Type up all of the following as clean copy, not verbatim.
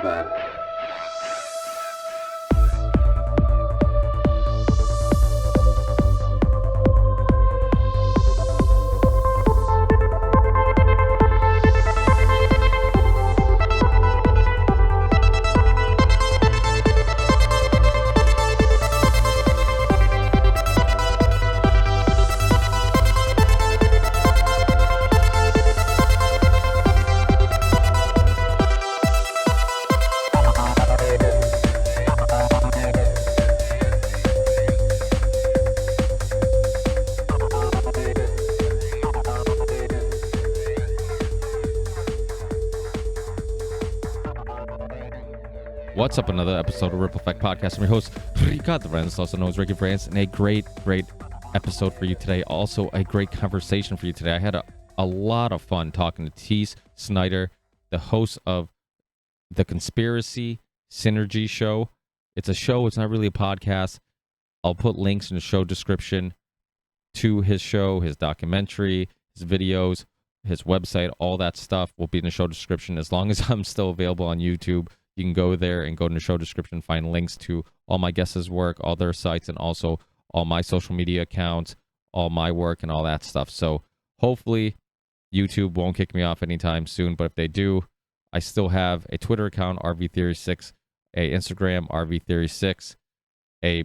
bad. What's up? Another episode of Ripple Effect Podcast. I'm your host, Rica, the Renz, also known as Ricky France, and a great episode for you today. Also, a great conversation for you today. I had a lot of fun talking to Teace Snyder, the host of the Conspiracy Synergy Show. It's a show. It's not really a podcast. I'll put links in the show description to his show, his documentary, his videos, his website. All that stuff will be in the show description. As long as I'm still available on YouTube, you can go there and go in the show description, find links to all my guests' work, all their sites, and also all my social media accounts, all my work, and all that stuff. So hopefully YouTube won't kick me off anytime soon, but if they do, I still have a Twitter account, RVTheory6, a Instagram, RVTheory6, a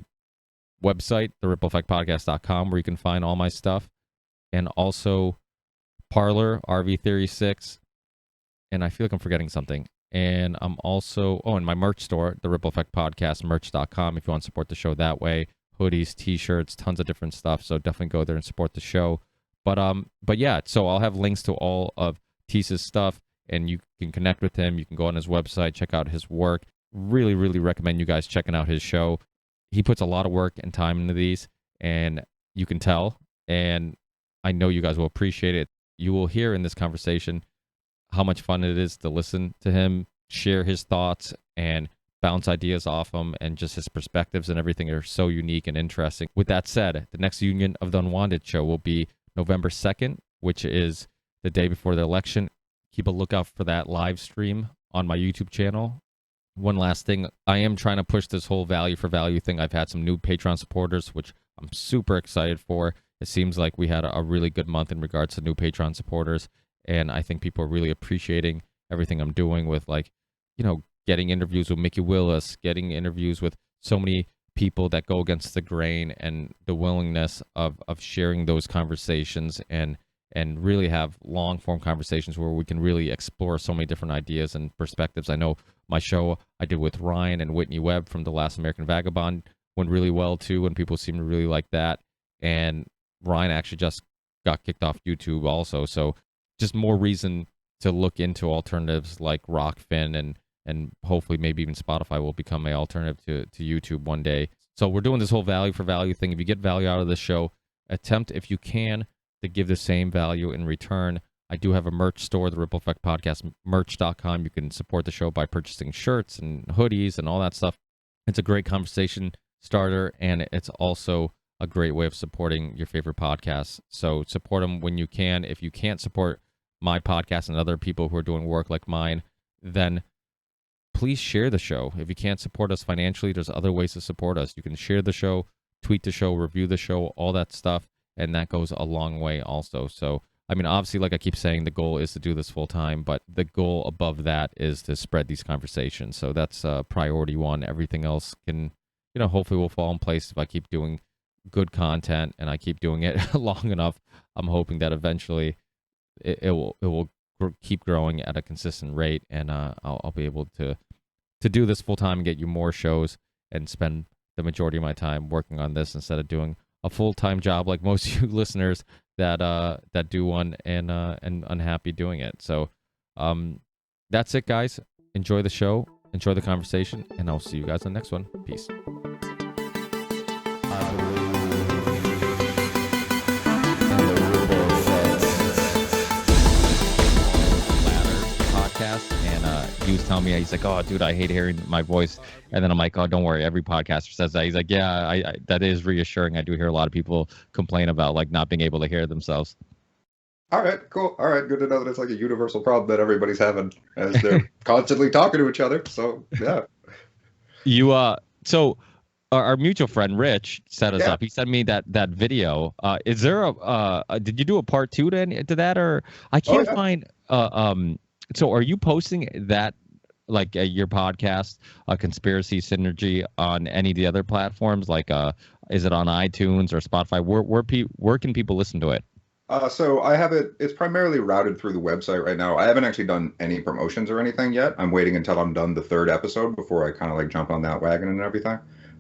website, therippleffectpodcast.com, where you can find all my stuff, and also PARLER, RVTheory6, and I feel like I'm forgetting something. And I'm also, and my merch store, the Ripple Effect Podcast, merch.com, if you want to support the show that way. Hoodies, t-shirts, tons of different stuff. So definitely go there and support the show. But yeah, so I'll have links to all of Teace's stuff, and you can connect with him. You can go on his website, check out his work. Really, really recommend you guys checking out his show. He puts a lot of work and time into these, and you can tell. And I know you guys will appreciate it. You will hear in this conversation how much fun it is to listen to him share his thoughts and bounce ideas off him, and just his perspectives and everything are so unique and interesting. With that said, the next Union of the Unwanted show will be November 2nd, which is the day before the election. Keep a lookout for that live stream on my YouTube channel. One last thing, I am trying to push this whole value for value thing. I've had some new Patreon supporters, which I'm super excited for. It seems like we had a really good month in regards to new Patreon supporters. And I think people are really appreciating everything I'm doing with, like, getting interviews with Mickey Willis, getting interviews with so many people that go against the grain, and the willingness of sharing those conversations and really have long form conversations where we can really explore so many different ideas and perspectives. I know my show I did with Ryan and Whitney Webb from The Last American Vagabond went really well too, and people seem to really like that. And Ryan actually just got kicked off YouTube also. So just more reason to look into alternatives like Rockfin, and hopefully maybe even Spotify will become an alternative to YouTube one day. So we're doing this whole value for value thing. If you get value out of this show, attempt, if you can, to give the same value in return. I do have a merch store, the Ripple Effect Podcast, merch.com. You can support the show by purchasing shirts and hoodies and all that stuff. It's a great conversation starter, and it's also a great way of supporting your favorite podcasts. So support them when you can. If you can't support my podcast and other people who are doing work like mine, then please share the show. If you can't support us financially, there's other ways to support us. You can share the show, tweet the show, review the show, all that stuff, and that goes a long way also. So, I mean, obviously, like I keep saying, the goal is to do this full time, but the goal above that is to spread these conversations. So that's priority one. Everything else can, hopefully will fall in place if I keep doing good content and I keep doing it long enough. I'm hoping that eventually it will keep growing at a consistent rate, and I'll be able to do this full time and get you more shows and spend the majority of my time working on this instead of doing a full-time job like most of you listeners that do one and unhappy doing it. So that's it, guys. Enjoy the show, enjoy the conversation, and I'll see you guys on the next one. Peace. And he was telling me, he's like, oh, dude, I hate hearing my voice. And then I'm like, oh, don't worry. Every podcaster says that. He's like, yeah, I that is reassuring. I do hear a lot of people complain about like not being able to hear themselves. All right, cool. All right, good to know that it's like a universal problem that everybody's having as they're constantly talking to each other. So yeah, You so our mutual friend Rich set us yeah. up. He sent me that video. Is there did you do a part two to that, or I Oh can't yeah. find so are you posting that like your podcast, Conspiracy Synergy, on any of the other platforms? Like is it on iTunes or Spotify? Where can people listen to it? So I have it. It's primarily routed through the website right now. I haven't actually done any promotions or anything yet. I'm waiting until I'm done the third episode before I kind of like jump on that wagon and everything.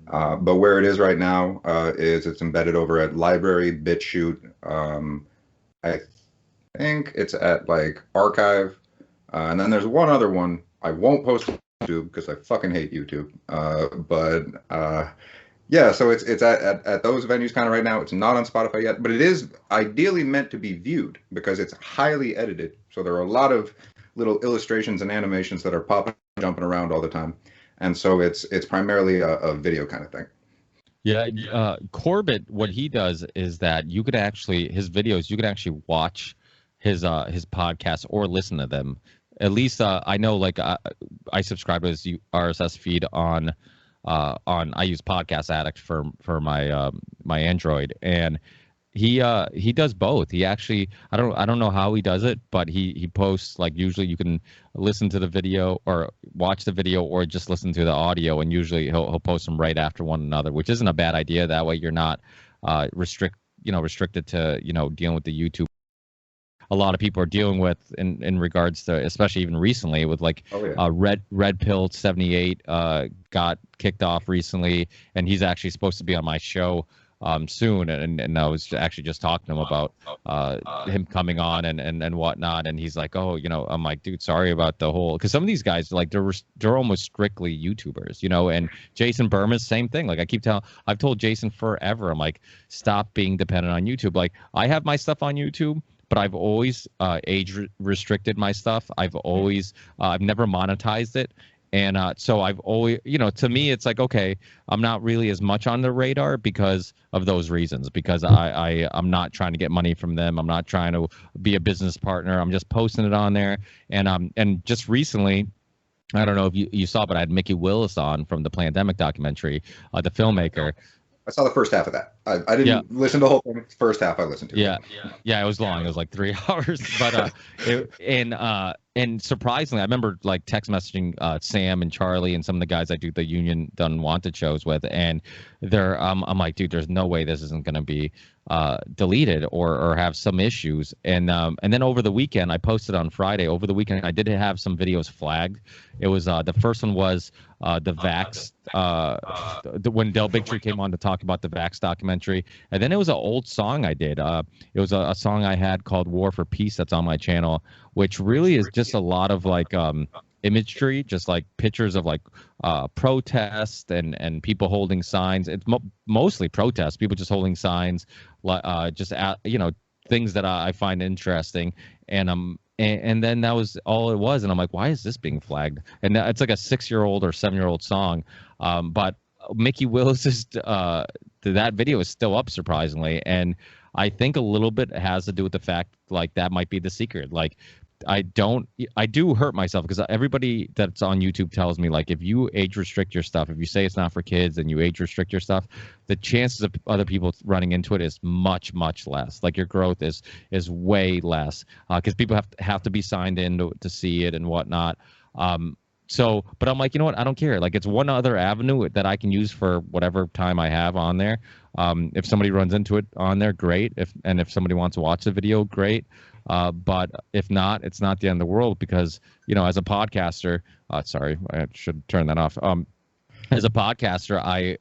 But where it is right now is it's embedded over at Library, BitChute. I think it's at like Archive, and then there's one other one. I won't post to YouTube because I fucking hate YouTube. But yeah, so it's at those venues kind of right now. It's not on Spotify yet, but it is ideally meant to be viewed because it's highly edited. So there are a lot of little illustrations and animations that are popping, jumping around all the time, and so it's primarily a video kind of thing. Yeah, Corbett, what he does is that you could actually his videos, you could actually watch his podcast or listen to them. At least I know, like I subscribe to his RSS feed on I use Podcast Addict for my my Android, and he does both. He actually I don't know how he does it, but he posts, like, usually you can listen to the video or watch the video or just listen to the audio, and usually he'll post them right after one another, which isn't a bad idea. That way you're not restricted to dealing with the YouTube a lot of people are dealing with in regards to, especially even recently with like Oh yeah. Red Pill 78 got kicked off recently, and he's actually supposed to be on my show soon, and I was actually just talking to him about him coming on and whatnot, and he's like, oh, I'm like, dude, sorry about the whole, because some of these guys, like, they're almost strictly YouTubers, and Jason Burma's same thing. Like, I've told Jason forever, I'm like, stop being dependent on YouTube. Like, I have my stuff on YouTube, but I've always restricted my stuff. I've never monetized it. And so I've always, to me, it's like, okay, I'm not really as much on the radar because of those reasons, because I'm not trying to get money from them. I'm not trying to be a business partner. I'm just posting it on there. And just recently, I don't know if you saw, but I had Mickey Willis on from the Plandemic documentary, the filmmaker. I saw the first half of that. I Yeah. didn't listen to the whole thing. First half I listened to. Yeah, it was long. It was like 3 hours, but and surprisingly, I remember like text messaging Sam and Charlie and some of the guys I do the the Unwanted shows with, and I'm like, dude, there's no way this isn't going to be deleted or have some issues. And then over the weekend, I posted on Friday. Over the weekend, I did have some videos flagged. It was the first one was the Vax, when Del Bigtree came on to talk about the Vax documentary, and then it was an old song I did. It was a song I had called "War for Peace" that's on my channel, which really is just a lot of like imagery, just like pictures of like protest and people holding signs. It's mostly protest, people just holding signs, just things that I find interesting, and then that was all it was, and I'm like, why is this being flagged? And it's like a 6-year-old or 7-year-old song, but Mickey Willis's that video is still up, surprisingly, and I think a little bit has to do with the fact, like, that might be the secret. Like, I do hurt myself because everybody that's on YouTube tells me, like, if you age restrict your stuff, if you say it's not for kids and you age restrict your stuff, the chances of other people running into it is much, much less. Like, your growth is way less because people have to be signed in to see it and whatnot. So, but I'm like, you know what? I don't care. Like, it's one other avenue that I can use for whatever time I have on there. If somebody runs into it on there, great. If somebody wants to watch the video, great. But if not, it's not the end of the world because, as a podcaster, sorry, I should turn that off. As a podcaster, I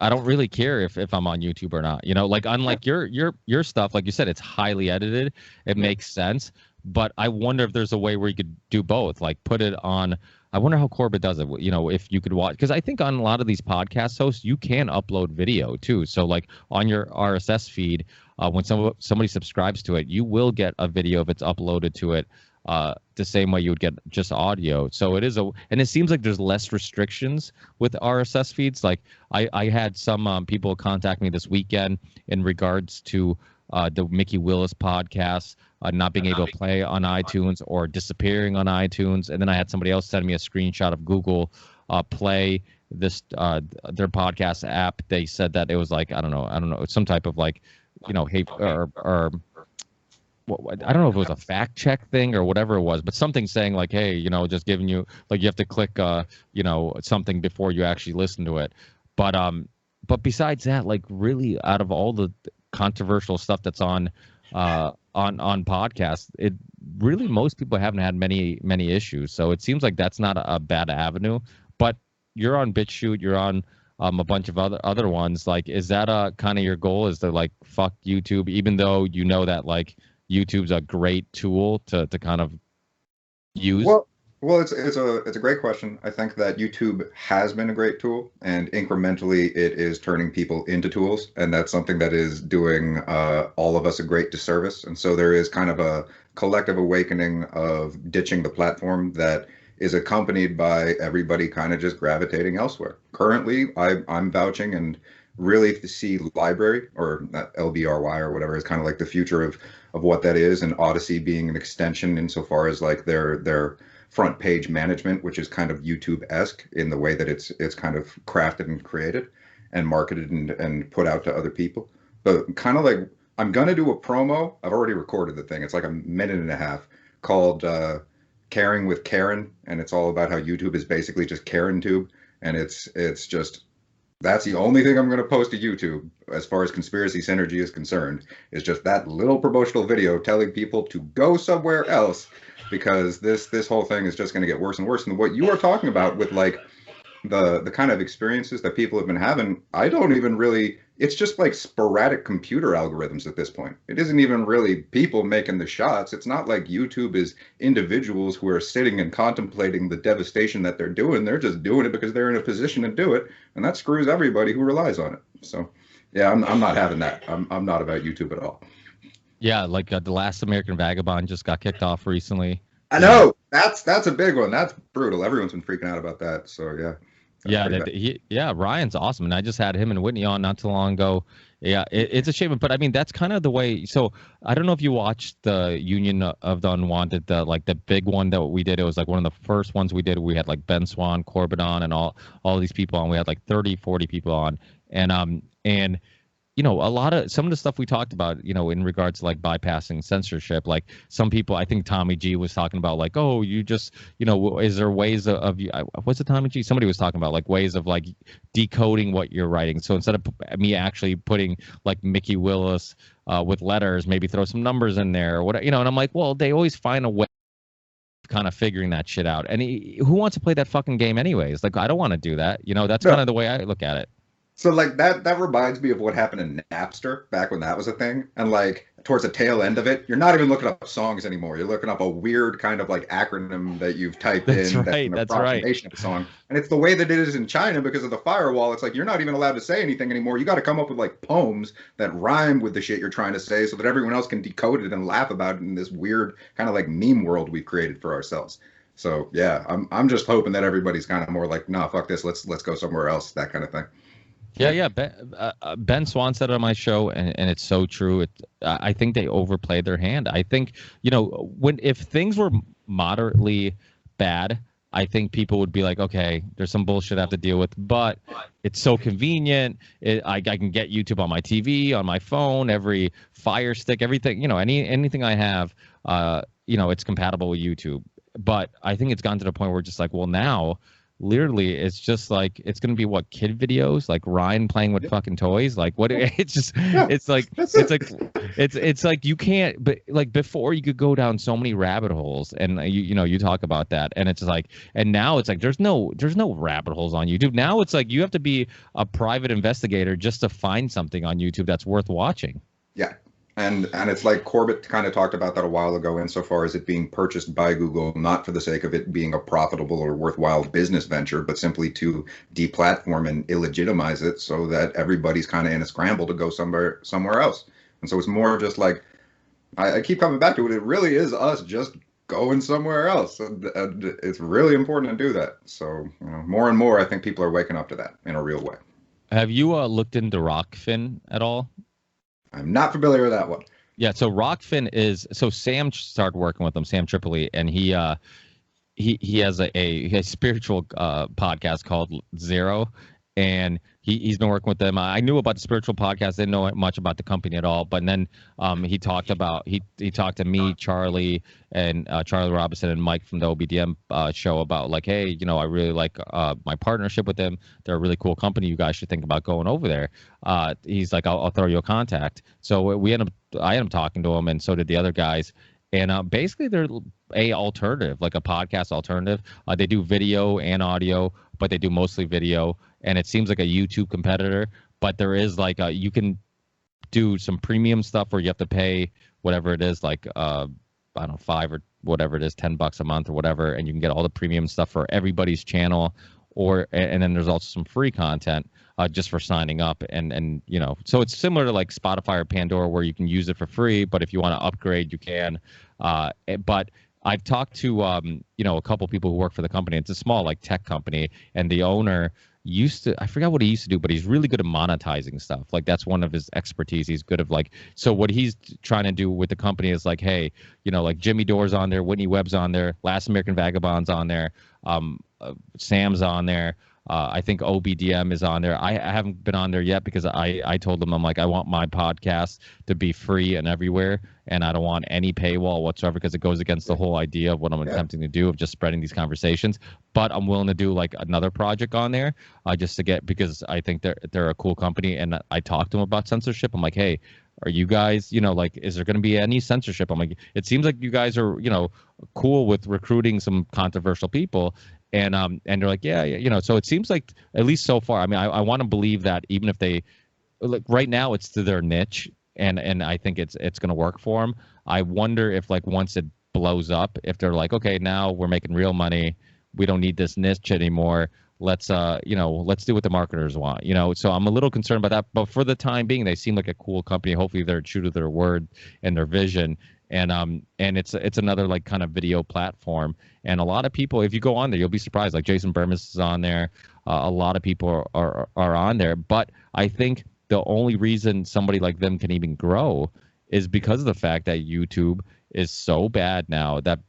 don't really care if I'm on YouTube or not. Like, unlike your stuff, like you said, it's highly edited. It makes sense. But I wonder if there's a way where you could do both, like put it on. I wonder how Corbett does it. If you could watch, because I think on a lot of these podcast hosts, you can upload video too. So like on your RSS feed, when somebody subscribes to it, you will get a video if it's uploaded to it, the same way you would get just audio. So it is and it seems like there's less restrictions with RSS feeds. Like I had some people contact me this weekend in regards to the Mickey Willis podcast not being able to play on iTunes or disappearing on iTunes. And then I had somebody else send me a screenshot of Google Play, this their podcast app. They said that it was like, I don't know, it's some type of like, hate or I don't know if it was a fact check thing or whatever it was, but something saying like, hey, just giving you, like, you have to click, something before you actually listen to it. But besides that, like, really, out of all the controversial stuff that's on podcasts, it really, most people haven't had many issues. So it seems like that's not a bad avenue. But you're on BitChute, you're on a bunch of other ones. Like, is that kind of your goal? Is to like fuck YouTube, even though you know that like YouTube's a great tool to kind of use? Well, it's a great question. I think that YouTube has been a great tool, and incrementally it is turning people into tools, and that's something that is doing all of us a great disservice. And so there is kind of a collective awakening of ditching the platform that is accompanied by everybody kind of just gravitating elsewhere. Currently, I'm vouching and really see Library, or LBRY or whatever, is kind of like the future of what that is, and Odyssey being an extension insofar as like their front page management, which is kind of YouTube-esque in the way that it's kind of crafted and created and marketed and put out to other people. But kind of like, I'm gonna do a promo. I've already recorded the thing. It's like a minute and a half, called Caring with Karen, and it's all about how YouTube is basically just Karen Tube, and it's just, that's the only thing I'm going to post to YouTube as far as Conspiracy Synergy is concerned, is just that little promotional video telling people to go somewhere else, because this whole thing is just going to get worse and worse. And what you are talking about with like the kind of experiences that people have been having, I don't even really, it's just like sporadic computer algorithms at this point. It isn't even really people making the shots. It's not like YouTube is individuals who are sitting and contemplating the devastation that they're doing. They're just doing it because they're in a position to do it, and that screws everybody who relies on it. So yeah, I'm not having that. I'm not about YouTube at all. Yeah, like The Last American Vagabond just got kicked off recently. I know, that's a big one. That's brutal. Everyone's been freaking out about that. So yeah. Yeah, Ryan's awesome, and I just had him and Whitney on not too long ago. Yeah, it's a shame, but I mean that's kind of the way. So I don't know if you watched the Union of the Unwanted, the big one that we did. It was like one of the first ones we did. We had like Ben Swan, Corbett on, and all these people on. We had like 30, 40 people on, and some of the stuff we talked about, in regards to like bypassing censorship, like some people, I think Tommy G was talking about like, oh, you just, is there ways of what's it, Tommy G? Somebody was talking about like ways of like decoding what you're writing. So instead of me actually putting like Mickey Willis with letters, maybe throw some numbers in there or whatever, and I'm like, well, they always find a way of kind of figuring that shit out. And who wants to play that fucking game anyways? Like, I don't want to do that. That's kind of the way I look at it. So like that reminds me of what happened in Napster back when that was a thing. And like towards the tail end of it, you're not even looking up songs anymore. You're looking up a weird kind of like acronym that you've typed that's in. Right, that's an approximation of a song. And it's the way that it is in China because of the firewall. It's like you're not even allowed to say anything anymore. You got to come up with like poems that rhyme with the shit you're trying to say so that everyone else can decode it and laugh about it in this weird kind of like meme world we've created for ourselves. So yeah, I'm just hoping that everybody's kind of more like, nah, fuck this. Let's go somewhere else. That kind of thing. Yeah. Ben Swan said it on my show, and it's so true. I think they overplayed their hand. I think, if things were moderately bad, I think people would be like, okay, there's some bullshit I have to deal with, but it's so convenient. I can get YouTube on my TV, on my phone, every Fire Stick, everything, anything I have, it's compatible with YouTube. But I think it's gotten to the point where it's just like, well, now literally it's just like it's gonna be what, kid videos, like Ryan playing with fucking toys, like what, it's just it's like you can't, but like before you could go down so many rabbit holes, and you talk about that, and it's like, and now it's like there's no rabbit holes on YouTube. Now it's like you have to be a private investigator just to find something on YouTube that's worth watching. Yeah. And it's like Corbett kind of talked about that a while ago, insofar as it being purchased by Google, not for the sake of it being a profitable or worthwhile business venture, but simply to deplatform and illegitimize it so that everybody's kind of in a scramble to go somewhere else. And so it's more just like, I keep coming back to it. It really is us just going somewhere else. And it's really important to do that. So more and more, I think people are waking up to that in a real way. Have you looked into Rockfin at all? I'm not familiar with that one. Yeah, so Rockfin is so Sam started working with him, Sam Tripoli, and he has a spiritual podcast called Zero, and he's been working with them. I knew about the spiritual podcast, didn't know much about the company at all. But then he talked talked to me, Charlie, and Charlie Robinson and Mike from the OBDM show about like, hey, I really like my partnership with them. They're a really cool company. You guys should think about going over there. He's like, I'll throw you a contact. So I ended up talking to him, and so did the other guys. And basically, they're a alternative, like a podcast alternative. They do video and audio, but they do mostly video. And it seems like a YouTube competitor. But there is like you can do some premium stuff where you have to pay whatever it is, like I don't know, $5 or whatever it is, $10 a month or whatever, and you can get all the premium stuff for everybody's channel. And then there's also some free content just for signing up, and so it's similar to like Spotify or Pandora where you can use it for free, but if you want to upgrade, you can. But I've talked to a couple people who work for the company. It's a small like tech company, and the owner I forgot what he used to do, but he's really good at monetizing stuff. Like that's one of his expertise. He's good at like, so what he's trying to do with the company is like, hey, like Jimmy Dore's on there, Whitney Webb's on there, Last American Vagabond's on there, Sam's on there. I think OBDM is on there. I haven't been on there yet because I told them, I'm like, I want my podcast to be free and everywhere, and I don't want any paywall whatsoever because it goes against the whole idea of what I'm attempting to do of just spreading these conversations. But I'm willing to do like another project on there just to get, because I think they're a cool company, and I talked to them about censorship. I'm like, hey, are you guys, like, is there going to be any censorship? I'm like, it seems like you guys are, cool with recruiting some controversial people. And they're like, yeah, so it seems like, at least so far, I mean, I want to believe that even if they, like right now it's to their niche, and I think it's going to work for them. I wonder if like once it blows up, if they're like, okay, now we're making real money, we don't need this niche anymore. Let's do what the marketers want, So I'm a little concerned about that. But for the time being, they seem like a cool company. Hopefully they're true to their word and their vision. And it's another like kind of video platform. And a lot of people, if you go on there, you'll be surprised. Like Jason Burmis is on there. A lot of people are on there. But I think the only reason somebody like them can even grow is because of the fact that YouTube is so bad now that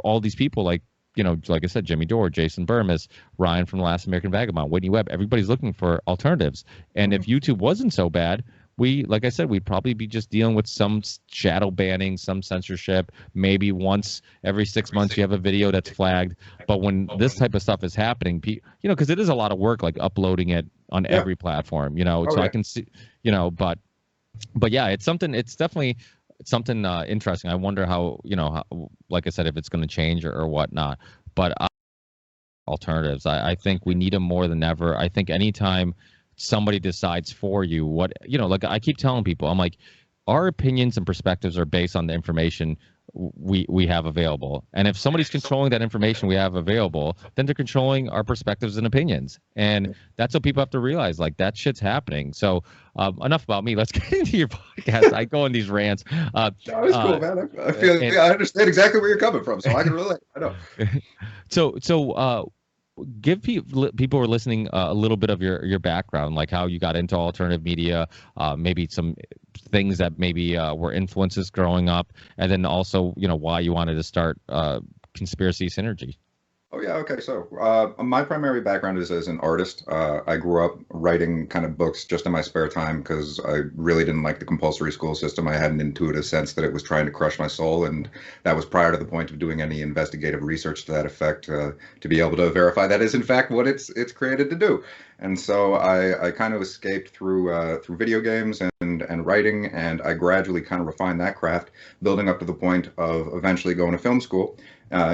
all these people like I said, Jimmy Dore, Jason Burmis, Ryan from The Last American Vagabond, Whitney Webb, everybody's looking for alternatives. And if YouTube wasn't so bad, like I said, we'd probably be just dealing with some shadow banning, some censorship. Maybe once every 6 months you have a video that's flagged. But when this type of stuff is happening, because it is a lot of work, like uploading it on every platform, so I can see, but yeah, it's definitely something interesting. I wonder how, like I said, if it's going to change or whatnot. But alternatives, I think we need them more than ever. I think anytime somebody decides for you like I keep telling people, I'm like, our opinions and perspectives are based on the information we have available. And if somebody's controlling that information we have available, then they're controlling our perspectives and opinions. And that's what people have to realize, like that shit's happening. So enough about me. Let's get into your podcast. I go on these rants. That was cool, man. I feel I understand exactly where you're coming from, so I can relate. I know. So give people who are listening a little bit of your background, like how you got into alternative media, maybe some things that maybe were influences growing up, and then also why you wanted to start Conspiracy Synergy. Oh yeah, okay. So my primary background is as an artist. I grew up writing kind of books just in my spare time because I really didn't like the compulsory school system. I had an intuitive sense that it was trying to crush my soul, and that was prior to the point of doing any investigative research to that effect to be able to verify that is in fact what it's created to do. And so I kind of escaped through video games and writing, and I gradually kind of refined that craft, building up to the point of eventually going to film school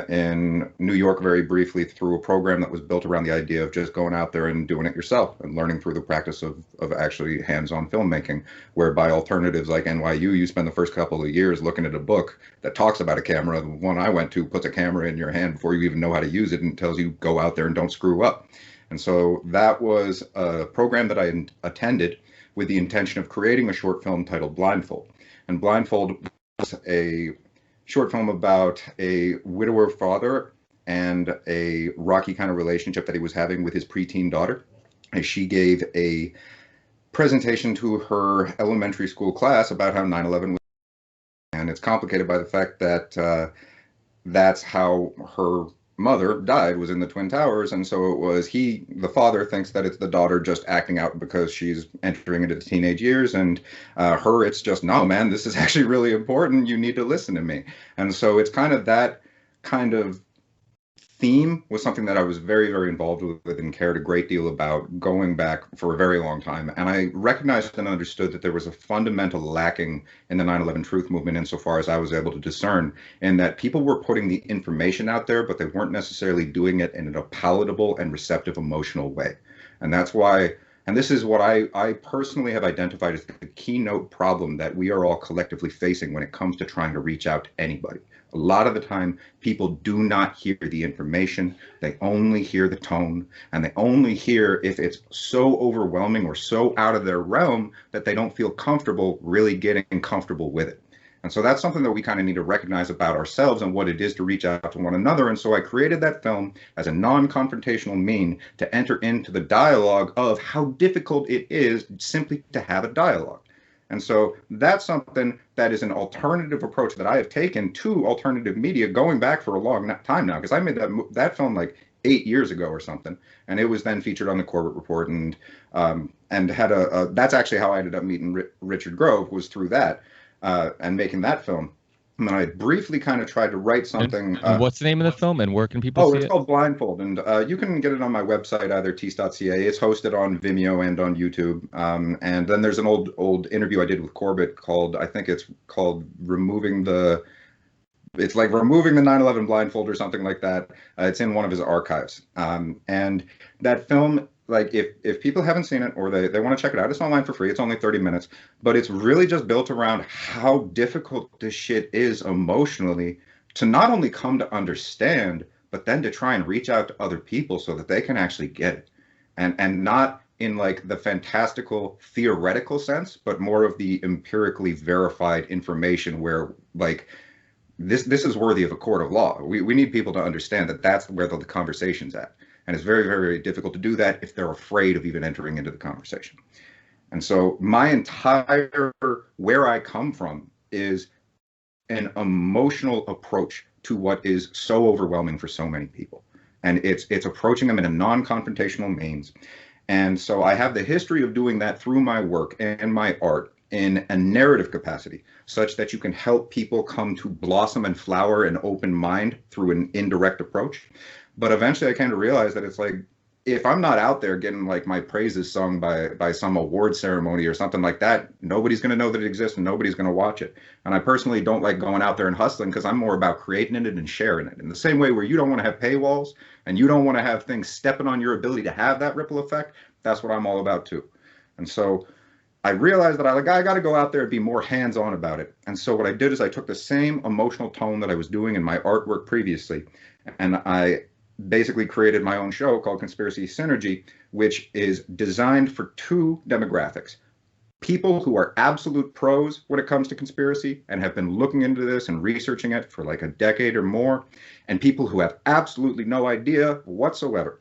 in New York very briefly through a program that was built around the idea of just going out there and doing it yourself and learning through the practice of actually hands-on filmmaking, whereby alternatives like NYU, you spend the first couple of years looking at a book that talks about a camera. The one I went to puts a camera in your hand before you even know how to use it and tells you go out there and don't screw up. And so that was a program that I attended with the intention of creating a short film titled Blindfold. And Blindfold was a short film about a widower father and a rocky kind of relationship that he was having with his preteen daughter, as she gave a presentation to her elementary school class about how 9/11 was, and it's complicated by the fact that that's how her mother died, was in the Twin Towers. And so it was the father thinks that it's the daughter just acting out because she's entering into the teenage years, and her, it's just, no, man, this is actually really important. You need to listen to me. And so it's kind of that kind of theme was something that I was very, very involved with and cared a great deal about going back for a very long time. And I recognized and understood that there was a fundamental lacking in the 9/11 truth movement insofar as I was able to discern, in that people were putting the information out there, but they weren't necessarily doing it in a palatable and receptive emotional way. And that's why, and this is what I personally have identified as the keynote problem that we are all collectively facing when it comes to trying to reach out to anybody. A lot of the time, people do not hear the information. They only hear the tone, and they only hear if it's so overwhelming or so out of their realm that they don't feel comfortable really getting comfortable with it. And so that's something that we kind of need to recognize about ourselves and what it is to reach out to one another. And so I created that film as a non-confrontational mean to enter into the dialogue of how difficult it is simply to have a dialogue. And so that's something that is an alternative approach that I have taken to alternative media going back for a long time now, because I made that film like 8 years ago or something, and it was then featured on the Corbett Report, and had that's actually how I ended up meeting Richard Grove, was through that, and making that film. And then I briefly kind of tried to write something. And what's the name of the film, and where can people see it? Oh, it's called Blindfold, and you can get it on my website, either teace.ca. It's hosted on Vimeo and on YouTube. And then there's an old interview I did with Corbett called, I think it's called Removing the 9/11 Blindfold or something like that. It's in one of his archives. And that film, like, if people haven't seen it or they want to check it out, it's online for free. It's only 30 minutes, but it's really just built around how difficult this shit is emotionally to not only come to understand, but then to try and reach out to other people so that they can actually get it. And not in like the fantastical theoretical sense, but more of the empirically verified information where, like, this is worthy of a court of law. We need people to understand that that's where the conversation's at. And it's very, very, very difficult to do that if they're afraid of even entering into the conversation. And so my entire, where I come from is an emotional approach to what is so overwhelming for so many people. And it's approaching them in a non-confrontational means. And so I have the history of doing that through my work and my art in a narrative capacity, such that you can help people come to blossom and flower an open mind through an indirect approach. But eventually I came to realize that it's like, if I'm not out there getting like my praises sung by some award ceremony or something like that, nobody's going to know that it exists and nobody's going to watch it. And I personally don't like going out there and hustling, because I'm more about creating it and sharing it. In the same way where you don't want to have paywalls and you don't want to have things stepping on your ability to have that ripple effect, that's what I'm all about too. And so I realized that I got to go out there and be more hands-on about it. And so what I did is I took the same emotional tone that I was doing in my artwork previously, and I basically created my own show called Conspiracy Synergy, which is designed for two demographics: people who are absolute pros when it comes to conspiracy and have been looking into this and researching it for like a decade or more, and people who have absolutely no idea whatsoever.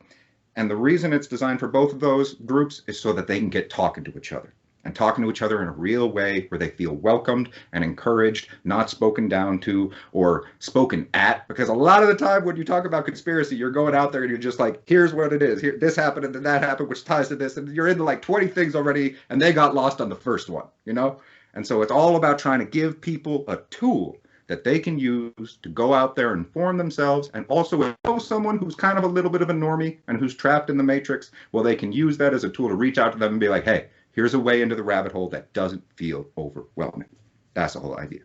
And the reason it's designed for both of those groups is so that they can get talking to each other, and talking to each other in a real way where they feel welcomed and encouraged, not spoken down to or spoken at. Because a lot of the time when you talk about conspiracy, you're going out there and you're just like, here's what it is. Here, this happened and then that happened, which ties to this. And you're into like 20 things already, and they got lost on the first one, you know? And so it's all about trying to give people a tool that they can use to go out there and inform themselves. And also, if you know someone who's kind of a little bit of a normie and who's trapped in the matrix, well, they can use that as a tool to reach out to them and be like, hey, here's a way into the rabbit hole that doesn't feel overwhelming. That's the whole idea.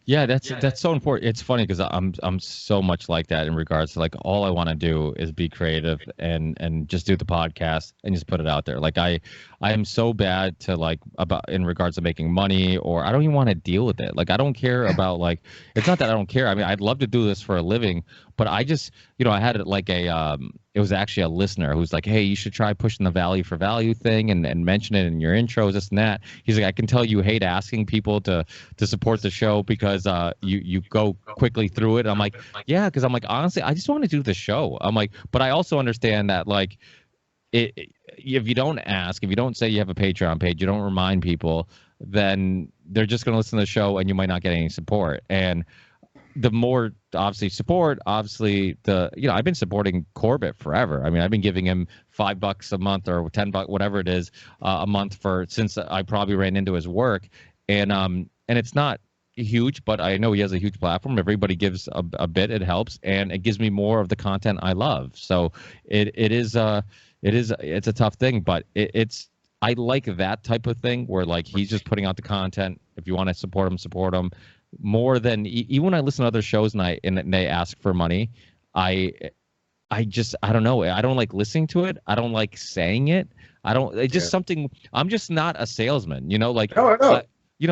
Yeah, that's so important. It's funny because I'm so much like that in regards to, like, all I want to do is be creative and just do the podcast and just put it out there. Like I am so bad to, like, about in regards to making money, or I don't even want to deal with it. Like, I don't care about, like, it's not that I don't care. I mean, I'd love to do this for a living, but I just, I had like it was actually a listener who's like, hey, you should try pushing the value for value thing and mention it in your intros, this and that. He's like, I can tell you hate asking people to support the show because you go quickly through it. I'm like, yeah, because I'm like, honestly, I just want to do the show. I'm like, but I also understand that, like, if you don't ask, if you don't say you have a Patreon page, you don't remind people, then they're just going to listen to the show and you might not get any support. And the more obviously support, obviously I've been supporting Corbett forever. I mean, I've been giving him $5 a month or $10, whatever it is, a month since I probably ran into his work. And it's not huge, but I know he has a huge platform. Everybody gives a bit, it helps, and it gives me more of the content I love. So it's a tough thing, but I like that type of thing where like he's just putting out the content. If you want to support him more than even when I listen to other shows and they ask for money, I don't know. I don't like listening to it. I don't like saying it. It's just something. I'm just not a salesman, like. No, I know.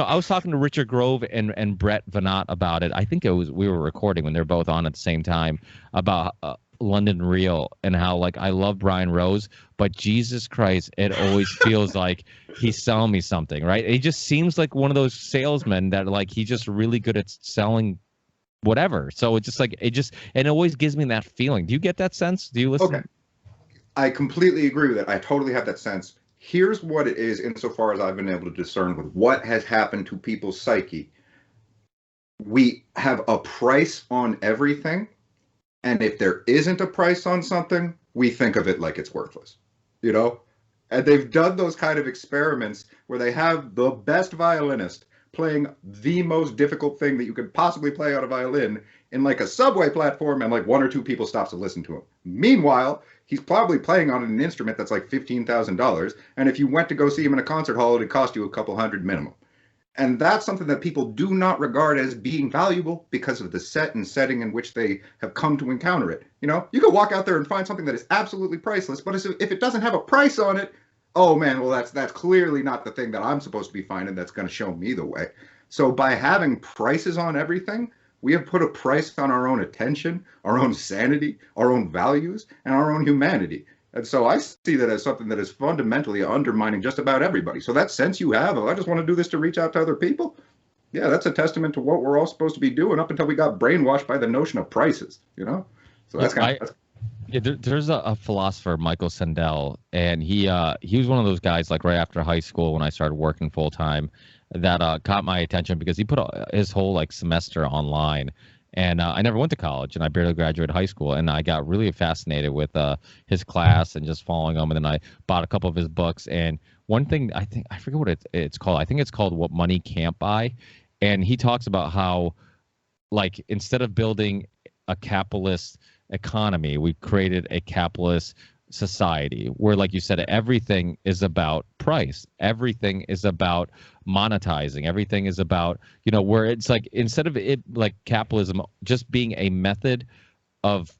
I was talking to Richard Grove and Brett Venat about it. I think we were recording when they're both on at the same time about London Real and how like I love Brian Rose, but Jesus Christ, it always feels like he's selling me something, right? He just seems like one of those salesmen that like he's just really good at selling whatever. So it's just like and it always gives me that feeling. Do you get that sense? Do you listen? Okay. I completely agree with it. I totally have that sense. Here's what it is insofar as I've been able to discern with what has happened to people's psyche. We have a price on everything. And if there isn't a price on something, we think of it like it's worthless, And they've done those kind of experiments where they have the best violinist playing the most difficult thing that you could possibly play on a violin in like a subway platform, and like one or two people stops to listen to him. Meanwhile, he's probably playing on an instrument that's like $15,000. And if you went to go see him in a concert hall, it'd cost you a couple hundred minimum. And that's something that people do not regard as being valuable because of the set and setting in which they have come to encounter it. You can walk out there and find something that is absolutely priceless, but if it doesn't have a price on it, oh man, well that's clearly not the thing that I'm supposed to be finding that's going to show me the way. So by having prices on everything, we have put a price on our own attention, our own sanity, our own values, and our own humanity. And so I see that as something that is fundamentally undermining just about everybody. So that sense you have of, I just want to do this to reach out to other people. Yeah, that's a testament to what we're all supposed to be doing up until we got brainwashed by the notion of prices, So that's there's a philosopher, Michael Sandel, and he was one of those guys like right after high school when I started working full time that caught my attention because he put his whole like semester online. And I never went to college, and I barely graduated high school. And I got really fascinated with his class and just following him. And then I bought a couple of his books. And one thing I forget what it's called. I think it's called What Money Can't Buy. And he talks about how, like, instead of building a capitalist economy, we created a capitalist society where, like you said, everything is about price. Everything is about monetizing. Everything is about, where it's like instead of it like capitalism just being a method of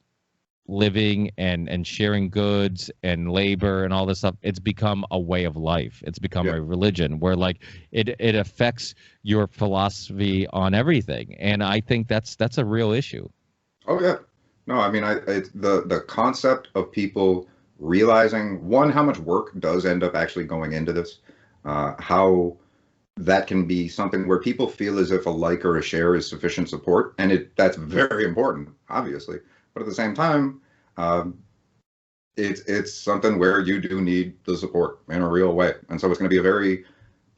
living and sharing goods and labor and all this stuff, it's become a way of life. It's become a religion where like it affects your philosophy on everything. And I think that's a real issue. Oh yeah. No, I mean, it's the concept of people realizing, one, how much work does end up actually going into this, how that can be something where people feel as if a like or a share is sufficient support, and that's very important, obviously. But at the same time, it's something where you do need the support in a real way. And so it's going to be a very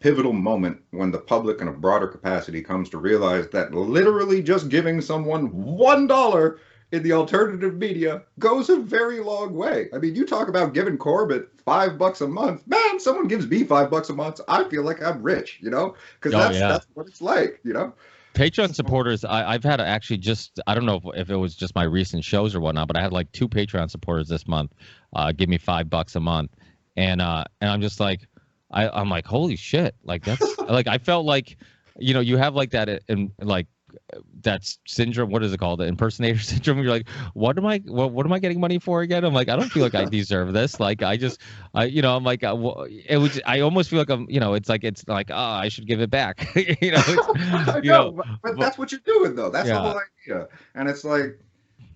pivotal moment when the public in a broader capacity comes to realize that literally just giving someone $1 in the alternative media goes a very long way. I mean, you talk about giving Corbett $5 a month. Man, someone gives me $5 a month, I feel like I'm rich, because that's what it's like, Patreon supporters, I've had actually I don't know if it was just my recent shows or whatnot, but I had like 2 Patreon supporters this month give me $5 a month. And I'm just like, I'm like, holy shit. Like that's like, I felt like, you have like that in like, that's syndrome. What is it called? The impersonator syndrome. You're like, what am I getting money for again? I'm like, I don't feel like I deserve this. Like, I'm like, I almost feel like it's like, I should give it back. But that's what you're doing though. That's the whole idea. And it's like,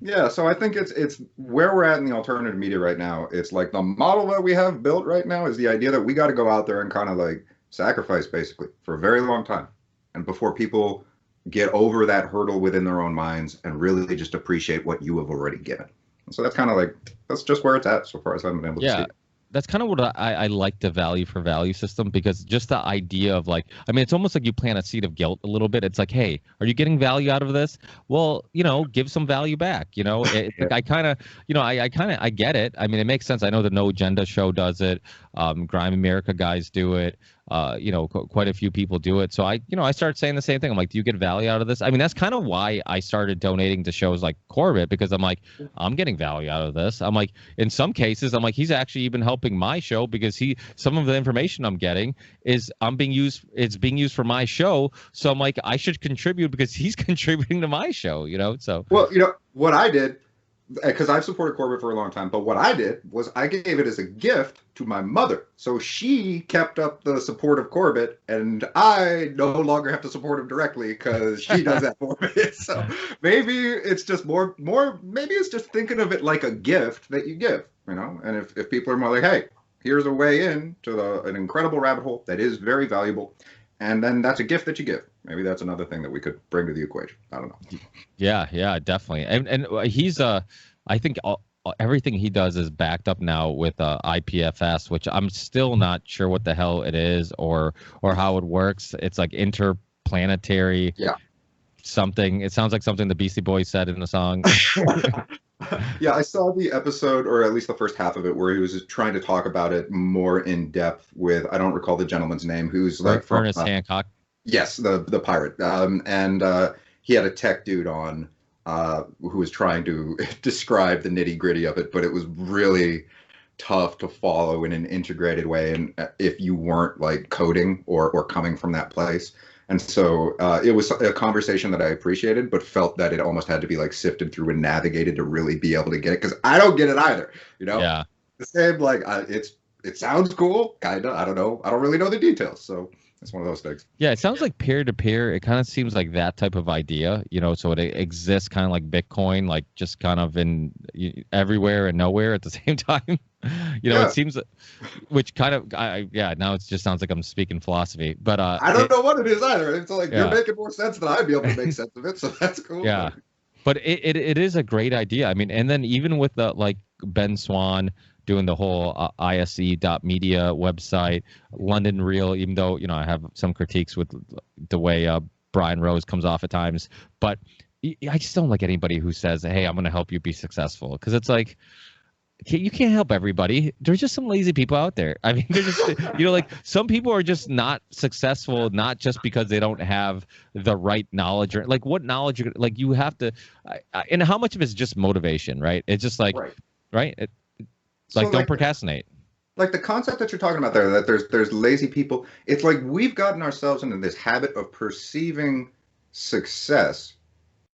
yeah. So I think it's where we're at in the alternative media right now. It's like the model that we have built right now is the idea that we got to go out there and kind of like sacrifice basically for a very long time. And before people get over that hurdle within their own minds and really just appreciate what you have already given. So that's kind of like, that's just where it's at so far as I've been able to see it. that's kind of what I like the value for value system, because just the idea of like, I mean, it's almost like you plant a seed of guilt a little bit. It's like, hey, are you getting value out of this? Well, give some value back. It's like I kind of, I get it. I mean, it makes sense. I know the No Agenda show does it. Grime America guys do it. Quite a few people do it. So I started saying the same thing. I'm like, do you get value out of this? I mean, that's kind of why I started donating to shows like Corbett, because I'm like, I'm getting value out of this. I'm like, in some cases, I'm like, he's actually even helping my show, because some of the information I'm getting is it's being used for my show. So I'm like, I should contribute because he's contributing to my show, so. Well, what I did, because I've supported Corbett for a long time, but what I did was I gave it as a gift to my mother. So she kept up the support of Corbett, and I no longer have to support him directly because she does that for me. So maybe it's just maybe it's just thinking of it like a gift that you give, and if people are more like, hey, here's a way in to an incredible rabbit hole that is very valuable, and then that's a gift that you give. Maybe that's another thing that we could bring to the equation. I don't know. Yeah, definitely. And he's I think everything he does is backed up now with IPFS, which I'm still not sure what the hell it is or how it works. It's like interplanetary something. It sounds like something the Beastie Boys said in the song. Yeah, I saw the episode, or at least the first half of it, where he was just trying to talk about it more in depth with, I don't recall the gentleman's name, who's like from Ernest Hancock. Yes, the pirate. And he had a tech dude on who was trying to describe the nitty gritty of it, but it was really tough to follow in an integrated way, and if you weren't like coding or coming from that place. And so it was a conversation that I appreciated, but felt that it almost had to be like sifted through and navigated to really be able to get it, because I don't get it either. Yeah. The same, like it sounds cool, kind of. I don't know. I don't really know the details, so it's one of those things. Yeah, it sounds like peer-to-peer. It kind of seems like that type of idea, so it exists kind of like Bitcoin, like just kind of in everywhere and nowhere at the same time. It seems, which kind of, now it just sounds like I'm speaking philosophy. But I don't know what it is either. It's like you're making more sense than I'd be able to make sense of it, so that's cool. Yeah, but it is a great idea. I mean, and then even with the like Ben Swan doing the whole ISE.media website, London Real, even though, I have some critiques with the way Brian Rose comes off at times, but I just don't like anybody who says, hey, I'm going to help you be successful. Because it's like, you can't help everybody. There's just some lazy people out there. I mean, they're just, like some people are just not successful, not just because they don't have the right knowledge, or like what knowledge, like you have to, and how much of it is just motivation, right? It's just like, right? Like, don't procrastinate. Like the concept that you're talking about there, that there's lazy people. It's like we've gotten ourselves into this habit of perceiving success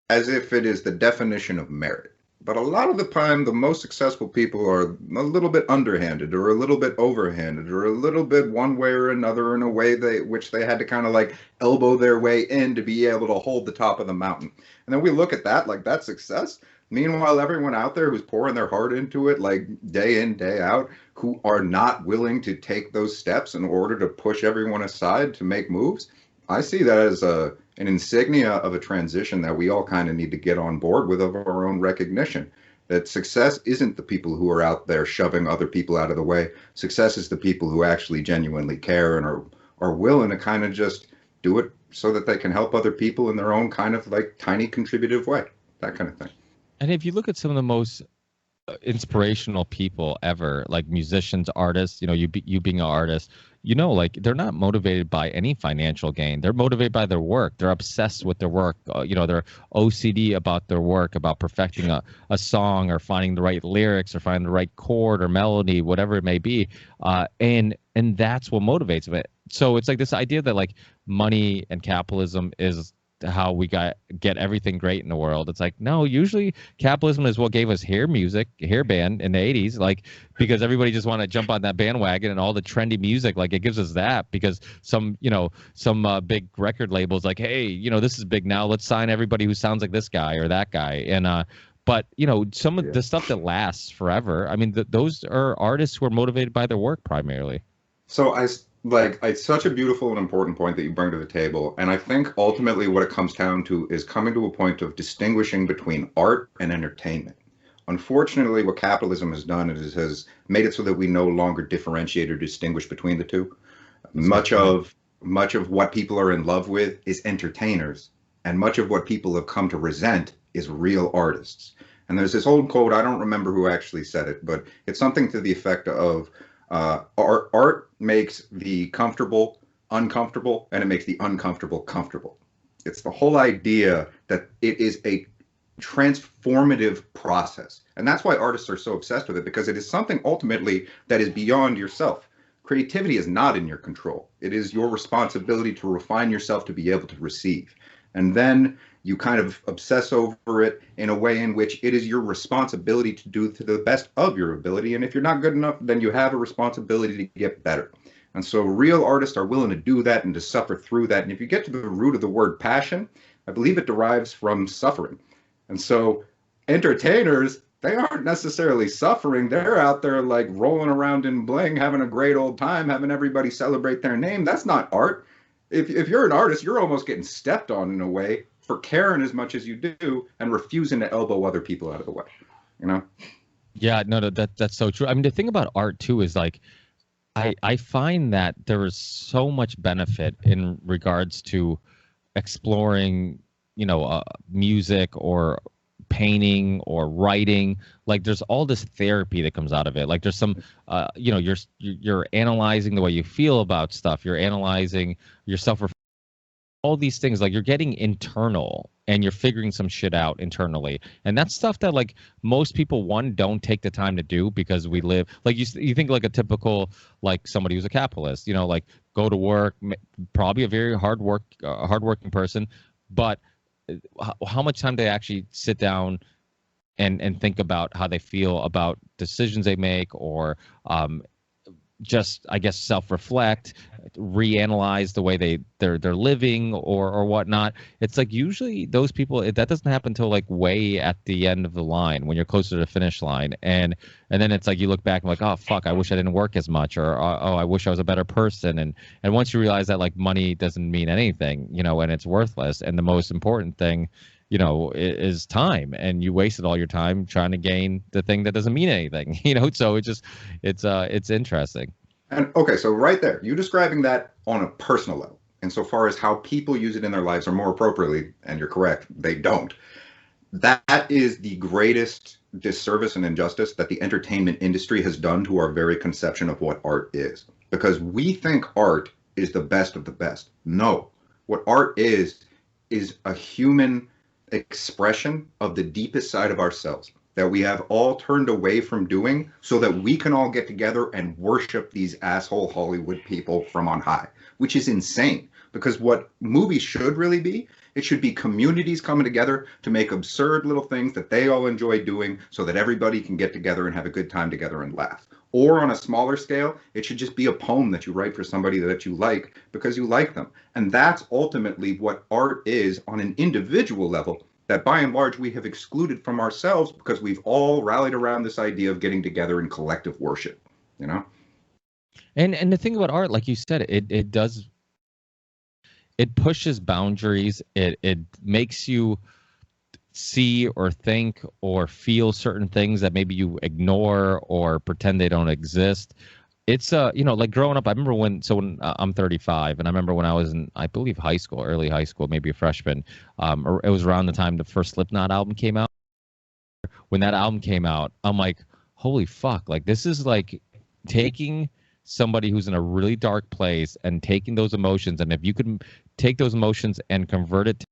as if it is the definition of merit. But a lot of the time, the most successful people are a little bit underhanded, or a little bit overhanded, or a little bit one way or another, in a way which they had to kind of like elbow their way in to be able to hold the top of the mountain. And then we look at that like that's success. Meanwhile, everyone out there who's pouring their heart into it, like day in, day out, who are not willing to take those steps in order to push everyone aside to make moves, I see that as an insignia of a transition that we all kind of need to get on board with, of our own recognition. That success isn't the people who are out there shoving other people out of the way. Success is the people who actually genuinely care and are willing to kind of just do it so that they can help other people in their own kind of like tiny contributive way, that kind of thing. And if you look at some of the most inspirational people ever, like musicians, artists, you being an artist, like they're not motivated by any financial gain. They're motivated by their work. They're obsessed with their work. They're OCD about their work, about perfecting a song, or finding the right lyrics, or finding the right chord or melody, whatever it may be. And that's what motivates them. So it's like this idea that like money and capitalism is how we get everything great in the world. It's like, no, usually capitalism is what gave us hair band in the 80s, like, because everybody just want to jump on that bandwagon, and all the trendy music, like it gives us that because some big record labels like, hey, this is big now, let's sign everybody who sounds like this guy or that guy. And but some of the stuff that lasts forever, I mean, those are artists who are motivated by their work primarily. So it's such a beautiful and important point that you bring to the table. And I think ultimately what it comes down to is coming to a point of distinguishing between art and entertainment. Unfortunately, what capitalism has done is has made it so that we no longer differentiate or distinguish between the two. That's a good Much point. of much of what people are in love with is entertainers, and much of what people have come to resent is real artists. And there's this old quote, I don't remember who actually said it, but it's something to the effect of art makes the comfortable uncomfortable, and it makes the uncomfortable comfortable. It's the whole idea that it is a transformative process. And that's why artists are so obsessed with it, because it is something ultimately that is beyond yourself. Creativity is not in your control. It is your responsibility to refine yourself to be able to receive. And then you kind of obsess over it in a way in which it is your responsibility to do to the best of your ability. And if you're not good enough, then you have a responsibility to get better. And so real artists are willing to do that and to suffer through that. And if you get to the root of the word passion, I believe it derives from suffering. And so entertainers, they aren't necessarily suffering. They're out there like rolling around in bling, having a great old time, having everybody celebrate their name. That's not art. If you're an artist, you're almost getting stepped on in a way for caring as much as you do and refusing to elbow other people out of the way, you know? Yeah, no, that's so true. I mean, the thing about art too is like, I find that there is so much benefit in regards to exploring, music or painting or writing. Like there's all this therapy that comes out of it. Like there's some you're analyzing the way you feel about stuff. You're analyzing yourself, all these things. Like you're getting internal and you're figuring some shit out internally. And that's stuff that like most people, one, don't take the time to do because we live like you think like a typical, like somebody who's a capitalist, like go to work, probably a very hardworking person, but how much time do they actually sit down and think about how they feel about decisions they make, or just, I guess, self-reflect, reanalyze the way they're living or whatnot. It's like usually those people, that doesn't happen until like way at the end of the line when you're closer to the finish line, and then it's like you look back and like, oh fuck, I wish I didn't work as much, or oh, I wish I was a better person, and once you realize that like money doesn't mean anything, and it's worthless, and the most important thing is time, and you wasted all your time trying to gain the thing that doesn't mean anything, so it's interesting. And okay, so right there, you describing that on a personal level, insofar as how people use it in their lives, or more appropriately, and you're correct, they don't. That is the greatest disservice and injustice that the entertainment industry has done to our very conception of what art is. Because we think art is the best of the best. No, what art is a human expression of the deepest side of ourselves that we have all turned away from doing so that we can all get together and worship these asshole Hollywood people from on high, which is insane. Because what movies should really be, it should be communities coming together to make absurd little things that they all enjoy doing so that everybody can get together and have a good time together and laugh. Or on a smaller scale, it should just be a poem that you write for somebody that you like because you like them. And that's ultimately what art is on an individual level, that by and large we have excluded from ourselves because we've all rallied around this idea of getting together in collective worship, And the thing about art, like you said, it pushes boundaries. It makes you see or think or feel certain things that maybe you ignore or pretend they don't exist. It's like growing up, I remember when I'm 35, and I remember when I was in, I believe, early high school, maybe a freshman. It was around the time the first Slipknot album came out. When that album came out, I'm like, holy fuck, like this is like taking somebody who's in a really dark place and taking those emotions, and if you could take those emotions and convert it to,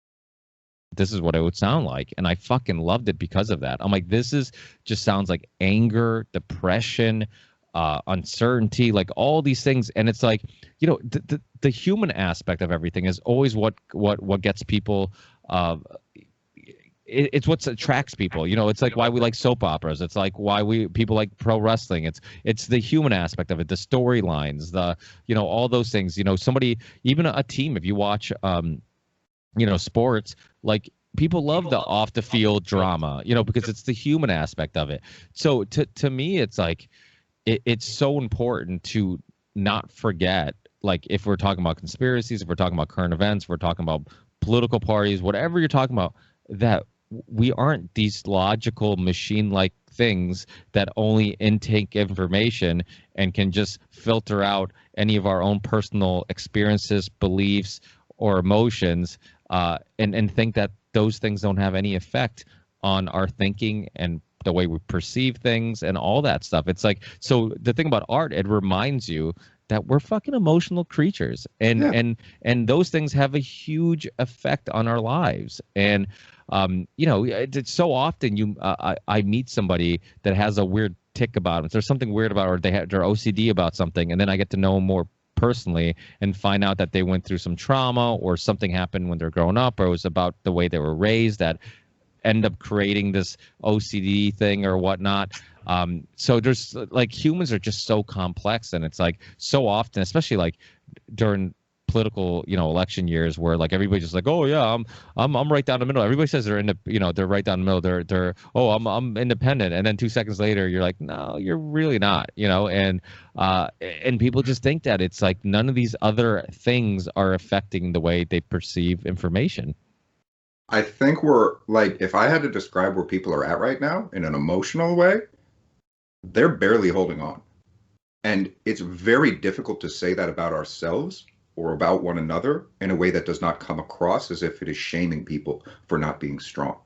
this is what it would sound like. And I fucking loved it because of that. I'm like, this is just sounds like anger, depression, uncertainty, like all these things. And it's like, the human aspect of everything is always what gets people, it's what attracts people. It's like why we like soap operas. It's like why people like pro wrestling. It's the human aspect of it, the storylines, all those things. Somebody, even a team, if you watch sports, like people love the off the field drama, because it's the human aspect of it. So to me, it's like it's so important to not forget, like if we're talking about conspiracies, if we're talking about current events, if we're talking about political parties, whatever you're talking about, that we aren't these logical machine-like things that only intake information and can just filter out any of our own personal experiences, beliefs, or emotions, and think that those things don't have any effect on our thinking and the way we perceive things and all that stuff. It's like, so the thing about art, it reminds you that we're fucking emotional creatures, and Yeah. and those things have a huge effect on our lives. And it's so often I meet somebody that has a weird tick about them. There's something weird about, or they're OCD about something, and then I get to know them more personally and find out that they went through some trauma or something happened when they're growing up, or it was about the way they were raised that end up creating this OCD thing or whatnot. So there's like, humans are just so complex, and it's like so often, especially like during political, election years, where like everybody's just like, oh yeah, I'm right down the middle. Everybody says they're they're right down the middle. They're oh, I'm independent, and then 2 seconds later you're like, no, you're really not, and people just think that it's like none of these other things are affecting the way they perceive information. I think we're like, if I had to describe where people are at right now in an emotional way, they're barely holding on. And it's very difficult to say that about ourselves or about one another in a way that does not come across as if it is shaming people for not being strong.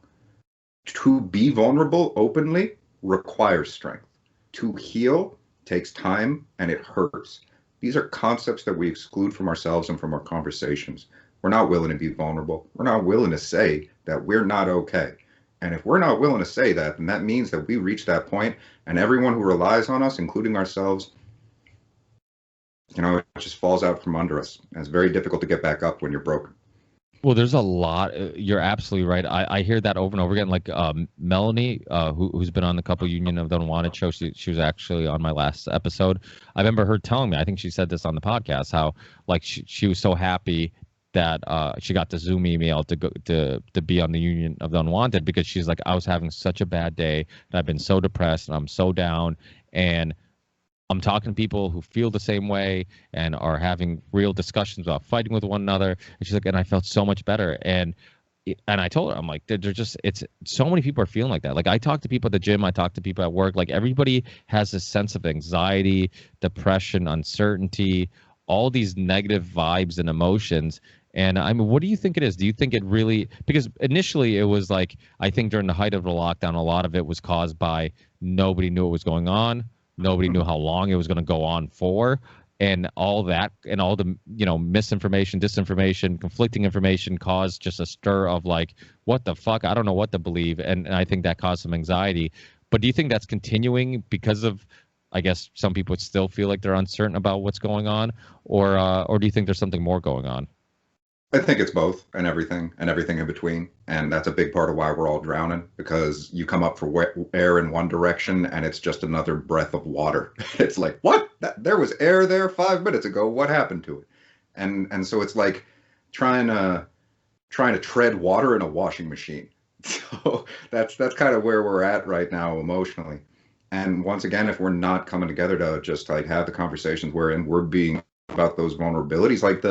To be vulnerable openly requires strength. To heal takes time and it hurts. These are concepts that we exclude from ourselves and from our conversations. We're not willing to be vulnerable. We're not willing to say that we're not okay. And if we're not willing to say that, then that means that we reach that point, and everyone who relies on us, including ourselves, it just falls out from under us. And it's very difficult to get back up when you're broken. Well, there's a lot. You're absolutely right. I hear that over and over again. Like Melanie, who's been on the couple Union of the Unwanted show, she was actually on my last episode. I remember her telling me, I think she said this on the podcast, how like she was so happy that she got the Zoom email to go to be on the Union of the Unwanted, because she's like, I was having such a bad day and I've been so depressed and I'm so down, and I'm talking to people who feel the same way and are having real discussions about fighting with one another. And she's like, and I felt so much better. And I told her, I'm like, they're just, it's so many people are feeling like that. Like, I talk to people at the gym, I talk to people at work, like everybody has this sense of anxiety, depression, uncertainty, all these negative vibes and emotions. And I mean, what do you think it is? Do you think it really, because initially it was like, I think during the height of the lockdown, a lot of it was caused by nobody knew what was going on. Nobody knew how long it was going to go on for, and all that, and all the, misinformation, disinformation, conflicting information caused just a stir of like, what the fuck? I don't know what to believe. And I think that caused some anxiety. But do you think that's continuing because of, I guess some people would still feel like they're uncertain about what's going on, or do you think there's something more going on? I think it's both and everything in between. And that's a big part of why we're all drowning, because you come up for air in one direction and it's just another breath of water. It's like, what? There was air there 5 minutes ago. What happened to it? And so it's like trying to tread water in a washing machine. So that's kind of where we're at right now emotionally. And once again, if we're not coming together to just like have the conversations we're being about those vulnerabilities, like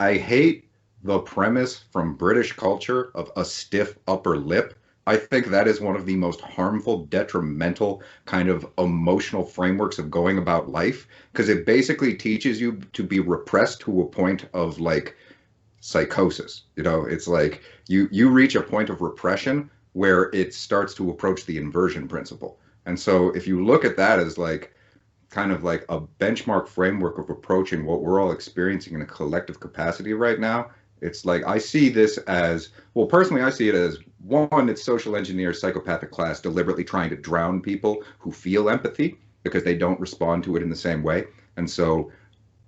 I hate the premise from British culture of a stiff upper lip. I think that is one of the most harmful, detrimental kind of emotional frameworks of going about life, because it basically teaches you to be repressed to a point of like psychosis. It's like you reach a point of repression where it starts to approach the inversion principle. And so if you look at that as like kind of like a benchmark framework of approaching what we're all experiencing in a collective capacity right now, it's like, I see this as, well, personally, I see it as, one, it's social engineer psychopathic class deliberately trying to drown people who feel empathy because they don't respond to it in the same way. And so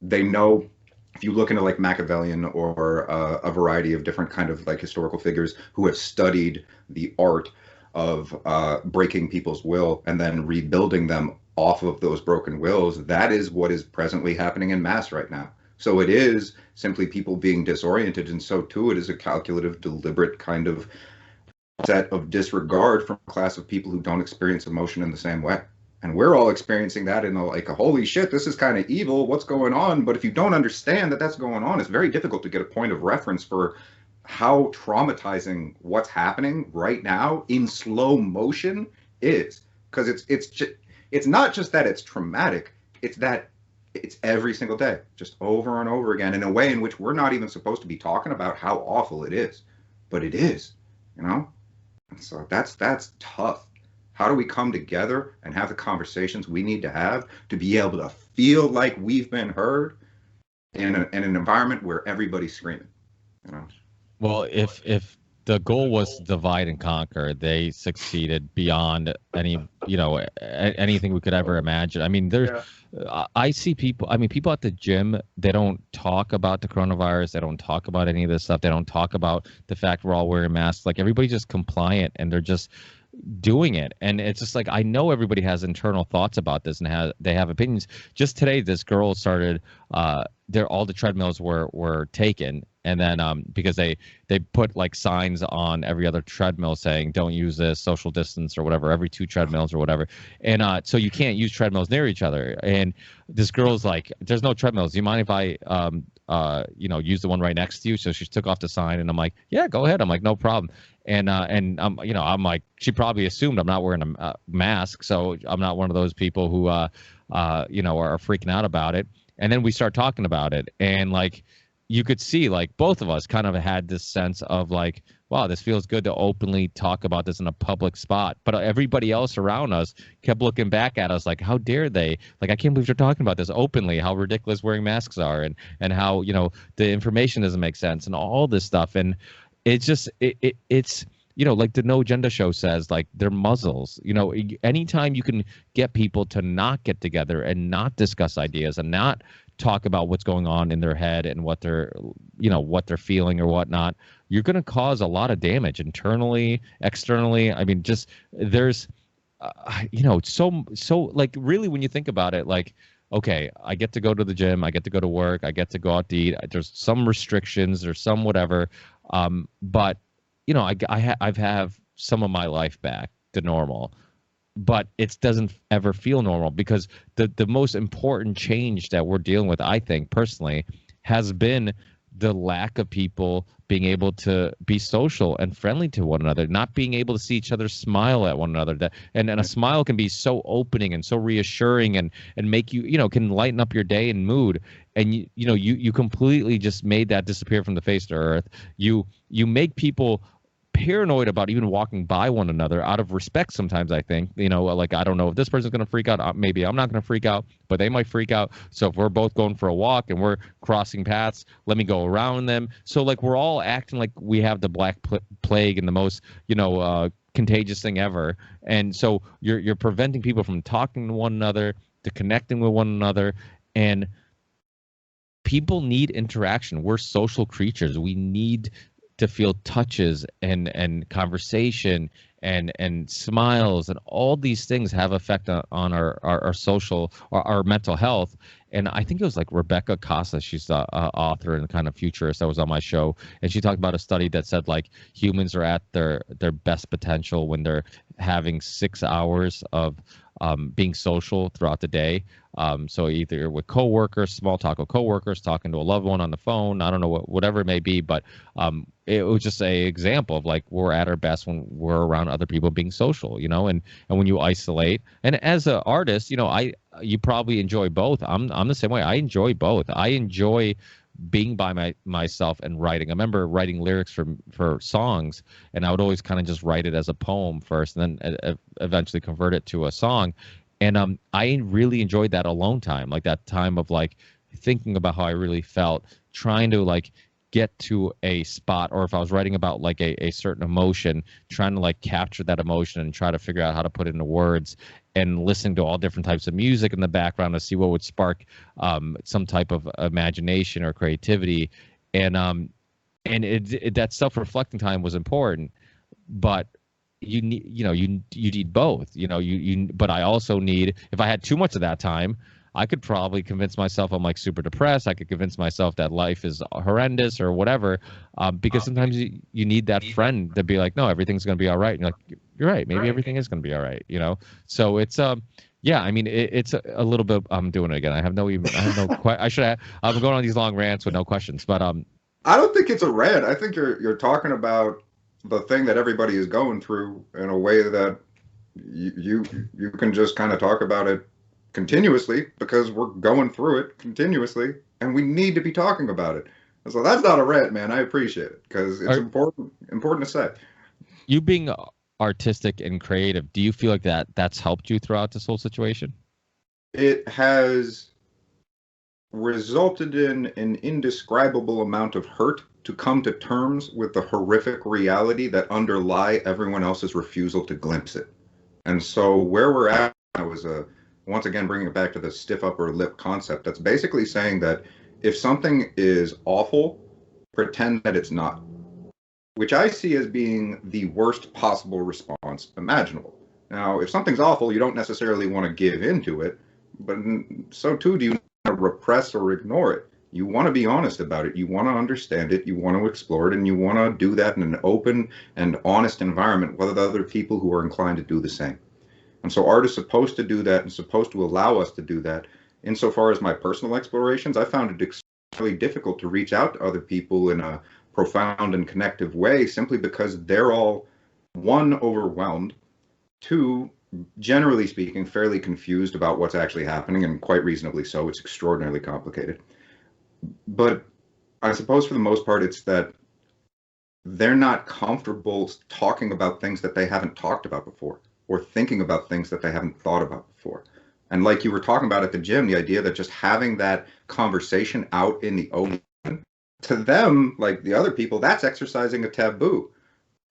they know, if you look into like Machiavellian or a variety of different kind of like historical figures who have studied the art of breaking people's will and then rebuilding them off of those broken wills, that is what is presently happening in mass right now. So it is simply people being disoriented, and so too it is a calculative, deliberate kind of set of disregard from a class of people who don't experience emotion in the same way. And we're all experiencing that in like, holy shit, this is kind of evil, what's going on? But if you don't understand that that's going on, it's very difficult to get a point of reference for how traumatizing what's happening right now in slow motion is. because it's not just that it's traumatic, it's that it's every single day, just over and over again, in a way in which we're not even supposed to be talking about how awful it is, but it is, you know. And so that's tough. How do we come together and have the conversations we need to have to be able to feel like we've been heard in an environment where everybody's screaming, you know? Well, if the goal was divide and conquer, they succeeded beyond any, anything we could ever imagine. I mean, I see people, people at the gym, they don't talk about the coronavirus. They don't talk about any of this stuff. They don't talk about the fact we're all wearing masks. Like, everybody's just compliant and they're just doing it. And it's just like, I know everybody has internal thoughts about this and they have opinions. Just today, this girl started, all the treadmills were taken. And then because they put like signs on every other treadmill saying don't use this, social distance or whatever, every 2 treadmills or whatever. And so you can't use treadmills near each other. And this girl's like, there's no treadmills. Do you mind if I use the one right next to you? So she took off the sign and I'm like, yeah, go ahead. I'm like, no problem. And I'm like, she probably assumed I'm not wearing a mask. So I'm not one of those people who, are freaking out about it. And then we start talking about it. And like, you could see like both of us kind of had this sense of like, wow, this feels good to openly talk about this in a public spot. But everybody else around us kept looking back at us like, how dare they? Like, I can't believe they're talking about this openly, how ridiculous wearing masks are and how, the information doesn't make sense and all this stuff. And it's just, it's, like the No Agenda show says, like, they're muzzles. Anytime you can get people to not get together and not discuss ideas and not talk about what's going on in their head and what they're feeling or whatnot, you're going to cause a lot of damage internally, externally. I mean, just there's, so like, really, when you think about it, like, okay, I get to go to the gym, I get to go to work, I get to go out to eat. There's some restrictions or some whatever, but I've have some of my life back to normal. But it doesn't ever feel normal because the most important change that we're dealing with, I think personally, has been the lack of people being able to be social and friendly to one another, not being able to see each other smile at one another. And a smile can be so opening and so reassuring and make you, can lighten up your day and mood. And you completely just made that disappear from the face of the earth. You make people paranoid about even walking by one another out of respect sometimes. I think, like, I don't know if this person's going to freak out, maybe I'm not going to freak out, but they might freak out. So if we're both going for a walk and we're crossing paths, let me go around them. So like, we're all acting like we have the black plague and the most contagious thing ever. And so you're preventing people from talking to one another, to connecting with one another. And people need interaction. We're social creatures. We need to feel touches and conversation and smiles, and all these things have effect on our social or our mental health. And I think it was like Rebecca Costa, she's the author and kind of futurist that was on my show, and she talked about a study that said like humans are at their best potential when they're having 6 hours of being social throughout the day. So either with coworkers, small talk with coworkers, talking to a loved one on the phone, I don't know, whatever it may be, but it was just a example of like, we're at our best when we're around other people being social, and when you isolate. And as an artist, you probably enjoy both. I'm the same way. I enjoy both. I enjoy being by myself and writing. I remember writing lyrics for songs, and I would always kind of just write it as a poem first, and then eventually convert it to a song. And I really enjoyed that alone time, like that time of like thinking about how I really felt, trying to like get to a spot, or if I was writing about like a certain emotion, trying to like capture that emotion and try to figure out how to put it into words, and listening to all different types of music in the background to see what would spark some type of imagination or creativity. And that self-reflecting time was important, but you need, you need both, but I also need, if I had too much of that time, I could probably convince myself I'm like super depressed. I could convince myself that life is horrendous or whatever, because sometimes you need that friend to be like, no, everything's going to be all right. And you're like, you're right. Maybe everything is going to be all right. So it's, yeah, I mean, it's a little bit, I'm doing it again. I'm going on these long rants with no questions, but, I don't think it's a rant. I think you're talking about the thing that everybody is going through in a way that you can just kind of talk about it continuously because we're going through it continuously, and we need to be talking about it. So that's not a rant, man. I appreciate it because it's Are important to say. you being artistic and creative, do you feel like that's helped you throughout this whole situation? It has resulted in an indescribable amount of hurt to come to terms with the horrific reality that underlie everyone else's refusal to glimpse it. And so where we're at now is once again bringing it back to the stiff upper lip concept. That's basically saying that if something is awful, pretend that it's not, which I see as being the worst possible response imaginable. Now, if something's awful, you don't necessarily want to give into it, but so too do you want to repress or ignore it. You want to be honest about it. You want to understand it. You want to explore it, and you want to do that in an open and honest environment with other people who are inclined to do the same. And so art is supposed to do that and supposed to allow us to do that. Insofar as my personal explorations, I found it extremely difficult to reach out to other people in a profound and connective way simply because they're all, one, overwhelmed, two, generally speaking, fairly confused about what's actually happening, and quite reasonably so. It's extraordinarily complicated. But I suppose for the most part, it's that they're not comfortable talking about things that they haven't talked about before, or thinking about things that they haven't thought about before. And like you were talking about at the gym, the idea that just having that conversation out in the open, to them, like the other people, that's exercising a taboo.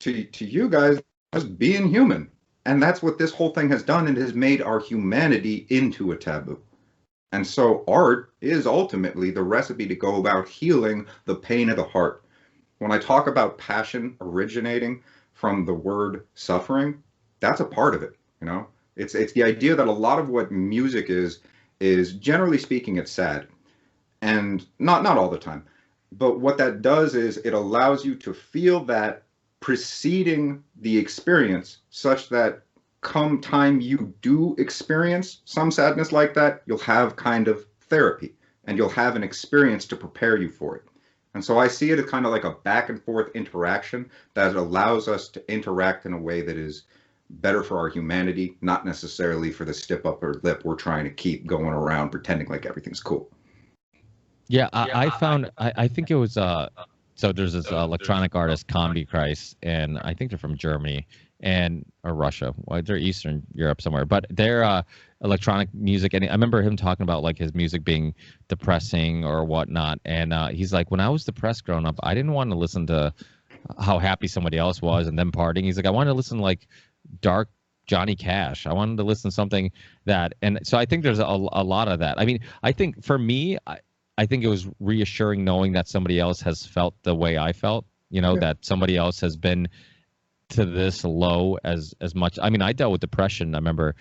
To you guys, just being human. And that's what this whole thing has done. It has made our humanity into a taboo. And so art is ultimately the recipe to go about healing the pain of the heart. When I talk about passion originating from the word suffering, that's a part of it, you know? It's the idea that a lot of what music is generally speaking, it's sad. And not all the time. But what that does is it allows you to feel that preceding the experience, such that come time you do experience some sadness like that, you'll have kind of therapy and you'll have an experience to prepare you for it. And so I see it as kind of like a back and forth interaction that allows us to interact in a way that is better for our humanity, not necessarily for the stiff upper lip we're trying to keep going around pretending like everything's cool. Yeah, I found I think it was so there's this electronic artist Comedy Christ, and I think they're from Germany or Russia. Well, they're Eastern Europe somewhere, but they're electronic music, and I remember him talking about like his music being depressing or whatnot, and he's like, when I was depressed growing up, I didn't want to listen to how happy somebody else was and them partying. He's like, I wanted to listen to like dark Johnny Cash. I wanted to listen to something that, and so I think there's a lot of that. I mean, I think for me, I think it was reassuring knowing that somebody else has felt the way I felt, you know, that somebody else has been to this low as much. I mean, I dealt with depression. I remember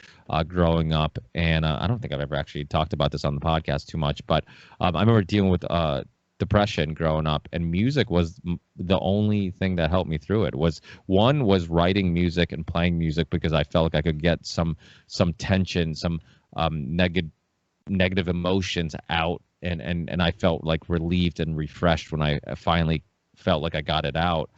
growing up, and I don't think I've ever actually talked about this on the podcast too much, but I remember dealing with depression growing up, and music was the only thing that helped me through it. Was writing music and playing music because I felt like I could get some tension, some negative emotions out. And I felt like relieved and refreshed when I finally felt like I got it out.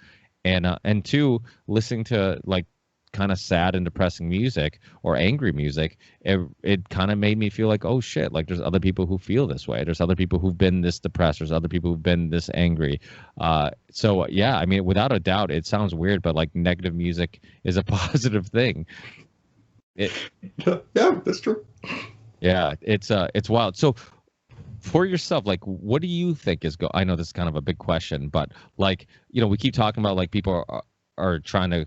And two, listening to like kind of sad and depressing music or angry music, it kind of made me feel like, oh shit, like there's other people who feel this way. There's other people who've been this depressed. There's other people who've been this angry. So yeah, I mean, without a doubt, it sounds weird, but like negative music is a positive thing. Yeah, that's true. Yeah, it's wild. So for yourself, like, what do you think is I know this is kind of a big question, but like, you know, we keep talking about like people are trying to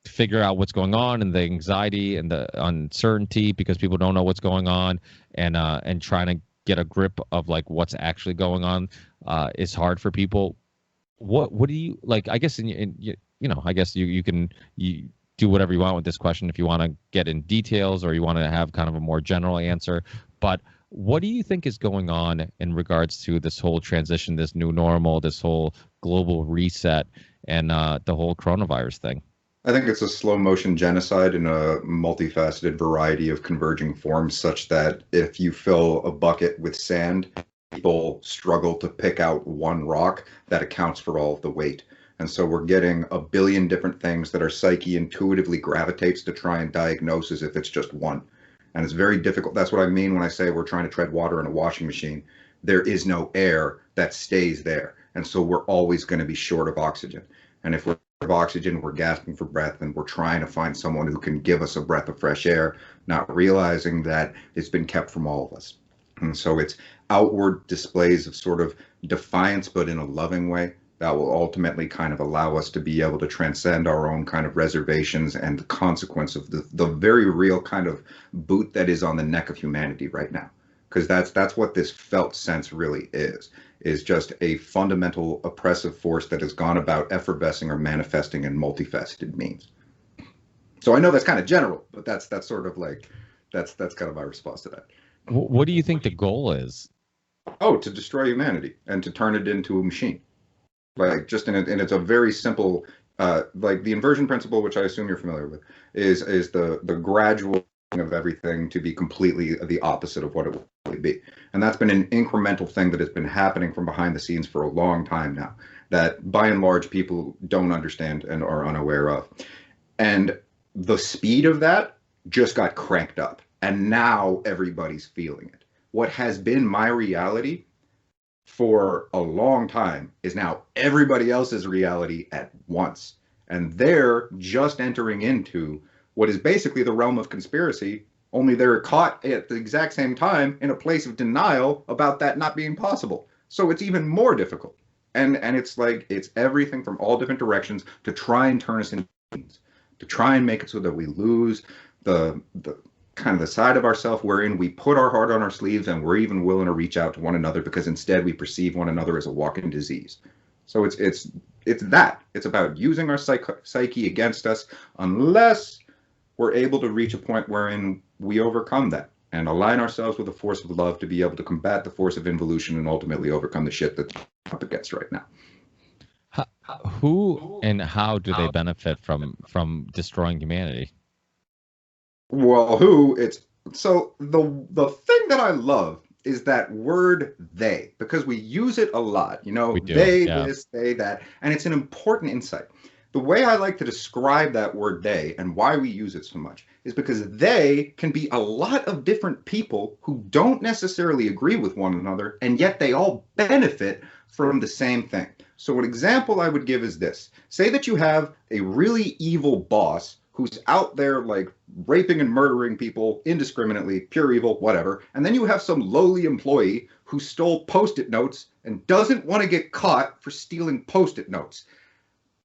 figure out what's going on and the anxiety and the uncertainty because people don't know what's going on, and trying to get a grip of like what's actually going on is hard for people. What do you like? I guess you know, I guess you can do whatever you want with this question if you want to get in details or you want to have kind of a more general answer, but what do you think is going on in regards to this whole transition, this new normal, this whole global reset, and the whole coronavirus thing? I think it's a slow motion genocide in a multifaceted variety of converging forms, such that if you fill a bucket with sand, people struggle to pick out one rock that accounts for all of the weight. And so we're getting a billion different things that our psyche intuitively gravitates to try and diagnose as if it's just one. And it's very difficult. That's what I mean when I say we're trying to tread water in a washing machine. There is no air that stays there. And so we're always going to be short of oxygen. And if we're short of oxygen, we're gasping for breath, and we're trying to find someone who can give us a breath of fresh air, not realizing that it's been kept from all of us. And so it's outward displays of sort of defiance, but in a loving way, that will ultimately kind of allow us to be able to transcend our own kind of reservations and the consequence of the very real kind of boot that is on the neck of humanity right now. Because that's what this felt sense really is just a fundamental oppressive force that has gone about effervescing or manifesting in multifaceted means. So I know that's kind of general, but that's sort of like, that's kind of my response to that. What do you think the goal is? Oh, to destroy humanity and to turn it into a machine. Like just and it's a very simple, like the inversion principle, which I assume you're familiar with, is the gradual of everything to be completely the opposite of what it will really be. And that's been an incremental thing that has been happening from behind the scenes for a long time now, that by and large people don't understand and are unaware of. And the speed of that just got cranked up, and now everybody's feeling it. What has been my reality for a long time is now everybody else's reality at once. And they're just entering into what is basically the realm of conspiracy, only they're caught at the exact same time in a place of denial about that not being possible. So it's even more difficult. And it's like, it's everything from all different directions to try and turn us into beings, to try and make it so that we lose the kind of the side of ourselves wherein we put our heart on our sleeves and we're even willing to reach out to one another, because instead we perceive one another as a walking disease. So it's that. It's about using our psyche against us, unless we're able to reach a point wherein we overcome that and align ourselves with the force of love to be able to combat the force of involution and ultimately overcome the shit that's up against right now. Who and how do they benefit from destroying humanity? Well, so the thing that I love is that word they, because we use it a lot, they, yeah. This, they, that, and it's an important insight. The way I like to describe that word they and why we use it so much is because they can be a lot of different people who don't necessarily agree with one another, and yet they all benefit from the same thing. So an example I would give is this. Say that you have a really evil boss who's out there like raping and murdering people indiscriminately, pure evil, whatever. And then you have some lowly employee who stole Post-it notes and doesn't want to get caught for stealing Post-it notes.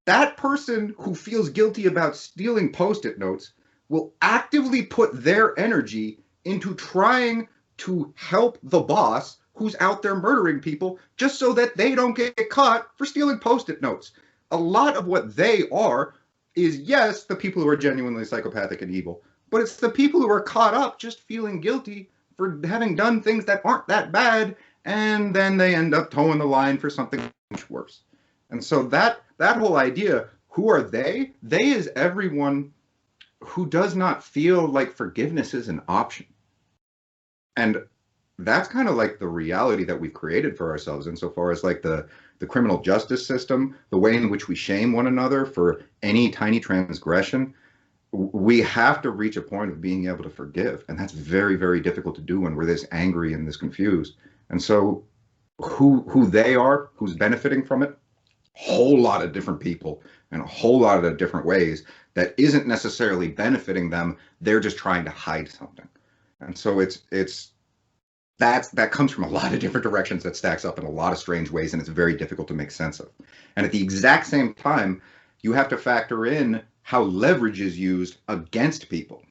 That person who feels guilty about stealing Post-it notes will actively put their energy into trying to help the boss who's out there murdering people just so that they don't get caught for stealing Post-it notes. A lot of what they are is, yes, the people who are genuinely psychopathic and evil, but it's the people who are caught up just feeling guilty for having done things that aren't that bad, and then they end up towing the line for something much worse. And so that whole idea, who are they? They is everyone who does not feel like forgiveness is an option. And that's kind of like the reality that we've created for ourselves insofar as like the criminal justice system, the way in which we shame one another for any tiny transgression. We have to reach a point of being able to forgive. And that's very, very difficult to do when we're this angry and this confused. And so who they are, who's benefiting from it, whole lot of different people in a whole lot of different ways that isn't necessarily benefiting them. They're just trying to hide something. And so that comes from a lot of different directions, that stacks up in a lot of strange ways, and it's very difficult to make sense of. And at the exact same time, you have to factor in how leverage is used against people.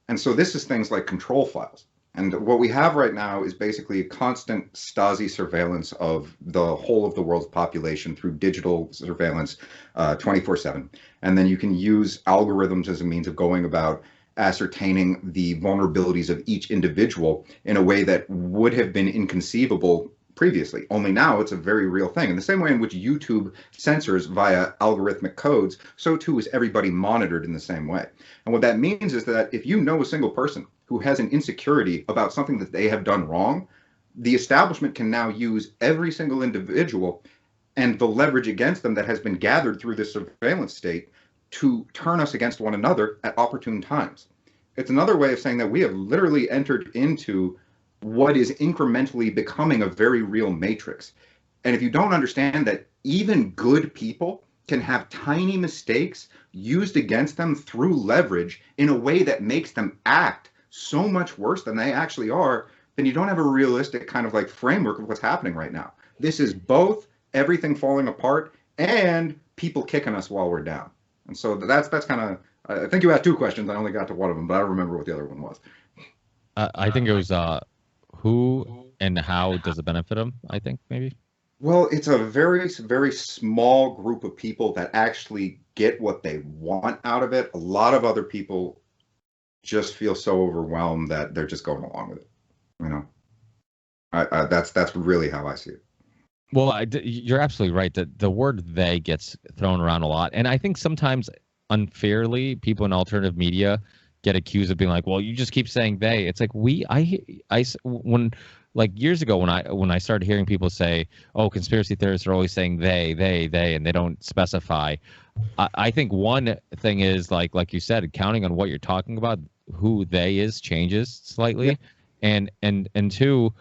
And so this is things like control files. And what we have right now is basically a constant Stasi surveillance of the whole of the world's population through digital surveillance 24/7. And then you can use algorithms as a means of going about ascertaining the vulnerabilities of each individual in a way that would have been inconceivable previously. Only now it's a very real thing. In the same way in which YouTube censors via algorithmic codes, so too is everybody monitored in the same way. And what that means is that if you know a single person who has an insecurity about something that they have done wrong, the establishment can now use every single individual and the leverage against them that has been gathered through this surveillance state to turn us against one another at opportune times. It's another way of saying that we have literally entered into what is incrementally becoming a very real matrix. And if you don't understand that even good people can have tiny mistakes used against them through leverage in a way that makes them act so much worse than they actually are, then you don't have a realistic kind of like framework of what's happening right now. This is both everything falling apart and people kicking us while we're down. And so that's kind of, I think you asked two questions. I only got to one of them, but I don't remember what the other one was. I think it was who and how does it benefit them, I think, maybe. Well, it's a very, very small group of people that actually get what they want out of it. A lot of other people just feel so overwhelmed that they're just going along with it. You know, that's really how I see it. Well, you're absolutely right. The word "they" gets thrown around a lot, and I think sometimes unfairly, people in alternative media get accused of being like, "Well, you just keep saying they." It's like when like years ago when I started hearing people say, "Oh, conspiracy theorists are always saying they," and they don't specify. I think one thing is like you said, counting on what you're talking about, who they is changes slightly, yeah. and two,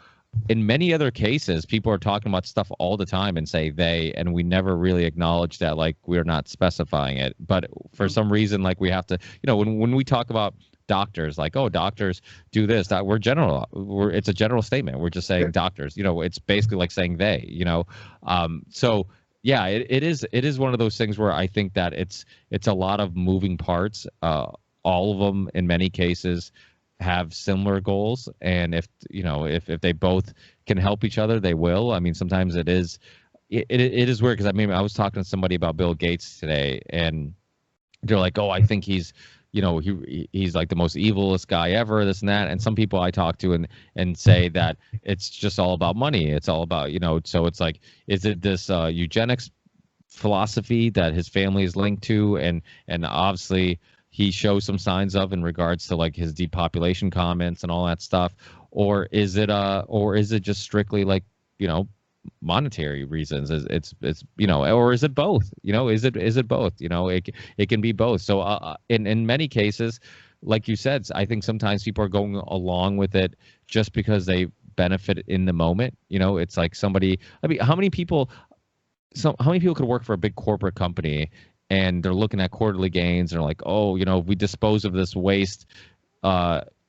in many other cases, people are talking about stuff all the time and say they, and we never really acknowledge that like we're not specifying it. But for some reason, like we have to, when we talk about doctors, like, oh, doctors do this, that it's a general statement. We're just saying doctors, it's basically like saying they, so yeah, it is one of those things where I think that it's a lot of moving parts. All of them in many cases have similar goals, and if they both can help each other, they will. I mean, sometimes it is weird, because I was talking to somebody about Bill Gates today, and they're like, oh, I think he's he's like the most evilest guy ever, this and that. And some people I talk to and say that it's just all about money. It's all about, so it's like, is it this eugenics philosophy that his family is linked to, and obviously he shows some signs of in regards to like his depopulation comments and all that stuff, or is it just strictly like monetary reasons? It's or is it both? Is it both? It can be both. So in many cases, like you said, I think sometimes people are going along with it just because they benefit in the moment. It's like somebody. I mean, how many people could work for a big corporate company and they're looking at quarterly gains and they're like, oh, we dispose of this waste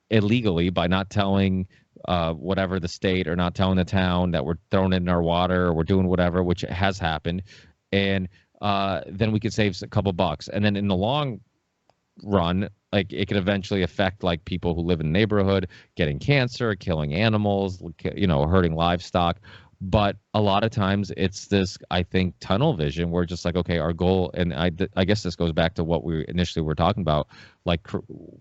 illegally by not telling whatever the state or not telling the town that we're throwing it in our water or we're doing whatever, which has happened, and then we could save a couple bucks. And then in the long run, like it could eventually affect like people who live in the neighborhood getting cancer, killing animals, hurting livestock. But a lot of times it's this, I think, tunnel vision where just like, okay, our goal, and I guess this goes back to what we initially were talking about, like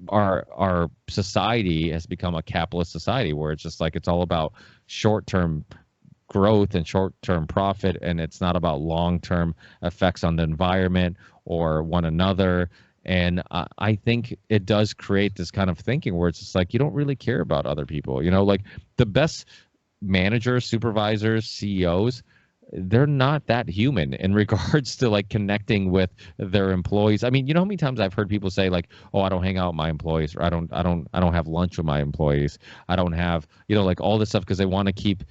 our society has become a capitalist society where it's just like it's all about short-term growth and short-term profit, and it's not about long-term effects on the environment or one another. And I think it does create this kind of thinking where it's just like you don't really care about other people. Like the best managers, supervisors, CEOs, they're not that human in regards to like connecting with their employees. I mean, how many times I've heard people say like, oh, I don't hang out with my employees, or I don't have lunch with my employees. I don't have, like all this stuff because they want to keep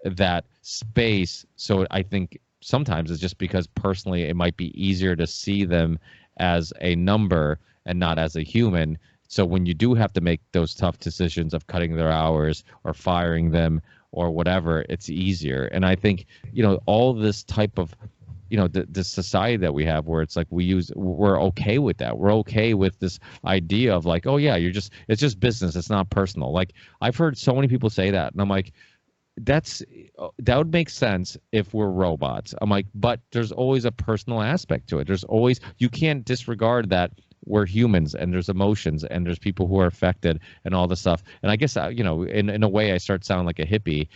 that space. So I think sometimes it's just because personally it might be easier to see them as a number and not as a human. So when you do have to make those tough decisions of cutting their hours or firing them or whatever, it's easier. And I think, all this type of, the society that we have where it's like we're okay with that. We're okay with this idea of like, oh yeah, it's just business. It's not personal. Like I've heard so many people say that, and I'm like, that would make sense if we're robots. I'm like, but there's always a personal aspect to it. You can't disregard that we're humans and there's emotions and there's people who are affected and all this stuff. And I guess, in a way I start sounding like a hippie,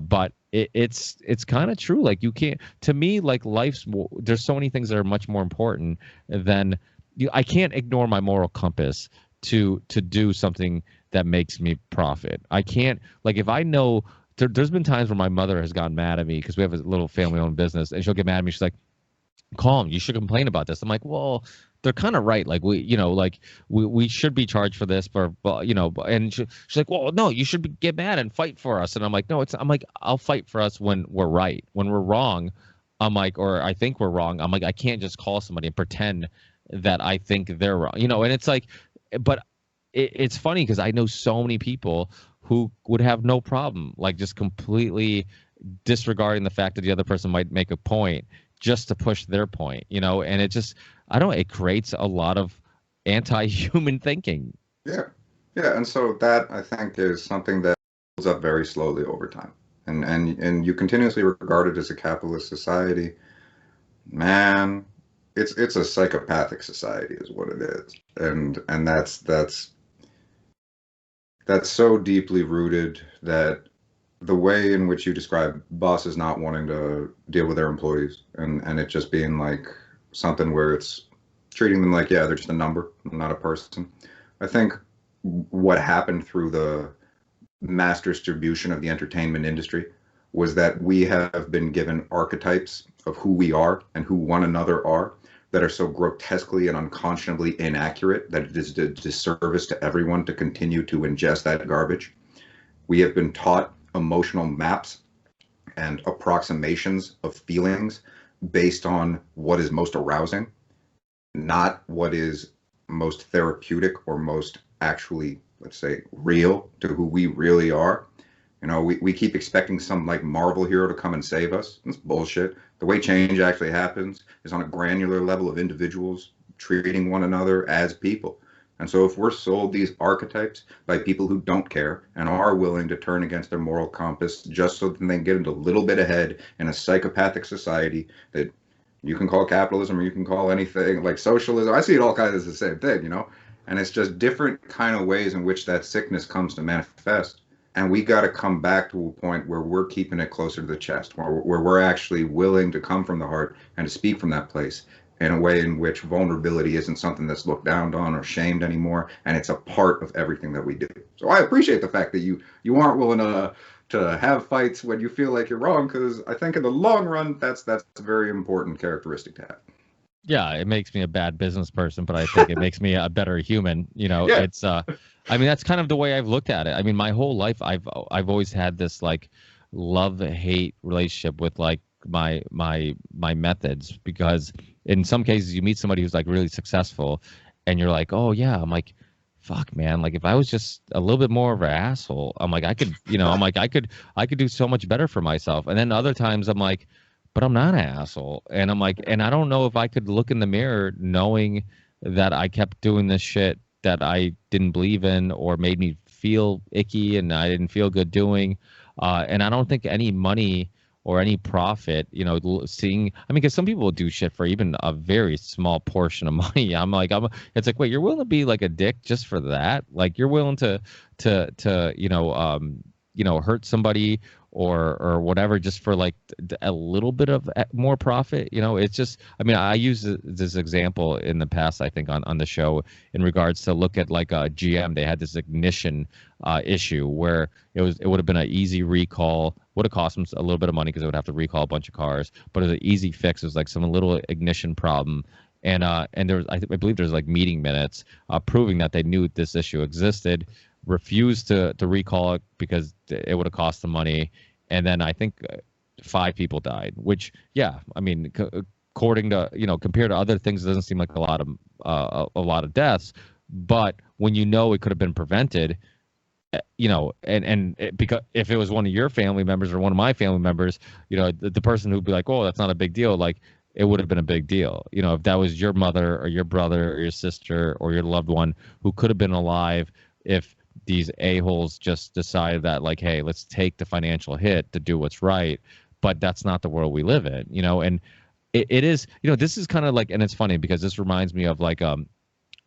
but it's kind of true. Like you can't, to me, like there's so many things that are much more important than I can't ignore my moral compass to do something that makes me profit. I can't, like if I know there's been times where my mother has gotten mad at me because we have a little family-owned business, and she'll get mad at me. She's like, calm, you should complain about this. I'm like, well, they're kind of right. Like we should be charged for this, and she's like, well, no, you should get mad and fight for us. And I'm like, no, I'm like, I'll fight for us when we're right. When we're wrong, I'm like, or I think we're wrong, I'm like, I can't just call somebody and pretend that I think they're wrong, and it's like, but it's funny because I know so many people who would have no problem, like just completely disregarding the fact that the other person might make a point just to push their point, and it creates a lot of anti-human thinking. Yeah. Yeah. And so that, I think, is something that builds up very slowly over time. And you continuously regard it as a capitalist society. Man, it's a psychopathic society is what it is. And that's so deeply rooted that the way in which you describe bosses not wanting to deal with their employees and it just being like something where it's treating them like, yeah, they're just a number, not a person. I think what happened through the mass distribution of the entertainment industry was that we have been given archetypes of who we are and who one another are that are so grotesquely and unconscionably inaccurate that it is a disservice to everyone to continue to ingest that garbage. We have been taught emotional maps and approximations of feelings based on what is most arousing, not what is most therapeutic or most actually, let's say, real to who we really are. We keep expecting some like Marvel hero to come and save us. That's bullshit. The way change actually happens is on a granular level of individuals treating one another as people. And so if we're sold these archetypes by people who don't care and are willing to turn against their moral compass just so that they can get a little bit ahead in a psychopathic society that you can call capitalism or you can call anything like socialism. I see it all kind of as the same thing, and it's just different kind of ways in which that sickness comes to manifest. And we got to come back to a point where we're keeping it closer to the chest, where we're actually willing to come from the heart and to speak from that place in a way in which vulnerability isn't something that's looked down on or shamed anymore, and it's a part of everything that we do. So I appreciate the fact that you aren't willing to have fights when you feel like you're wrong, because I think in the long run, that's a very important characteristic to have. Yeah, it makes me a bad business person, but I think it makes me a better human. Yeah. It's I mean, that's kind of the way I've looked at it. I mean, my whole life I've always had this like love-hate relationship with like my methods, because in some cases you meet somebody who's like really successful and you're like, oh yeah, I'm like, fuck man, like if I was just a little bit more of an asshole, I'm like, I could, I'm like, I could do so much better for myself. And then other times I'm like, but I'm not an asshole. And I'm like, and I don't know if I could look in the mirror knowing that I kept doing this shit that I didn't believe in or made me feel icky and I didn't feel good doing. And I don't think any money or any profit, seeing, I mean, because some people will do shit for even a very small portion of money. It's like, wait, you're willing to be like a dick just for that? Like you're willing to hurt somebody or whatever just for like a little bit of more profit? It's just, I mean, I used this example in the past, I think on the show, in regards to look at like a GM. They had this ignition issue where it would have been an easy recall, would have cost them a little bit of money because they would have to recall a bunch of cars, but it was an easy fix. It was like some little ignition problem. And there was, I believe there's like meeting minutes proving that they knew this issue existed, refused to recall it because it would have cost them money. And then I think 5 people died, which, yeah, I mean, according to, compared to other things, it doesn't seem like a lot of deaths. But when it could have been prevented, because if it was one of your family members or one of my family members, the person who'd be like, oh, that's not a big deal, like it would have been a big deal. If that was your mother or your brother or your sister or your loved one who could have been alive if these a-holes just decided that, like, hey, let's take the financial hit to do what's right. But that's not the world we live in, and it is, this is kind of like, and it's funny because this reminds me of like,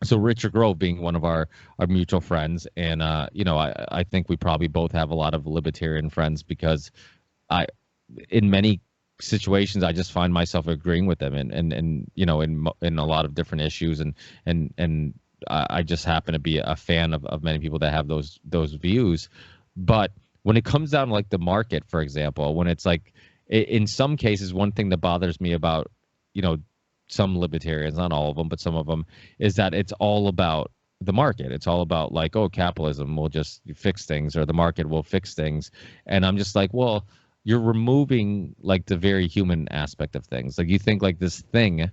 so Richard Grove being one of our mutual friends. And, I think we probably both have a lot of libertarian friends because in many situations, I just find myself agreeing with them and in a lot of different issues. And I just happen to be a fan of many people that have those views. But when it comes down to like the market, for example, when it's like in some cases, one thing that bothers me about, you know, some libertarians, not all of them, but some of them, is that it's all about the market. It's all about like, oh, capitalism will just fix things, or the market will fix things. And I'm just like, well, you're removing like the very human aspect of things. Like you think like this thing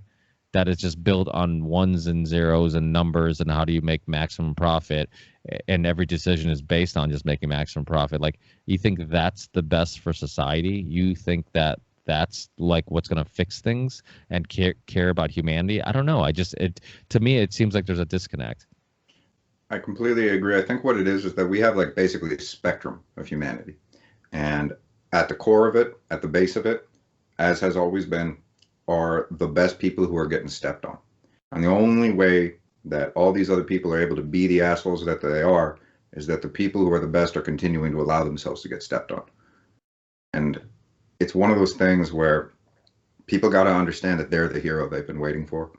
that is just built on ones and zeros and numbers and how do you make maximum profit, and every decision is based on just making maximum profit. Like you think that's the best for society? You think that that's like what's going to fix things and care about humanity? I don't know. To me, it seems like there's a disconnect. I completely agree. I think what it is that we have like basically a spectrum of humanity. And at the core of it, at the base of it, as has always been, are the best people who are getting stepped on. And the only way that all these other people are able to be the assholes that they are is that the people who are the best are continuing to allow themselves to get stepped on. And it's one of those things where people got to understand that they're the hero they've been waiting for,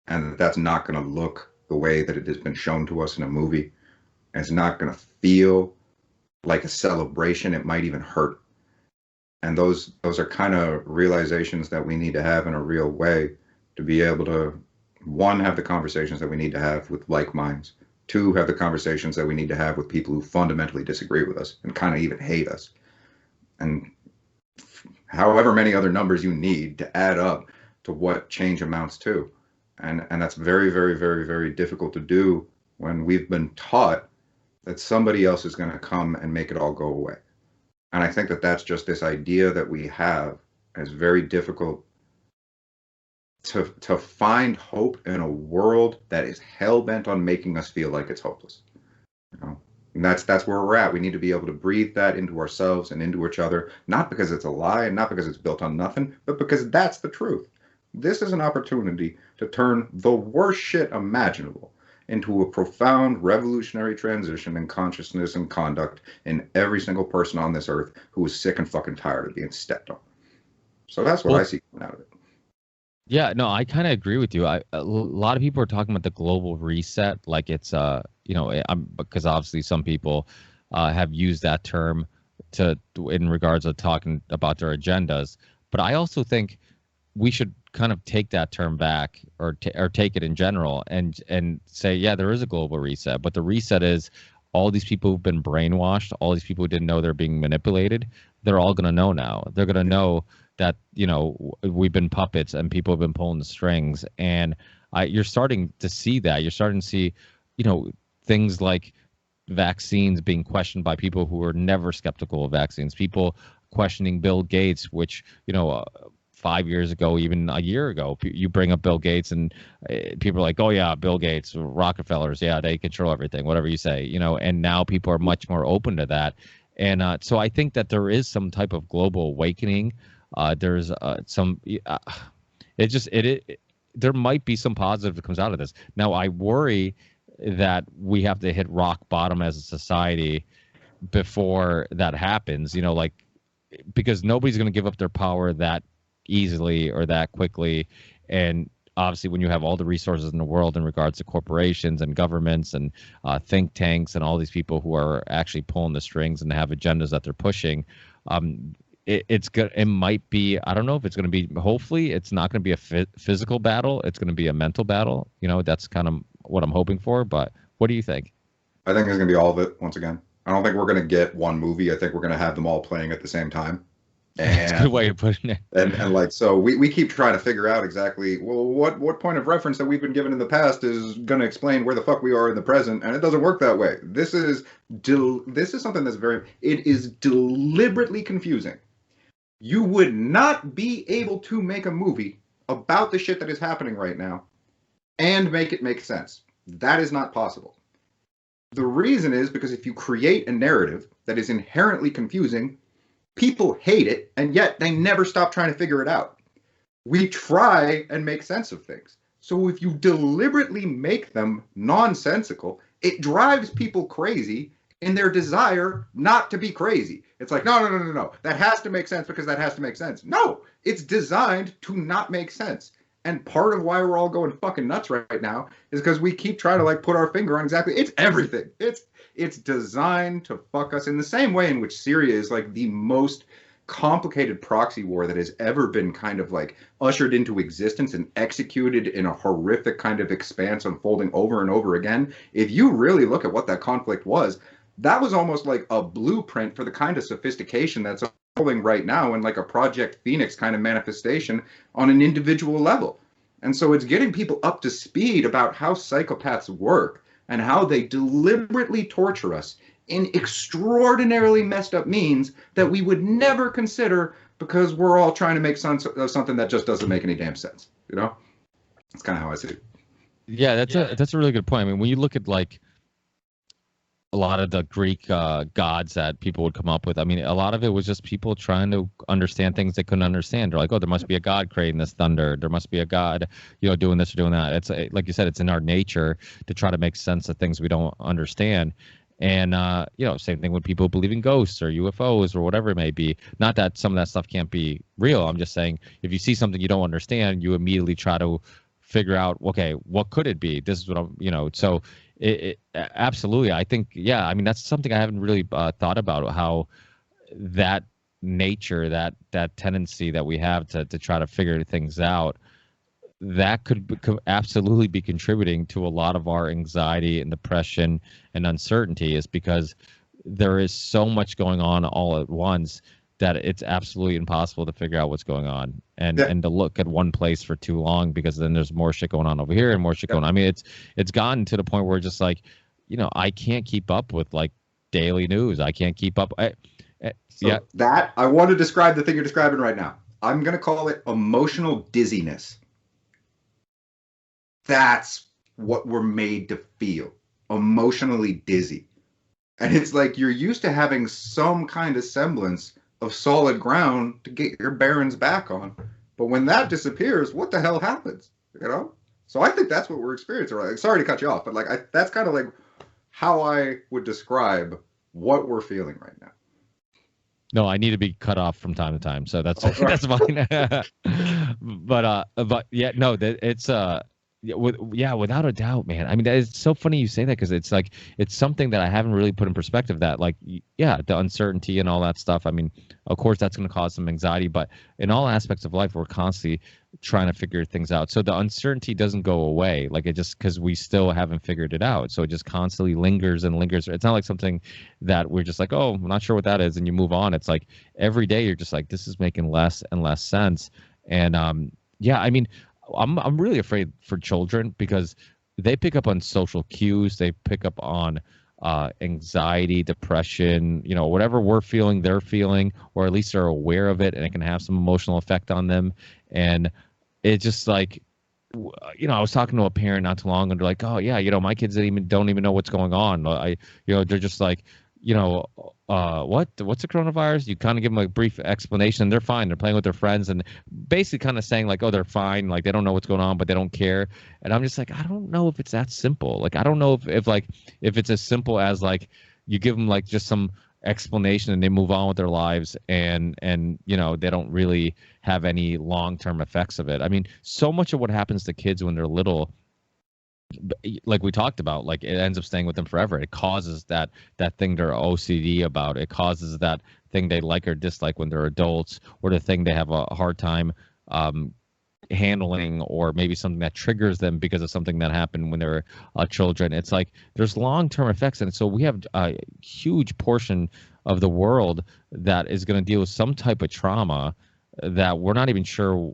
and that that's not going to look the way that it has been shown to us in a movie. And it's not going to feel like a celebration. It might even hurt. And those are kind of realizations that we need to have in a real way to be able to, one, have the conversations that we need to have with like minds, two, have the conversations that we need to have with people who fundamentally disagree with us and kind of even hate us. And however many other numbers you need to add up to what change amounts to. And that's very, very, very, very difficult to do when we've been taught that somebody else is going to come and make it all go away. And I think that that's just this idea that we have is very difficult to find hope in a world that is hell-bent on making us feel like it's hopeless. You know? And that's where we're at. We need to be able to breathe that into ourselves and into each other, not because it's a lie and not because it's built on nothing, but because that's the truth. This is an opportunity to turn the worst shit imaginable into a profound revolutionary transition in consciousness and conduct in every single person on this earth who is sick and fucking tired of being stepped on. So that's what I see coming out of it. Yeah, no, I kind of agree with you. A lot of people are talking about the global reset, like it's because obviously some people have used that term in regards of talking about their agendas. But I also think we should kind of take that term back, or take it in general, and say, yeah, there is a global reset, but the reset is all these people who've been brainwashed, all these people who didn't know they're being manipulated, they're all going to know now. They're going to know that, you know, we've been puppets and people have been pulling the strings. And you're starting to see that. You're starting to see, you know, things like vaccines being questioned by people who were never skeptical of vaccines, people questioning Bill Gates, which, you know, 5 years ago, even a year ago, you bring up Bill Gates and people are like, oh yeah, Bill Gates, Rockefellers, yeah, they control everything, whatever you say, you know, and now people are much more open to that. And so I think that there is some type of global awakening. There's there might be some positive that comes out of this. Now, I worry that we have to hit rock bottom as a society before that happens, you know, like, because nobody's going to give up their power that easily or that quickly. And obviously when you have all the resources in the world in regards to corporations and governments and think tanks and all these people who are actually pulling the strings and have agendas that they're pushing, it's good. It might be, I don't know if it's going to be, hopefully it's not going to be a physical battle. It's going to be a mental battle. You know, that's kind of what I'm hoping for. But what do you think? I think it's going to be all of it once again. I don't think we're going to get one movie. I think we're going to have them all playing at the same time. And, that's a good way of putting it. And like, so we keep trying to figure out exactly, well, what point of reference that we've been given in the past is going to explain where the fuck we are in the present, and it doesn't work that way. This is something that's it is deliberately confusing. You would not be able to make a movie about the shit that is happening right now and make it make sense. That is not possible. The reason is because if you create a narrative that is inherently confusing, people hate it, and yet they never stop trying to figure it out. We try and make sense of things. So if you deliberately make them nonsensical, it drives people crazy in their desire not to be crazy. It's like, no. That has to make sense because that has to make sense. No, it's designed to not make sense. And part of why we're all going fucking nuts right now is because we keep trying to like put our finger on exactly, it's everything. It's designed to fuck us in the same way in which Syria is like the most complicated proxy war that has ever been kind of like ushered into existence and executed in a horrific kind of expanse unfolding over and over again. If you really look at what that conflict was, that was almost like a blueprint for the kind of sophistication that's unfolding right now in like a Project Phoenix kind of manifestation on an individual level. And so it's getting people up to speed about how psychopaths work and how they deliberately torture us in extraordinarily messed up means that we would never consider because we're all trying to make something that just doesn't make any damn sense. You know, that's kind of how I see it. Yeah, that's a really good point. I mean, when you look at like a lot of the Greek gods that people would come up with, I mean, a lot of it was just people trying to understand things they couldn't understand. They're like, oh, there must be a god creating this thunder. There must be a god, you know, doing this or doing that. It's like you said, it's in our nature to try to make sense of things we don't understand. And, you know, same thing with people who believe in ghosts or UFOs or whatever it may be. Not that some of that stuff can't be real. I'm just saying if you see something you don't understand, you immediately try to figure out, okay, what could it be? This is what I'm, you know, so absolutely. I think, yeah, I mean, that's something I haven't really thought about, how that nature, that tendency that we have to try to figure things out, that could absolutely be contributing to a lot of our anxiety and depression and uncertainty, is because there is so much going on all at once that it's absolutely impossible to figure out what's going on and to look at one place for too long, because then there's more shit going on over here and more shit going on. I mean, it's gotten to the point where just like, you know, I can't keep up with like daily news. I can't keep up. That I want to describe the thing you're describing right now. I'm going to call it emotional dizziness. That's what we're made to feel, emotionally dizzy. And it's like you're used to having some kind of semblance of solid ground to get your bearings back on. But when that disappears, what the hell happens? You know? So I think that's what we're experiencing. Right? Sorry to cut you off, but like that's kind of like how I would describe what we're feeling right now. No, I need to be cut off from time to time, so that's that's fine. but yeah, no, it's without a doubt, man. I mean, it's so funny you say that, because it's like it's something that I haven't really put in perspective. That like, yeah, the uncertainty and all that stuff. I mean, of course, that's going to cause some anxiety, but in all aspects of life, we're constantly trying to figure things out. So the uncertainty doesn't go away, like it just, because we still haven't figured it out. So it just constantly lingers and lingers. It's not like something that we're just like, oh, I'm not sure what that is, and you move on. It's like every day you're just like, this is making less and less sense. And yeah, I mean, I'm really afraid for children, because they pick up on social cues. They pick up on anxiety, depression, you know, whatever we're feeling, they're feeling, or at least they're aware of it, and it can have some emotional effect on them. And it's just like, you know, I was talking to a parent not too long ago, and they're like, oh yeah, you know, my kids don't even know what's going on. You know, they're just like, you know, what's the coronavirus? You kind of give them a brief explanation. They're fine. They're playing with their friends and basically kind of saying like, oh, they're fine. Like they don't know what's going on, but they don't care. And I'm just like, I don't know if it's that simple. Like, I don't know if it's as simple as like you give them like just some explanation and they move on with their lives, and you know, they don't really have any long-term effects of it. I mean, so much of what happens to kids when they're little, like we talked about, like it ends up staying with them forever. It causes that thing they're OCD about. It causes that thing they like or dislike when they're adults, or the thing they have a hard time handling, or maybe something that triggers them because of something that happened when they were children. It's like there's long-term effects, and so we have a huge portion of the world that is going to deal with some type of trauma that we're not even sure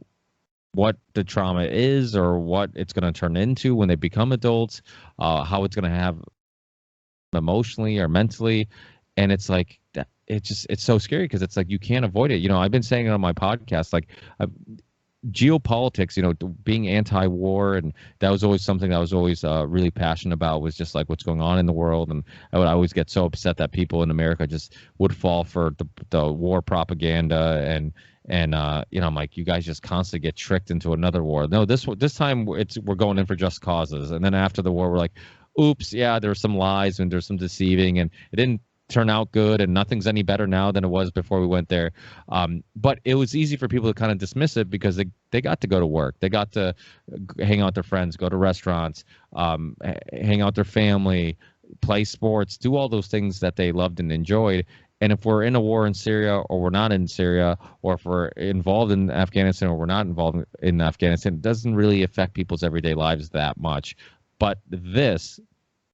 what the trauma is or what it's going to turn into when they become adults, how it's going to have emotionally or mentally. And it's like that, it's so scary, because it's like you can't avoid it. You know, I've been saying it on my podcast, like geopolitics, you know, being anti-war, and that was always something that I was always really passionate about, was just like what's going on in the world. And I would always get so upset that people in America just would fall for the war propaganda, and you know, I'm like, you guys just constantly get tricked into another war. No, this time we're going in for just causes. And then after the war, we're like, oops, yeah, there were some lies and there's some deceiving, and it didn't turn out good, and nothing's any better now than it was before we went there. But it was easy for people to kind of dismiss it because they got to go to work, they got to hang out with their friends, go to restaurants, hang out with their family, play sports, do all those things that they loved and enjoyed. And if we're in a war in Syria, or we're not in Syria, or if we're involved in Afghanistan or we're not involved in Afghanistan, it doesn't really affect people's everyday lives that much. But this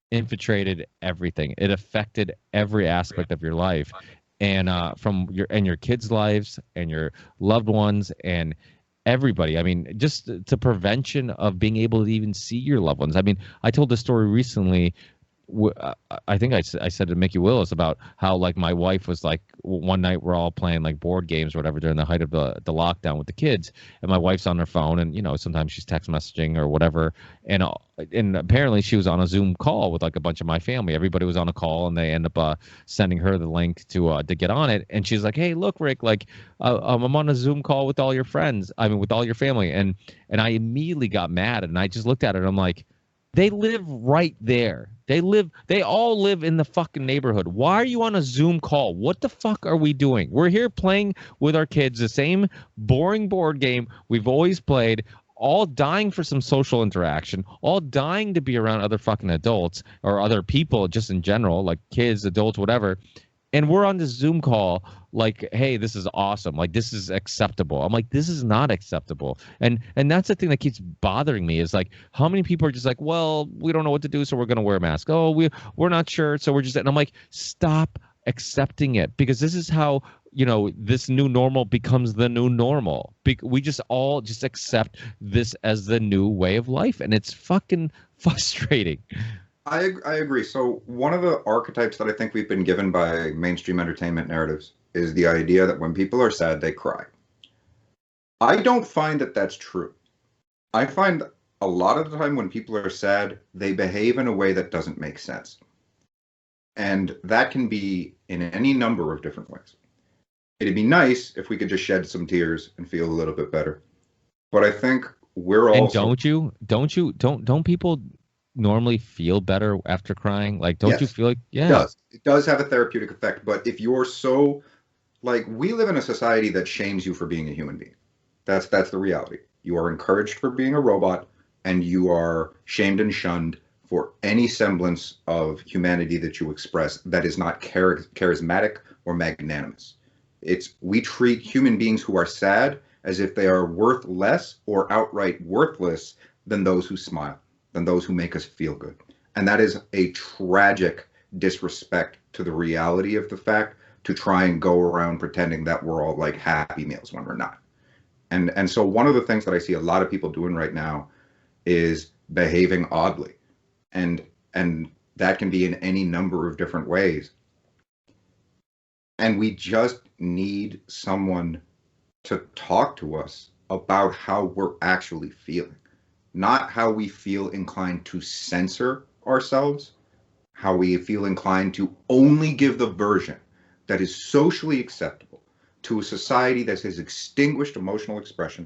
infiltrated everything. It affected every aspect of your life, and from your kids' lives and your loved ones and everybody. I mean, just to prevention of being able to even see your loved ones. I mean, I told this story recently. I think I said to Mickey Willis about how, like, my wife was like, one night we're all playing like board games or whatever during the height of the lockdown with the kids, and my wife's on her phone, and sometimes she's text messaging or whatever, and apparently she was on a Zoom call with like a bunch of my family. Everybody was on a call, and they end up sending her the link to get on it, and she's like, "Hey, look, Rick, like I'm on a Zoom call with all your friends. I mean, with all your family," and I immediately got mad, and I just looked at her and I'm like, they live right there. They all live in the fucking neighborhood. Why are you on a Zoom call? What the fuck are we doing? We're here playing with our kids the same boring board game we've always played, all dying for some social interaction, all dying to be around other fucking adults or other people just in general, like kids, adults, whatever. And we're on this Zoom call like, hey, this is awesome. Like, this is acceptable. I'm like, this is not acceptable. And that's the thing that keeps bothering me is like, how many people are just like, well, we don't know what to do, so we're going to wear a mask. Oh, we're not sure, so we're just... And I'm like, stop accepting it, because this is how, this new normal becomes the new normal. We just all just accept this as the new way of life, and it's fucking frustrating. I agree. So one of the archetypes that I think we've been given by mainstream entertainment narratives is the idea that when people are sad, they cry. I don't find that that's true. I find a lot of the time when people are sad, they behave in a way that doesn't make sense. And that can be in any number of different ways. It'd be nice if we could just shed some tears and feel a little bit better. But I think we're all... And don't people normally feel better after crying? Like, don't you feel like... Yeah. It does have a therapeutic effect. But if you're so... Like, we live in a society that shames you for being a human being. That's the reality. You are encouraged for being a robot, and you are shamed and shunned for any semblance of humanity that you express that is not charismatic or magnanimous. We treat human beings who are sad as if they are worth less or outright worthless than those who smile, than those who make us feel good. And that is a tragic disrespect to the reality of the fact, to try and go around pretending that we're all like happy meals when we're not. And so one of the things that I see a lot of people doing right now is behaving oddly. And that can be in any number of different ways. And we just need someone to talk to us about how we're actually feeling, not how we feel inclined to censor ourselves, how we feel inclined to only give the version that is socially acceptable to a society that has extinguished emotional expression.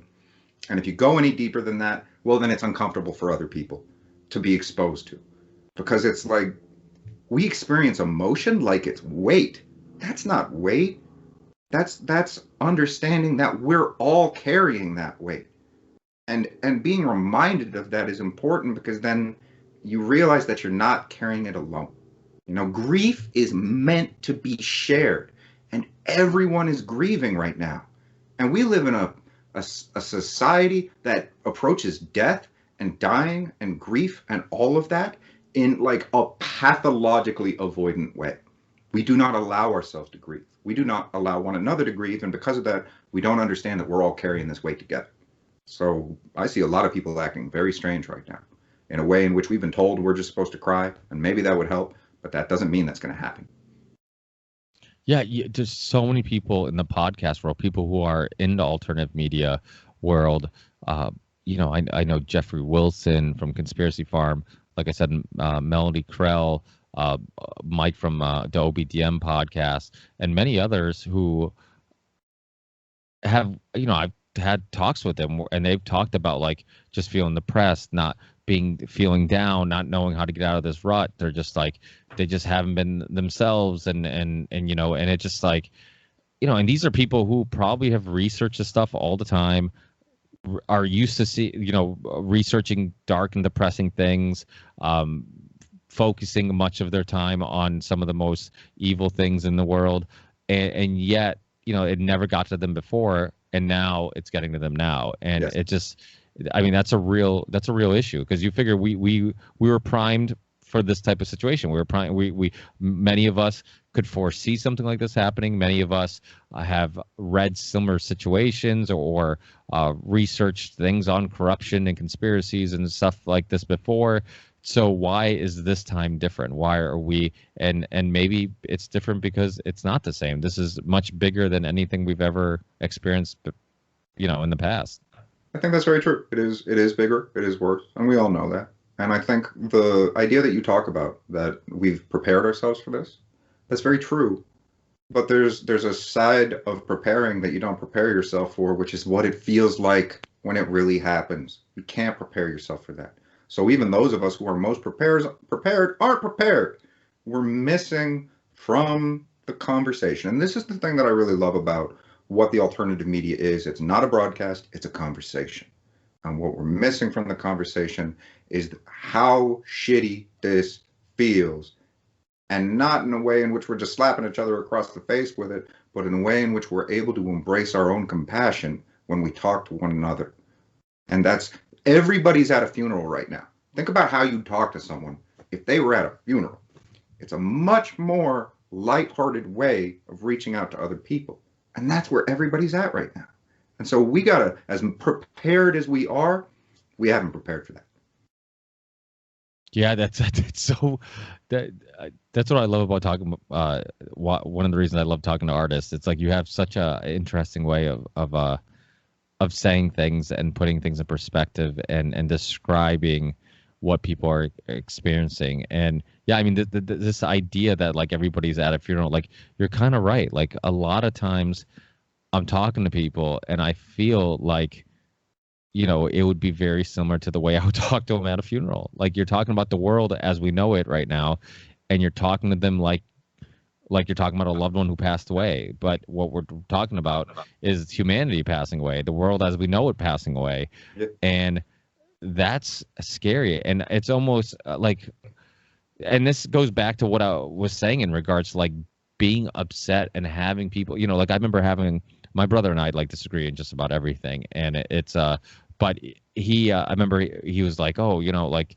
And if you go any deeper than that, well, then it's uncomfortable for other people to be exposed to. Because it's like, we experience emotion like it's weight. That's not weight. That's understanding that we're all carrying that weight. And being reminded of that is important, because then you realize that you're not carrying it alone. Grief is meant to be shared, and everyone is grieving right now. And we live in a society that approaches death and dying and grief and all of that in like a pathologically avoidant way. We do not allow ourselves to grieve. We do not allow one another to grieve, and because of that, we don't understand that we're all carrying this weight together. So I see a lot of people acting very strange right now, in a way in which we've been told we're just supposed to cry, and maybe that would help. But that doesn't mean that's going to happen. Yeah, there's so many people in the podcast world, people who are in the alternative media world. I know Jeffrey Wilson from Conspiracy Farm, like I said, Melody Krell, Mike from the OBDM podcast, and many others who have, I've had talks with them, and they've talked about like just feeling depressed, not feeling down, not knowing how to get out of this rut. They're just like, they just haven't been themselves, and you know, and it just like, you know, and these are people who probably have researched this stuff all the time, are used to see, you know, researching dark and depressing things, focusing much of their time on some of the most evil things in the world, and yet, you know, it never got to them before, and now it's getting to them now, and Yes. it just, I mean, that's a real issue, because you figure we were primed for this type of situation. We were primed. We many of us could foresee something like this happening. Many of us have read similar situations, or researched things on corruption and conspiracies and stuff like this before. So why is this time different? Why are we, and maybe it's different because it's not the same. This is much bigger than anything we've ever experienced, you know, in the past. I think that's very true. It is bigger, it is worse, and we all know that. And I think the idea that you talk about, that we've prepared ourselves for this, that's very true. But there's a side of preparing that you don't prepare yourself for, which is what it feels like when it really happens. You can't prepare yourself for that. So even those of us who are most prepared aren't prepared. We're missing from the conversation. And this is the thing that I really love about what the alternative media is. It's not a broadcast, it's a conversation. And what we're missing from the conversation is how shitty this feels. And not in a way in which we're just slapping each other across the face with it, but in a way in which we're able to embrace our own compassion when we talk to one another. And that's, everybody's at a funeral right now. Think about how you'd talk to someone if they were at a funeral. It's a much more lighthearted way of reaching out to other people. And that's where everybody's at right now. And so we gotta, as prepared as we are, we haven't prepared for that. Yeah, that's so, that's what I love about talking. One of the reasons I love talking to artists, it's like you have such a interesting way of saying things and putting things in perspective, and describing what people are experiencing. And yeah, I mean, this idea that like everybody's at a funeral, like you're kind of right. Like a lot of times I'm talking to people and I feel like, you know, it would be very similar to the way I would talk to them at a funeral. Like you're talking about the world as we know it right now, and you're talking to them like you're talking about a loved one who passed away. But what we're talking about is humanity passing away, the world as we know it passing away. Yep. And that's scary. And it's almost like, and this goes back to what I was saying in regards to like being upset and having people, you know, like I remember having my brother and I like disagree in just about everything. And it's, but he, I remember he was like, oh, you know, like,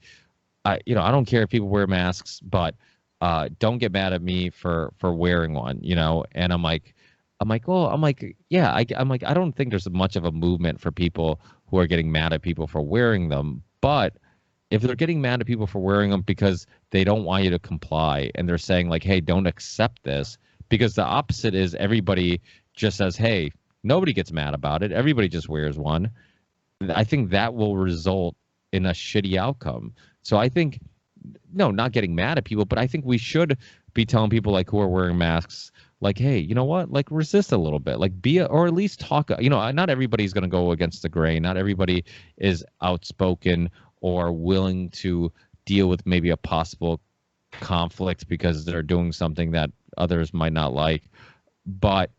I don't care if people wear masks, but don't get mad at me for wearing one, you know? And I'm like, yeah, I'm like, I don't think there's much of a movement for people who are getting mad at people for wearing them. But if they're getting mad at people for wearing them because they don't want you to comply, and they're saying like, hey, don't accept this, because the opposite is everybody just says, hey, nobody gets mad about it, everybody just wears one. I think that will result in a shitty outcome. So I think, no, not getting mad at people, but I think we should be telling people like who are wearing masks, like, hey, you know what, like resist a little bit, like or at least talk, you know, not everybody's going to go against the grain. Not everybody is outspoken or willing to deal with maybe a possible conflict because they're doing something that others might not like. But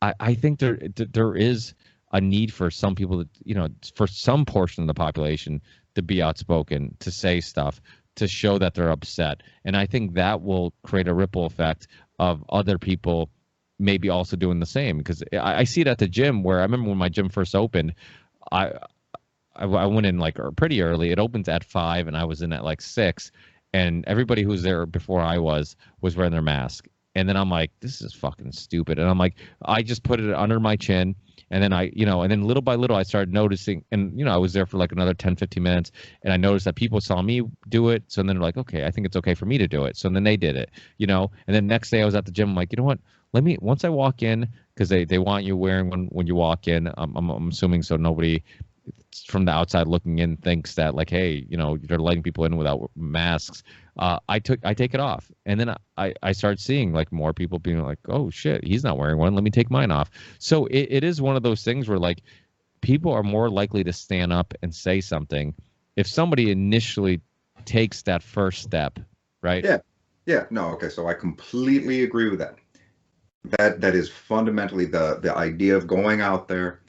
I think there is a need for some people to, you know, for some portion of the population to be outspoken, to say stuff, to show that they're upset. And I think that will create a ripple effect of other people maybe also doing the same. Because I see it at the gym, where I remember when my gym first opened, I went in like pretty early. It opens at 5 and I was in at like 6, and everybody who was there before I was wearing their mask. And then I'm like, this is fucking stupid. And I'm like, I just put it under my chin. And then and then little by little, I started noticing, and, you know, I was there for like another 10, 15 minutes, and I noticed that people saw me do it. So then they're like, okay, I think it's okay for me to do it. So then they did it, you know, and then next day I was at the gym. I'm like, you know what, once I walk in, because they want you wearing one when you walk in. I'm assuming so nobody from the outside looking in thinks that like, hey, you know, you're letting people in without masks. I take it off, and then I start seeing like more people being like, oh shit, he's not wearing one, let me take mine off. So it is one of those things where like people are more likely to stand up and say something if somebody initially takes that first step, right? Yeah, no, okay, so I completely agree with that. That is fundamentally the idea of going out there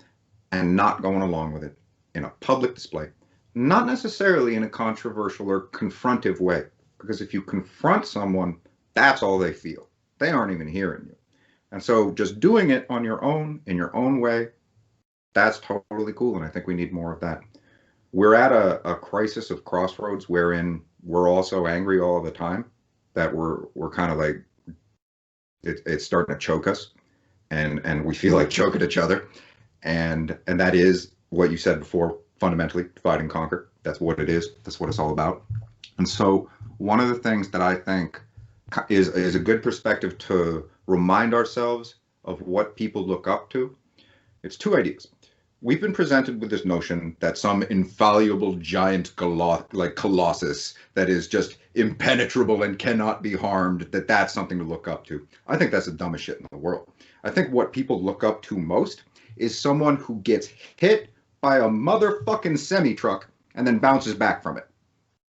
and not going along with it in a public display, not necessarily in a controversial or confrontive way, because if you confront someone, that's all they feel. They aren't even hearing you. And so just doing it on your own, in your own way, that's totally cool. And I think we need more of that. We're at a crisis of crossroads wherein we're all so angry all the time that we're kind of like, it's starting to choke us, and we feel like choking each other. And that is what you said before, fundamentally divide and conquer. That's what it is. That's what it's all about. And so one of the things that I think is a good perspective to remind ourselves of what people look up to. It's two ideas. We've been presented with this notion that some infallible giant like colossus that is just impenetrable and cannot be harmed, that's something to look up to. I think that's the dumbest shit in the world. I think what people look up to most is someone who gets hit by a motherfucking semi-truck and then bounces back from it.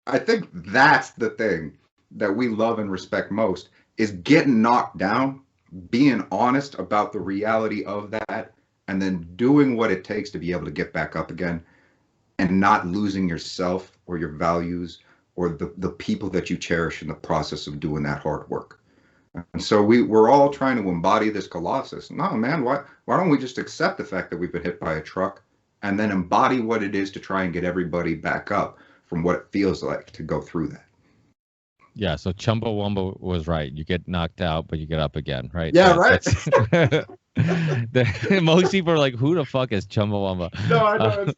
I think that's the thing that we love and respect most, is getting knocked down, being honest about the reality of that, and then doing what it takes to be able to get back up again and not losing yourself or your values or the people that you cherish in the process of doing that hard work. And so we're all trying to embody this colossus. No, man, why don't we just accept the fact that we've been hit by a truck and then embody what it is to try and get everybody back up from what it feels like to go through that? Yeah, so Chumbawamba was right. You get knocked out, but you get up again, right? Yeah, right. Most people are like, "Who the fuck is Chumbawamba?" No, I know.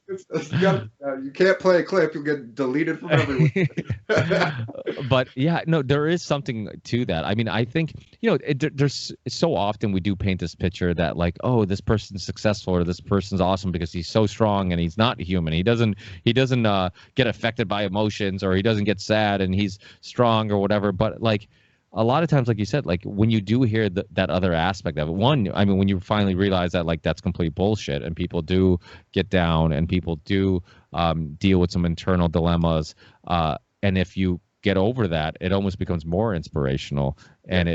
You can't play a clip; you'll get deleted from everywhere. But yeah, no, there is something to that. I mean, I think there's so often we do paint this picture that like, oh, this person's successful or this person's awesome because he's so strong and he's not human. He doesn't get affected by emotions, or he doesn't get sad and he's strong or whatever. But like, a lot of times, like you said, like when you do hear that other aspect of it, when you finally realize that like that's complete bullshit and people do get down and people do deal with some internal dilemmas, and if you get over that, it almost becomes more inspirational. And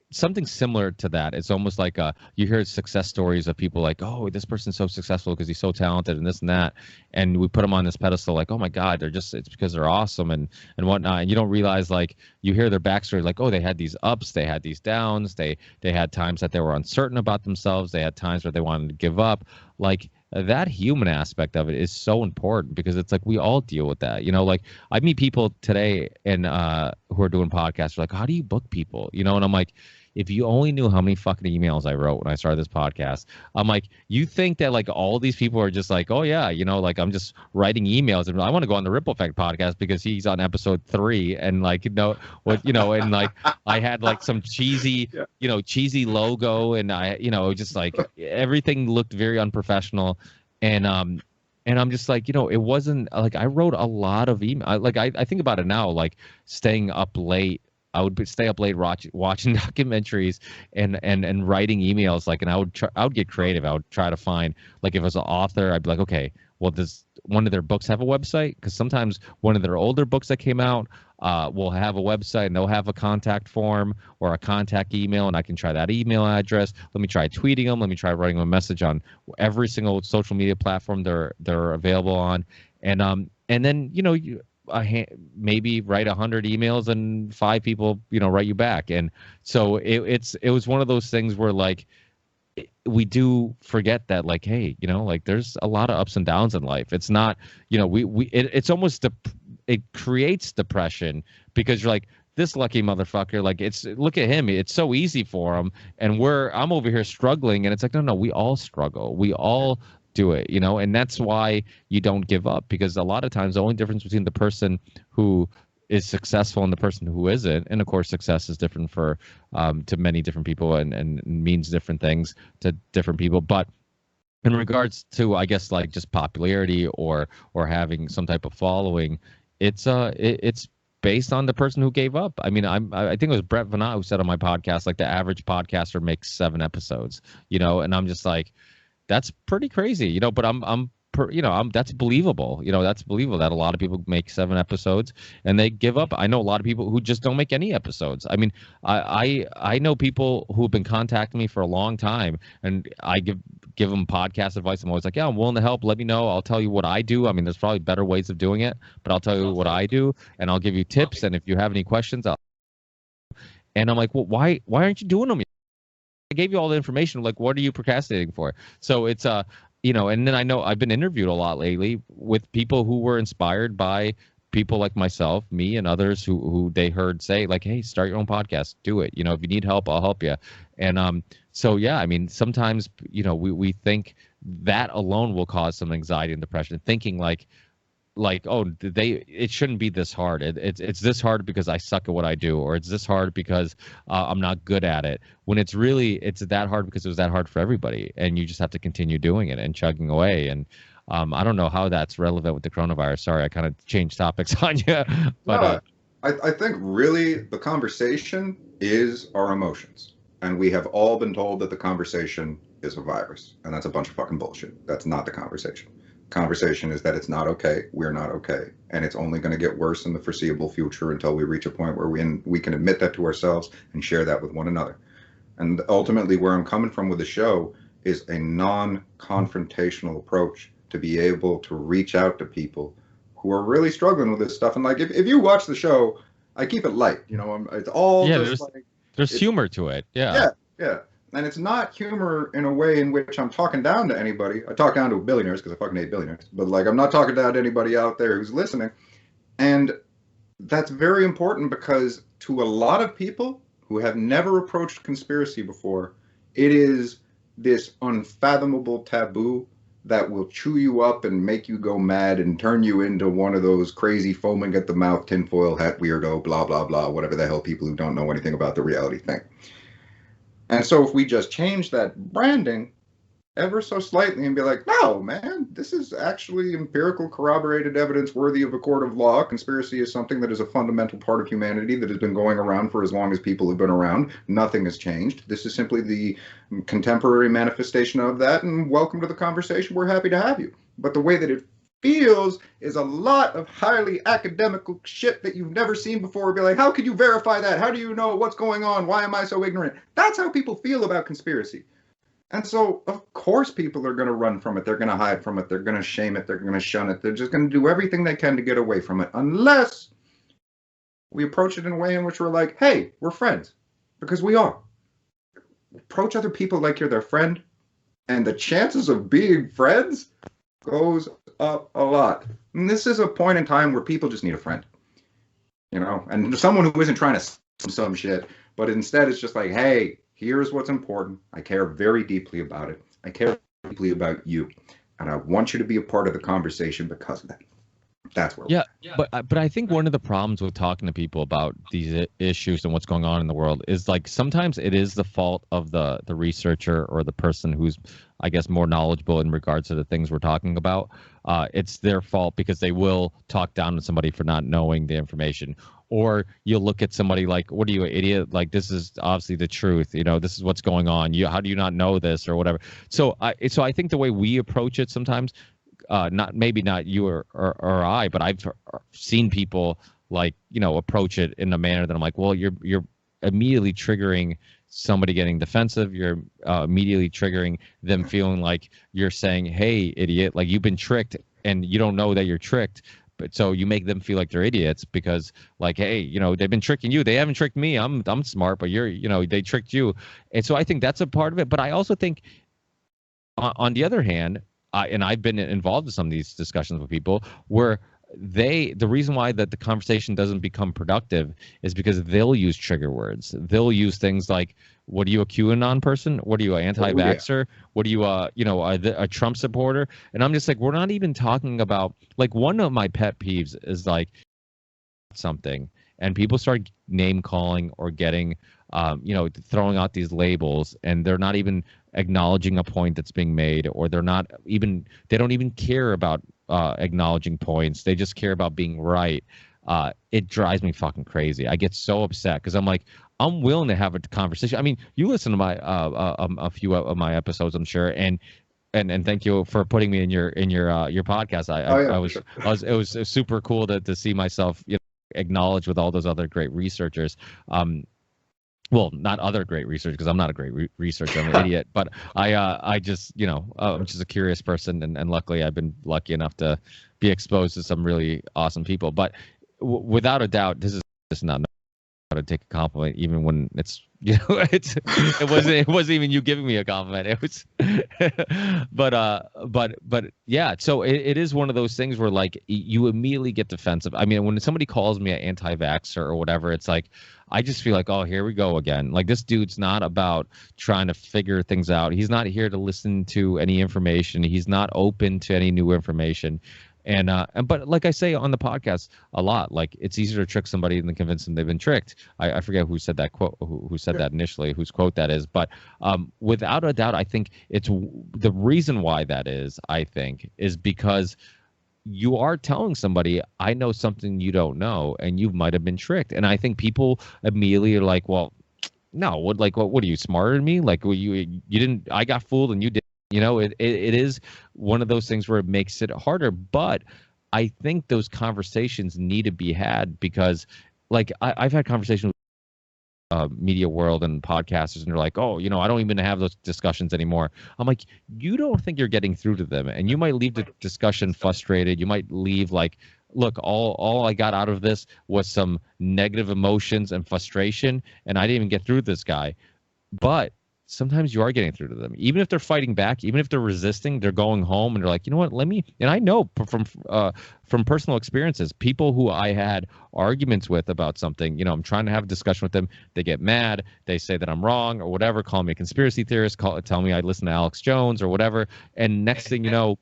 something similar to that. It's almost like you hear success stories of people like, oh, this person's so successful because he's so talented and this and that, and we put them on this pedestal like, oh my God, it's because they're awesome and whatnot. And you don't realize, like, you hear their backstory, like, oh, they had these ups, they had these downs, they had times that they were uncertain about themselves, they had times where they wanted to give up. Like, that human aspect of it is so important, because it's like we all deal with that. Like, I meet people today and who are doing podcasts, like, how do you book people? And I'm like, if you only knew how many fucking emails I wrote when I started this podcast. I'm like, you think that like all these people are just like, oh yeah, like I'm just writing emails and I want to go on the Ripple Effect podcast because he's on episode 3 and like, and like I had like some cheesy, cheesy logo, and I, just like everything looked very unprofessional. And I'm just like, it wasn't like I wrote a lot of email. Like I think about it now, like staying up late. I would stay up late watching documentaries and writing emails. Like, and I would get creative. I would try to find, like, if it was an author, I'd be like, okay, well, does one of their books have a website? Because sometimes one of their older books that came out will have a website and they'll have a contact form or a contact email, and I can try that email address. Let me try tweeting them. Let me try writing them a message on every single social media platform they're available on, and then maybe write 100 emails and 5 people write you back. And so it was one of those things where like we do forget that, like, hey, like there's a lot of ups and downs in life. It's not it's almost it creates depression, because you're like, this lucky motherfucker, like, look at him, it's so easy for him, and I'm over here struggling. And it's like, no, we all struggle, we all do it, and that's why you don't give up, because a lot of times the only difference between the person who is successful and the person who isn't, and of course success is different for to many different people and means different things to different people, but in regards to, I guess, like just popularity or having some type of following, it's based on the person who gave up. I mean, I think it was Brett Veinotte who said on my podcast, like the average podcaster makes 7 episodes, and I'm just like, that's pretty crazy, but that's believable. That's believable that a lot of people make 7 episodes and they give up. I know a lot of people who just don't make any episodes. I mean, I know people who have been contacting me for a long time, and I give them podcast advice. I'm always like, yeah, I'm willing to help. Let me know. I'll tell you what I do. I mean, there's probably better ways of doing it, but I'll tell you what I do, and I'll give you tips. And if you have any questions, and I'm like, well, why aren't you doing them? I gave you all the information. Like, what are you procrastinating for? So it's and then I know I've been interviewed a lot lately with people who were inspired by people like myself, me, and others who they heard say like, hey, start your own podcast, do it. If you need help, I'll help you. And so yeah, I mean, sometimes we think that alone will cause some anxiety and depression, thinking like, oh, it shouldn't be this hard. It's this hard because I suck at what I do, or it's this hard because I'm not good at it. When it's that hard because it was that hard for everybody, and you just have to continue doing it and chugging away. And I don't know how that's relevant with the coronavirus. Sorry, I kind of changed topics on you. But I think really the conversation is our emotions, and we have all been told that the conversation is a virus, and that's a bunch of fucking bullshit. That's not the conversation. Conversation is that it's not okay, we're not okay, and it's only going to get worse in the foreseeable future until we reach a point where we can admit that to ourselves and share that with one another. And ultimately, where I'm coming from with the show is a non-confrontational approach to be able to reach out to people who are really struggling with this stuff. And like, if you watch the show, I keep it light, it's all there's humor to it. Yeah. And it's not humor in a way in which I'm talking down to anybody. I talk down to billionaires because I fucking hate billionaires. But like, I'm not talking down to anybody out there who's listening. And that's very important because to a lot of people who have never approached conspiracy before, it is this unfathomable taboo that will chew you up and make you go mad and turn you into one of those crazy foaming at the mouth tinfoil hat weirdo, blah, blah, blah, whatever the hell people who don't know anything about the reality think. And so if we just change that branding ever so slightly and be like, no, man, this is actually empirical corroborated evidence worthy of a court of law. Conspiracy is something that is a fundamental part of humanity that has been going around for as long as people have been around. Nothing has changed. This is simply the contemporary manifestation of that. And welcome to the conversation. We're happy to have you. But the way that it feels is a lot of highly academical shit that you've never seen before. Be like, how could you verify that? How do you know what's going on? Why am I so ignorant? That's how people feel about conspiracy. And so, of course, people are going to run from it. They're going to hide from it. They're going to shame it. They're going to shun it. They're just going to do everything they can to get away from it, unless we approach it in a way in which we're like, hey, we're friends, because we are. Approach other people like you're their friend, and the chances of being friends goes up a lot. And this is a point in time where people just need a friend, and someone who isn't trying to some shit, but instead it's just like, hey, here's what's important. I care very deeply about it. I care deeply about you, and I want you to be a part of the conversation because of that. That's where. Yeah. But I think one of the problems with talking to people about these issues and what's going on in the world is like sometimes it is the fault of the researcher or the person who's, I guess, more knowledgeable in regards to the things we're talking about. It's their fault because they will talk down to somebody for not knowing the information. Or you'll look at somebody like, what are you, an idiot? Like, this is obviously the truth. This is what's going on. How do you not know this or whatever? So I think the way we approach it sometimes, not you or I, but I've seen people like, approach it in a manner that I'm like, well, you're immediately triggering somebody getting defensive. You're immediately triggering them feeling like you're saying, hey, idiot, like you've been tricked and you don't know that you're tricked. But so you make them feel like they're idiots because like, hey, they've been tricking you. They haven't tricked me. I'm smart, but they tricked you. And so I think that's a part of it. But I also think on the other hand, and I've been involved in some of these discussions with people where the reason why that the conversation doesn't become productive is because they'll use trigger words. They'll use things like, what are you, a QAnon person? What are you, an anti-vaxxer? Oh, yeah. What are you, a Trump supporter? And I'm just like, we're not even talking about, like, one of my pet peeves is like something and people start name calling or getting, throwing out these labels and they're not even acknowledging a point that's being made, or they don't even care about acknowledging points. They just care about being right. it drives me fucking crazy. I get so upset because I'm like, I'm willing to have a conversation. I mean, you listen to my a few of my episodes, I'm sure, and thank you for putting me in your podcast. Oh yeah, I for was sure. it was super cool to see myself, acknowledged with all those other great researchers. Well, not other great research because I'm not a great researcher. I'm an idiot. But I just, I'm just a curious person, and luckily I've been lucky enough to be exposed to some really awesome people. But without a doubt, this is just not how to take a compliment, even when it's it wasn't even you giving me a compliment. It was, but yeah. So it is one of those things where like you immediately get defensive. I mean, when somebody calls me an anti-vaxxer or whatever, it's like I just feel like, oh, here we go again. Like this dude's not about trying to figure things out. He's not here to listen to any information. He's not open to any new information. And but like I say on the podcast a lot, like it's easier to trick somebody than convince them they've been tricked. I forget who said that quote, who said that initially, whose quote that is. But without a doubt, I think it's the reason why that is. I think is because you are telling somebody, I know something you don't know, and you might have been tricked. And I think people immediately are like, well, no, what are you, smarter than me? Like, well, you didn't, I got fooled and you did. It is one of those things where it makes it harder. But I think those conversations need to be had because, like, I've had conversations with media world and podcasters, and they're like, oh, I don't even have those discussions anymore. I'm like, you don't think you're getting through to them, and you might leave the discussion frustrated. You might leave like, look, all I got out of this was some negative emotions and frustration, and I didn't even get through to this guy. But sometimes you are getting through to them, even if they're fighting back, even if they're resisting. They're going home and they're like, you know what, let me. And I know from personal experiences, people who I had arguments with about something, I'm trying to have a discussion with them, they get mad, they say that I'm wrong or whatever, call me a conspiracy theorist, tell me I listen to Alex Jones or whatever, and next thing you know,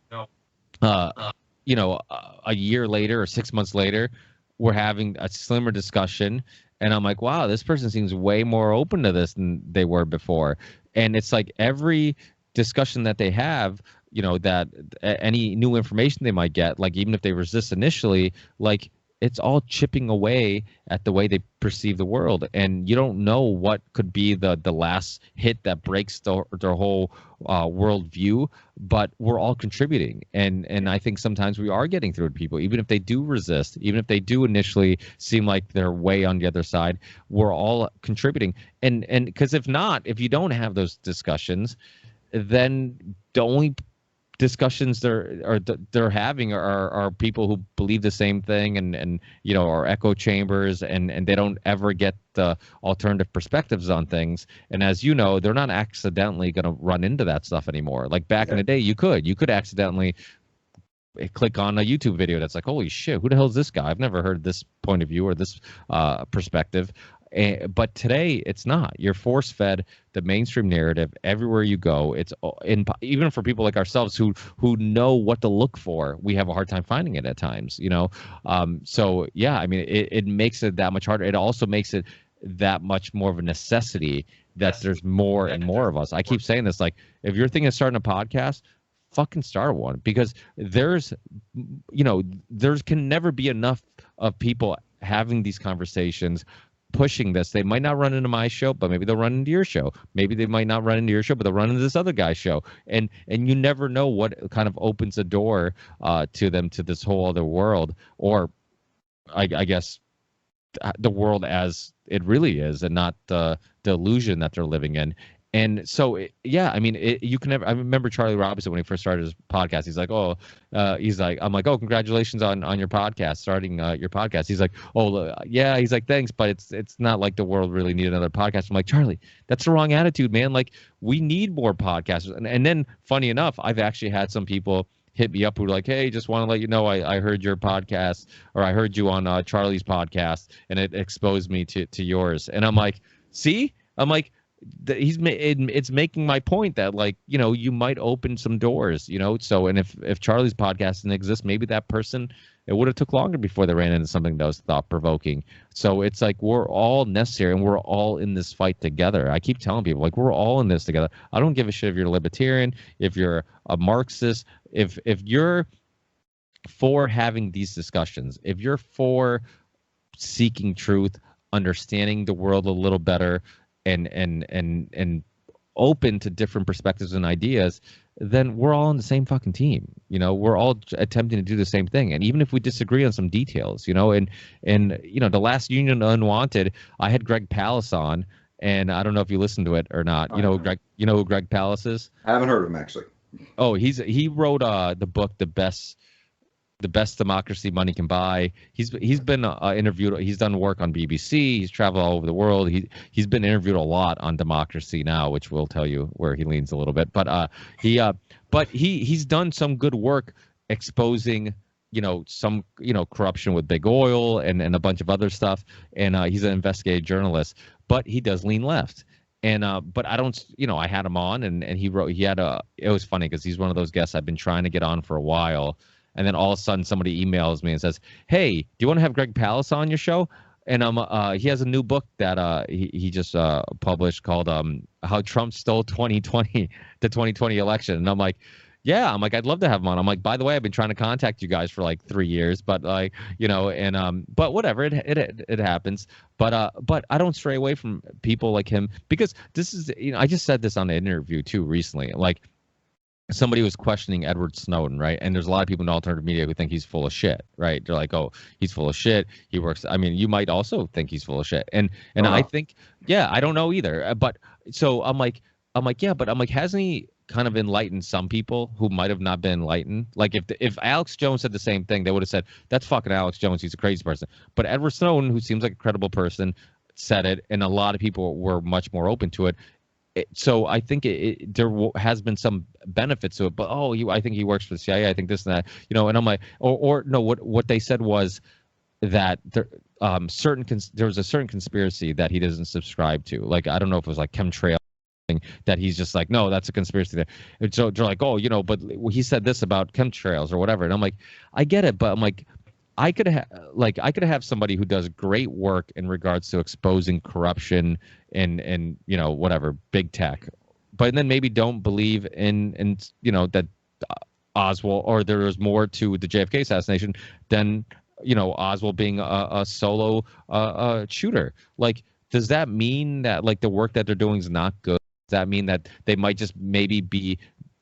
a year later or 6 months later, we're having a slimmer discussion. And I'm like, wow, this person seems way more open to this than they were before. And it's like every discussion that they have, that any new information they might get, like even if they resist initially, like it's all chipping away at the way they perceive the world. And you don't know what could be the last hit that breaks their whole world view, but we're all contributing. And I think sometimes we are getting through to people, even if they do resist, even if they do initially seem like they're way on the other side, we're all contributing. And because if not, if you don't have those discussions, then the only discussions they're having are people who believe the same thing and are echo chambers, and they don't ever get the alternative perspectives on things. And as you know, they're not accidentally going to run into that stuff anymore. Like back in the day, you could accidentally click on a YouTube video that's like, holy shit, who the hell is this guy? I've never heard this point of view or this perspective. But today it's not. You're force fed the mainstream narrative everywhere you go. It's even for people like ourselves who know what to look for, we have a hard time finding it at times. So yeah, I mean, it makes it that much harder. It also makes it that much more of a necessity that there's more and more of us. I keep saying this, like, if you're thinking of starting a podcast, fucking start one, because there can never be enough of people having these conversations, pushing this. They might not run into my show, but maybe they'll run into your show. Maybe they might not run into your show, but they'll run into this other guy's show. And you never know what kind of opens a door to them to this whole other world, or I guess the world as it really is, and not the illusion that they're living in. And so, yeah, I mean, you can never. I remember Charlie Robinson when he first started his podcast. He's like, I'm like, oh, congratulations on your podcast, starting your podcast. He's like, oh, yeah. He's like, thanks, but it's not like the world really need another podcast. I'm like, Charlie, that's the wrong attitude, man. Like, we need more podcasters. And then, funny enough, I've actually had some people hit me up who are like, hey, just want to let you know I heard your podcast, or I heard you on Charlie's podcast, and it exposed me to yours. And I'm like, see, it's making my point that, like, you might open some doors, so, and if Charlie's podcast didn't exist, maybe that person, it would have took longer before they ran into something that was thought-provoking. So it's like we're all necessary, and we're all in this fight together. I keep telling people, like, we're all in this together. I don't give a shit if you're a libertarian, if you're a Marxist, if you're for having these discussions, if you're for seeking truth, understanding the world a little better, and open to different perspectives and ideas, then we're all on the same fucking team. You know, we're all attempting to do the same thing. And even if we disagree on some details, you know, and you know, the last Union Unwanted, I had Greg Pallas on, and I don't know if you listened to it or not. You know, Greg, you know who Greg Pallas is? I haven't heard of him actually. Oh, he wrote the book The Best Democracy Money Can Buy. He's been interviewed. He's done work on BBC. He's traveled all over the world. He's been interviewed a lot on democracy now, which will tell you where he leans a little bit. But he's done some good work exposing, you know, some, you know, corruption with big oil and a bunch of other stuff. And he's an investigative journalist, but he does lean left. And but I don't, you know, I had him on, and it was funny because he's one of those guests I've been trying to get on for a while. And then all of a sudden somebody emails me and says, "Hey, do you want to have Greg Pallas on your show?" And he has a new book that he just published called How Trump Stole 2020, the 2020 election. And I'm like, yeah, I'm like, I'd love to have him on. I'm like, by the way, I've been trying to contact you guys for like 3 years, but like, you know, and but whatever, it happens. But I don't stray away from people like him, because this is, you know, I just said this on an interview too recently. Like, somebody was questioning Edward Snowden, right? And there's a lot of people in alternative media who think he's full of shit, right? They're like, oh, he's full of shit. He works. I mean, you might also think he's full of shit. And I think, yeah, I don't know either. But so I'm like, yeah, but I'm like, hasn't he kind of enlightened some people who might have not been enlightened? Like if Alex Jones said the same thing, they would have said, that's fucking Alex Jones. He's a crazy person. But Edward Snowden, who seems like a credible person, said it, and a lot of people were much more open to it. So I think there has been some benefits to it, but I think he works for the CIA. I think this and that, you know. And I'm like, or no, what they said was that there was a certain conspiracy that he doesn't subscribe to. Like, I don't know if it was like chemtrail thing, that he's just like, no, that's a conspiracy there. And so they're like, oh, you know, but he said this about chemtrails or whatever. And I'm like, I get it, but I'm like, I could have somebody who does great work in regards to exposing corruption and you know, whatever, big tech, but then maybe don't believe in you know, that Oswald, or there was more to the JFK assassination than, you know, Oswald being a solo shooter. Like, does that mean that like the work that they're doing is not good? Does that mean that they might just maybe be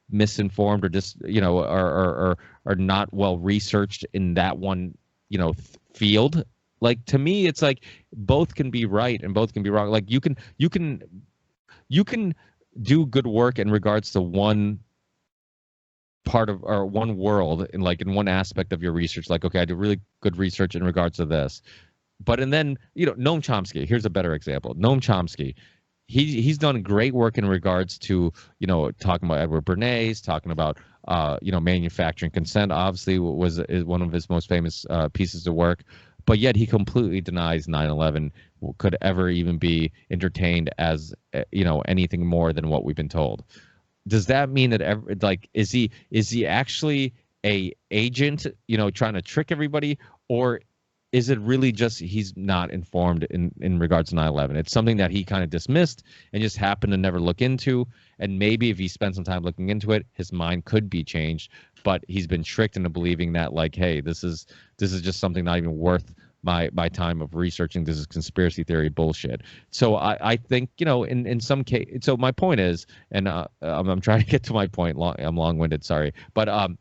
misinformed, or just, you know, or not well researched in that one, you know, field? Like, to me, it's like both can be right and both can be wrong. Like, you can do good work in regards to one part of, or one world, in like in one aspect of your research. Like, okay, I do really good research in regards to this, and then, you know, Noam Chomsky, here's a better example. Noam Chomsky, he's done great work in regards to, you know, talking about Edward Bernays, talking about you know, manufacturing consent, obviously is one of his most famous pieces of work, but yet he completely denies 9/11 could ever even be entertained as, you know, anything more than what we've been told. Does that mean that like, is he actually a agent, you know, trying to trick everybody, or is it really just he's not informed in regards to 9/11? It's something that he kind of dismissed and just happened to never look into. And maybe if he spent some time looking into it, his mind could be changed. But he's been tricked into believing that, like, hey, this is just something not even worth my time of researching. This is conspiracy theory bullshit. So I think, you know, in some case. So my point is, and I'm trying to get to my point. I'm long-winded, sorry, but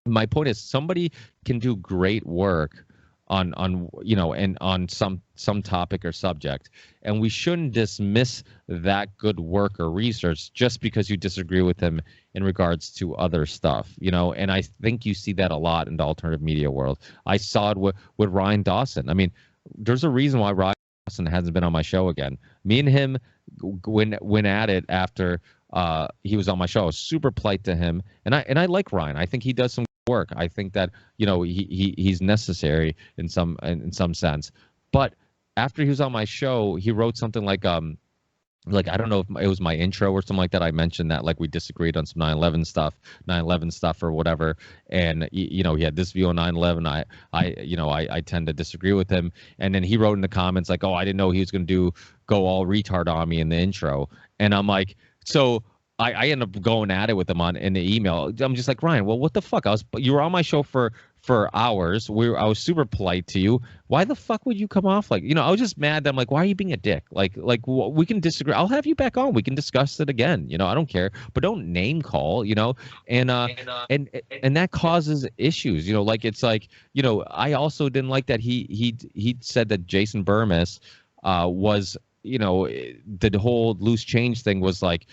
my point is, somebody can do great work on you know, and on some topic or subject, and we shouldn't dismiss that good work or research just because you disagree with them in regards to other stuff, you know. And I think you see that a lot in the alternative media world. I saw it with Ryan Dawson. I mean, there's a reason why Ryan Dawson hasn't been on my show again. Me and him went at it after he was on my show. I was super polite to him, and I like Ryan. I think he does some work. I think that, you know, he's necessary in some sense. But after he was on my show, he wrote something like I don't know if it was my intro or something like that. I mentioned that, like, we disagreed on some 9/11 stuff or whatever, and you know, he had this view on 9/11. I tend to disagree with him, and then he wrote in the comments like, oh, I didn't know he was going to go all retard on me in the intro, and I'm like, so I ended up going at it with him in the email. I'm just like, Ryan, well, what the fuck? You were on my show for for hours. I was super polite to you. Why the fuck would you come off like, I was just mad that I'm like, why are you being a dick? Like we can disagree. I'll have you back on. We can discuss it again. I don't care, but don't name call, and and that causes issues, like it's like, I also didn't like that he said that Jason Burmis was, the whole loose change thing was like,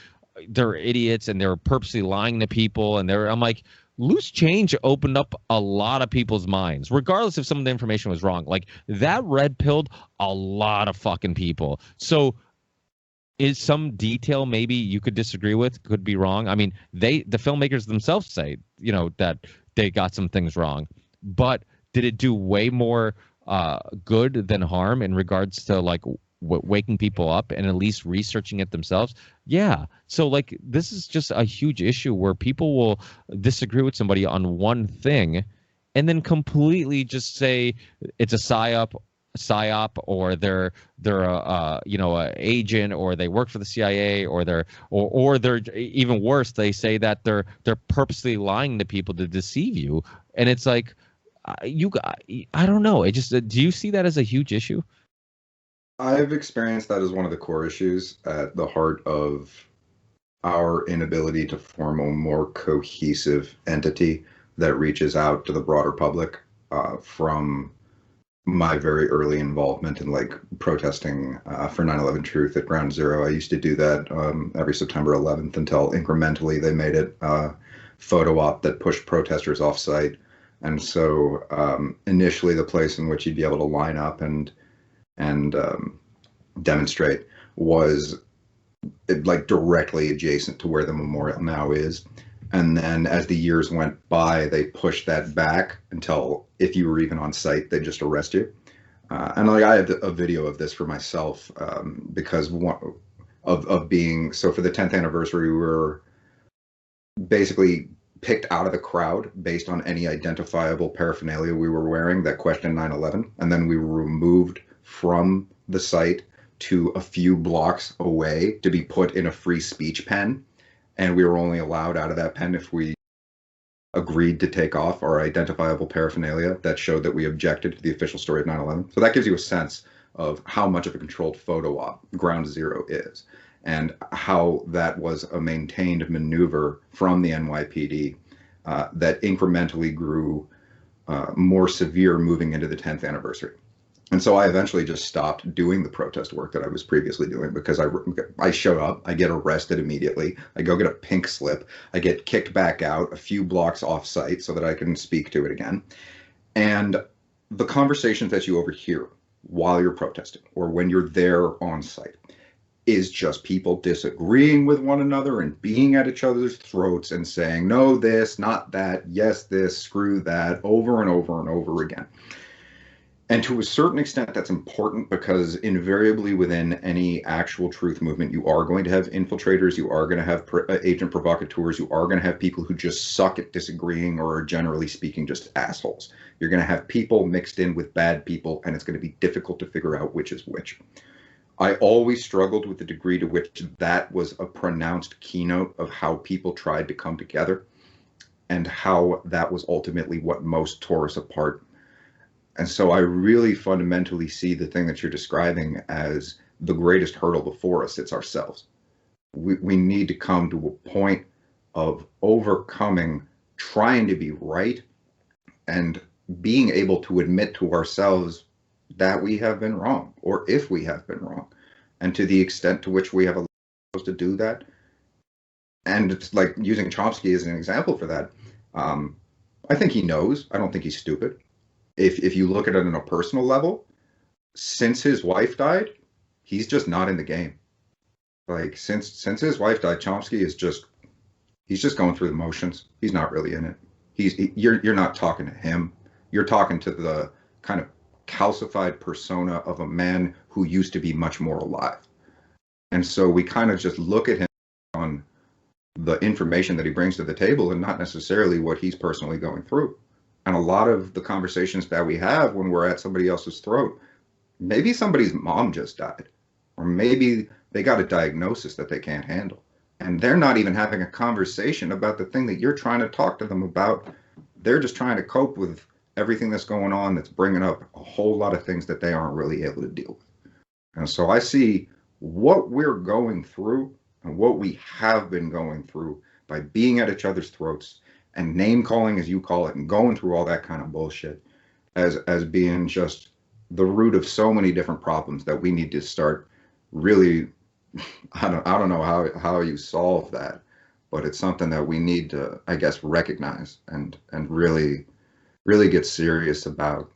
they're idiots and they're purposely lying to people. And I'm like, loose change opened up a lot of people's minds, regardless if some of the information was wrong. Like that red pilled a lot of fucking people. So is some detail maybe you could disagree with, could be wrong. I mean, the filmmakers themselves say, that they got some things wrong, but did it do way more good than harm in regards to like waking people up and at least researching it themselves? Yeah. So like this is just a huge issue where people will disagree with somebody on one thing and then completely just say it's a psyop, or they're a agent, or they work for the CIA, or they're even worse, they say that they're purposely lying to people to deceive you. And it's like I don't know. It just, do you see that as a huge issue? I've experienced that as one of the core issues at the heart of our inability to form a more cohesive entity that reaches out to the broader public. From my very early involvement in like protesting for 9/11 Truth at Ground Zero, I used to do that every September 11th until incrementally they made it a photo op that pushed protesters off site. And so initially the place in which you'd be able to line up and demonstrate was like directly adjacent to where the memorial now is. And then as the years went by, they pushed that back until if you were even on site, they'd just arrest you. And like I have a video of this for myself because of being, so for the 10th anniversary, we were basically picked out of the crowd based on any identifiable paraphernalia we were wearing that questioned 9/11. And then we were removed from the site to a few blocks away to be put in a free speech pen. And we were only allowed out of that pen if we agreed to take off our identifiable paraphernalia that showed that we objected to the official story of 9/11. So that gives you a sense of how much of a controlled photo op Ground Zero is, and how that was a maintained maneuver from the NYPD that incrementally grew more severe moving into the 10th anniversary. And so I eventually just stopped doing the protest work that I was previously doing because I show up, I get arrested immediately, I go get a pink slip, I get kicked back out a few blocks off site so that I can speak to it again. And the conversations that you overhear while you're protesting or when you're there on site is just people disagreeing with one another and being at each other's throats and saying, no, this, not that, yes, this, screw that, over and over and over again. And to a certain extent, that's important because invariably within any actual truth movement, you are going to have infiltrators, you are going to have agent provocateurs, you are going to have people who just suck at disagreeing or are generally speaking just assholes. You're going to have people mixed in with bad people, and it's going to be difficult to figure out which is which. I always struggled with the degree to which that was a pronounced keynote of how people tried to come together and how that was ultimately what most tore us apart. And so I really fundamentally see the thing that you're describing as the greatest hurdle before us. It's ourselves. We need to come to a point of overcoming trying to be right and being able to admit to ourselves that we have been wrong, or if we have been wrong, and to the extent to which we have allowed to do that. And it's like using Chomsky as an example for that. I think he knows. I don't think he's stupid. If you look at it on a personal level, since his wife died, he's just not in the game. Like since his wife died, Chomsky is he's just going through the motions. He's not really in it. You're not talking to him. You're talking to the kind of calcified persona of a man who used to be much more alive. And so we kind of just look at him on the information that he brings to the table and not necessarily what he's personally going through. And a lot of the conversations that we have when we're at somebody else's throat, maybe somebody's mom just died, or maybe they got a diagnosis that they can't handle. And they're not even having a conversation about the thing that you're trying to talk to them about. They're just trying to cope with everything that's going on that's bringing up a whole lot of things that they aren't really able to deal with. And so I see what we're going through and what we have been going through by being at each other's throats and name calling, as you call it, and going through all that kind of bullshit as being just the root of so many different problems that we need to start really. I don't know how you solve that, but it's something that we need to, I guess, recognize and really get serious about,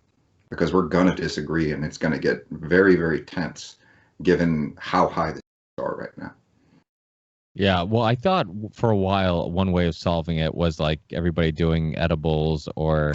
because we're gonna disagree and it's gonna get very, very tense given how high the are right now. Yeah, well, I thought for a while one way of solving it was like everybody doing edibles, or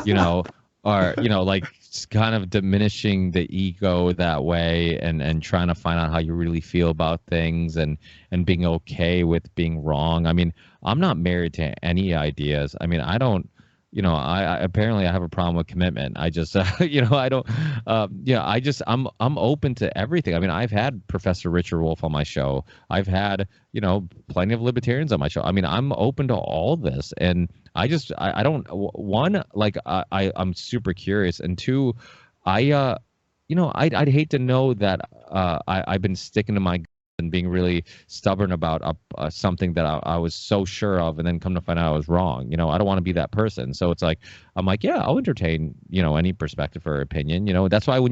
you know, like kind of diminishing the ego that way, and trying to find out how you really feel about things, and being okay with being wrong. I mean, I'm not married to any ideas. I mean, I don't, I apparently I have a problem with commitment. I just, I don't, I'm open to everything. I mean, I've had Professor Richard Wolff on my show. I've had, plenty of libertarians on my show. I mean, I'm open to all this, and I don't, one, like, I'm super curious, and two, I'd hate to know that I've been sticking to my and being really stubborn about something that I was so sure of, and then come to find out I was wrong. I don't want to be that person. So it's like, I'm like, yeah, I'll entertain, any perspective or opinion. That's why when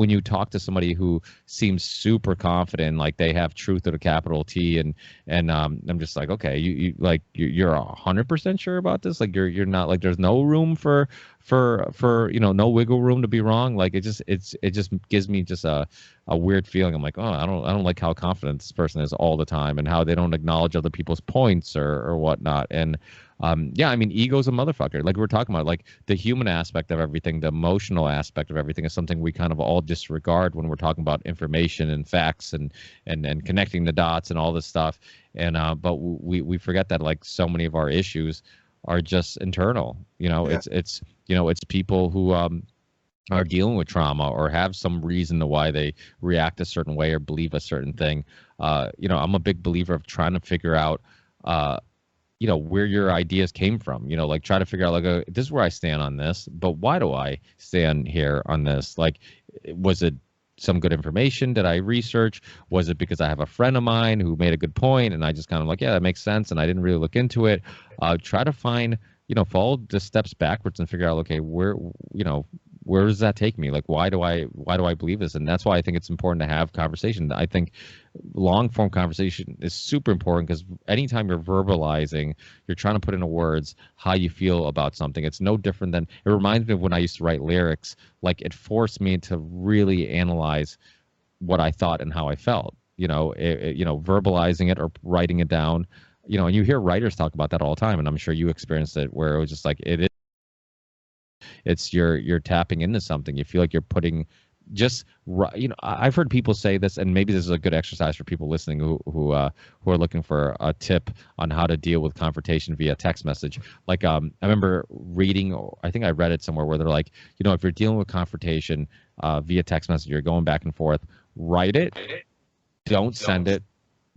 you talk to somebody who seems super confident, like they have truth with a capital T, and I'm just like, okay, you're 100% sure about this? Like you're not, like, there's no room for no wiggle room to be wrong. Like it just gives me just a weird feeling. I'm like, oh, I don't like how confident this person is all the time, and how they don't acknowledge other people's points or whatnot. And yeah, I mean, ego's a motherfucker. Like we're talking about, like the human aspect of everything, the emotional aspect of everything is something we kind of all disregard when we're talking about information and facts and connecting the dots and all this stuff. And but we forget that, like, so many of our issues are just internal. Yeah. It's people who are dealing with trauma or have some reason to why they react a certain way or believe a certain thing. I'm a big believer of trying to figure out where your ideas came from. Like try to figure out, like, this is where I stand on this, but why do I stand here on this? Like, was it some good information? Did I research? Was it because I have a friend of mine who made a good point and I just kind of like, yeah, that makes sense, and I didn't really look into it? Try to find, follow the steps backwards and figure out, okay, where does that take me? Like, why do I believe this? And that's why I think it's important to have conversation. I think long form conversation is super important, because anytime you're verbalizing, you're trying to put into words how you feel about something. It's no different than, it reminds me of when I used to write lyrics. Like, it forced me to really analyze what I thought and how I felt, verbalizing it or writing it down, and you hear writers talk about that all the time. And I'm sure you experienced it, where it was just like, it's you're tapping into something. You feel like you're putting I've heard people say this, and maybe this is a good exercise for people listening who are looking for a tip on how to deal with confrontation via text message. Like, I remember reading, I think I read it somewhere, where they're like, if you're dealing with confrontation via text message, you're going back and forth, write it, don't send it,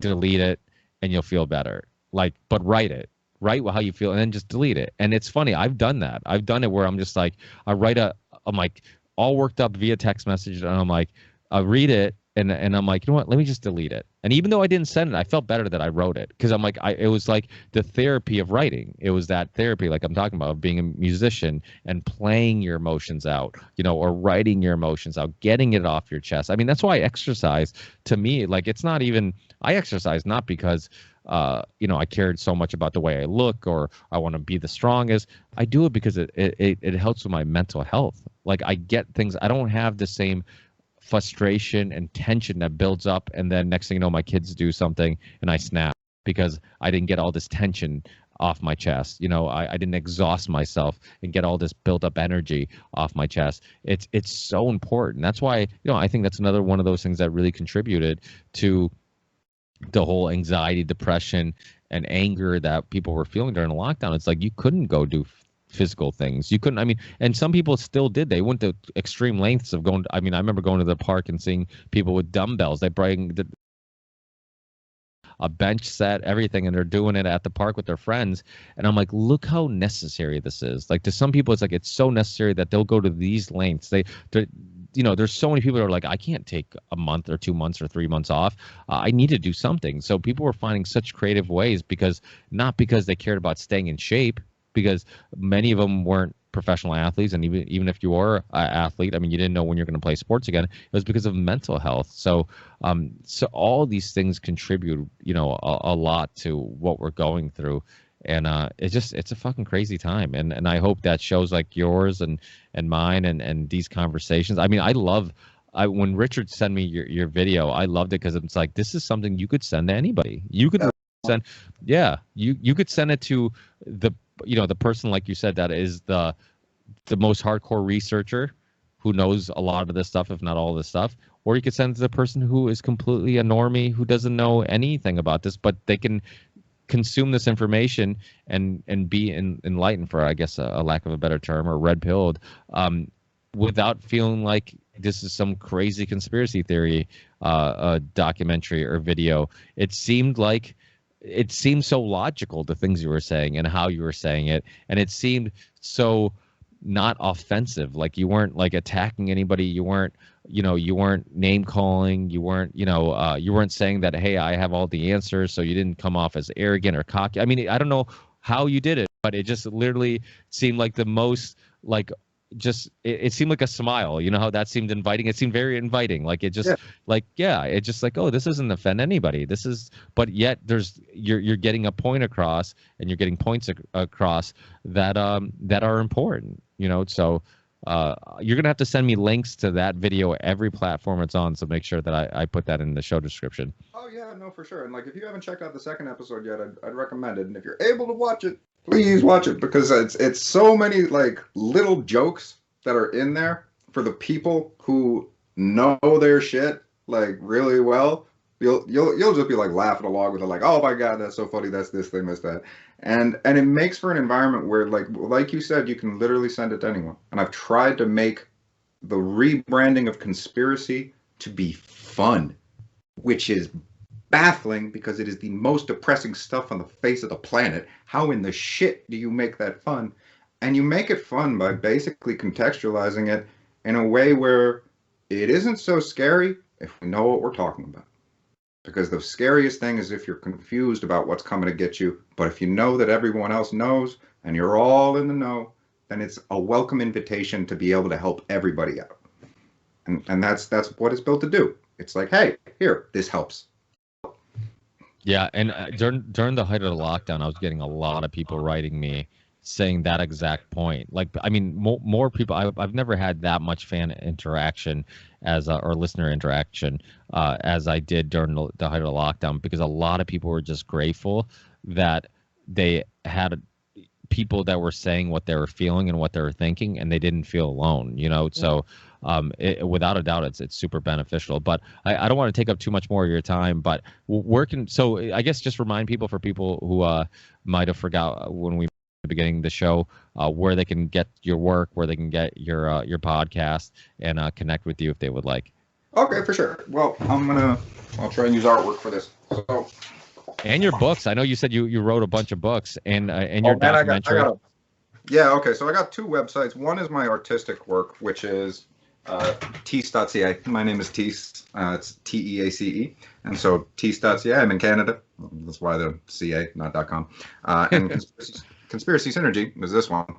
delete it, and you'll feel better. Like, but write it. Write how you feel, and then just delete it. And it's funny, I've done that. I've done it where I'm just like, I'm like all worked up via text message, and I'm like, I read it, and I'm like, you know what? Let me just delete it. And even though I didn't send it, I felt better that I wrote it, because I'm like, it was like the therapy of writing. It was that therapy, like I'm talking about, of being a musician and playing your emotions out, or writing your emotions out, getting it off your chest. I mean, that's why exercise, to me, like, it's not even, I exercise not because I cared so much about the way I look or I want to be the strongest. I do it because it helps with my mental health. Like, I get things, I don't have the same frustration and tension that builds up, and then next thing you know, my kids do something and I snap because I didn't get all this tension off my chest. I didn't exhaust myself and get all this built up energy off my chest. It's so important. That's why, I think that's another one of those things that really contributed to the whole anxiety, depression, and anger that people were feeling during the lockdown. It's like, you couldn't go do physical things. You couldn't, I mean, and some people still did. They went to extreme lengths of going. I mean, I remember going to the park and seeing people with dumbbells. They bring a bench set, everything, and they're doing it at the park with their friends. And I'm like, look how necessary this is. Like to some people, it's like it's so necessary that they'll go to these lengths. There's so many people that are like, I can't take a month or 2 months or 3 months off. I need to do something. So people were finding such creative ways not because they cared about staying in shape, because many of them weren't professional athletes. And even if you were an athlete, I mean, you didn't know when you're going to play sports again. It was because of mental health. So all these things contribute, a lot to what we're going through. And it's a fucking crazy time. And I hope that shows like yours and mine and these conversations. I mean, when Richard sent me your video, I loved it because it's like, this is something you could send to anybody. You could send, you could send it to the person, like you said, that is the most hardcore researcher who knows a lot of this stuff, if not all of this stuff. Or you could send it to the person who is completely a normie who doesn't know anything about this, but they can consume this information and be enlightened, for I guess a lack of a better term, or red pilled, without feeling like this is some crazy conspiracy theory documentary or video. It seemed so logical, the things you were saying and how you were saying it, and it seemed so not offensive. Like you weren't like attacking anybody. You weren't name calling. You weren't saying that, hey, I have all the answers. So you didn't come off as arrogant or cocky. I mean, I don't know how you did it, but it just literally seemed like the most like, it seemed like a smile. You know how that seemed inviting? It seemed very inviting. Like it just it's just like, oh, this doesn't offend anybody. But yet you're getting a point across, and you're getting points across that are important. So you're gonna have to send me links to that video every platform it's on. So make sure that I put that in the show description. Oh yeah, no, for sure. And like, if you haven't checked out the second episode yet, I'd recommend it. And if you're able to watch it, please watch it, because it's so many like little jokes that are in there for the people who know their shit like really well. You'll just be like laughing along with it, like, oh my god, that's so funny, that's this thing, that's that. And it makes for an environment where like you said, you can literally send it to anyone. And I've tried to make the rebranding of conspiracy to be fun, which is baffling because it is the most depressing stuff on the face of the planet. How in the shit do you make that fun? And you make it fun by basically contextualizing it in a way where it isn't so scary if we know what we're talking about. Because the scariest thing is if you're confused about what's coming to get you. But if you know that everyone else knows and you're all in the know, then it's a welcome invitation to be able to help everybody out. And that's what it's built to do. It's like, hey, here, this helps. Yeah, and during the height of the lockdown, I was getting a lot of people writing me saying that exact point. Like, I mean, more people. I've never had that much fan interaction or listener interaction as I did during the height of the lockdown, because a lot of people were just grateful that they had people that were saying what they were feeling and what they were thinking, and they didn't feel alone. So. Without a doubt, it's super beneficial. But I don't want to take up too much more of your time. But so I guess just remind people, for people who might have forgot when we were beginning of the show, where they can get your work, where they can get your podcast, and connect with you if they would like. Okay, for sure. Well, I'll try and use artwork for this. So. And your books. I know you said you wrote a bunch of books, and your documentary. Yeah, okay. So I got two websites. One is my artistic work, which is Teace.ca. My name is Teace. It's Teace. And so Teace.ca. I'm in Canada. That's why the CA, not .com. And Conspiracy Synergy is this one.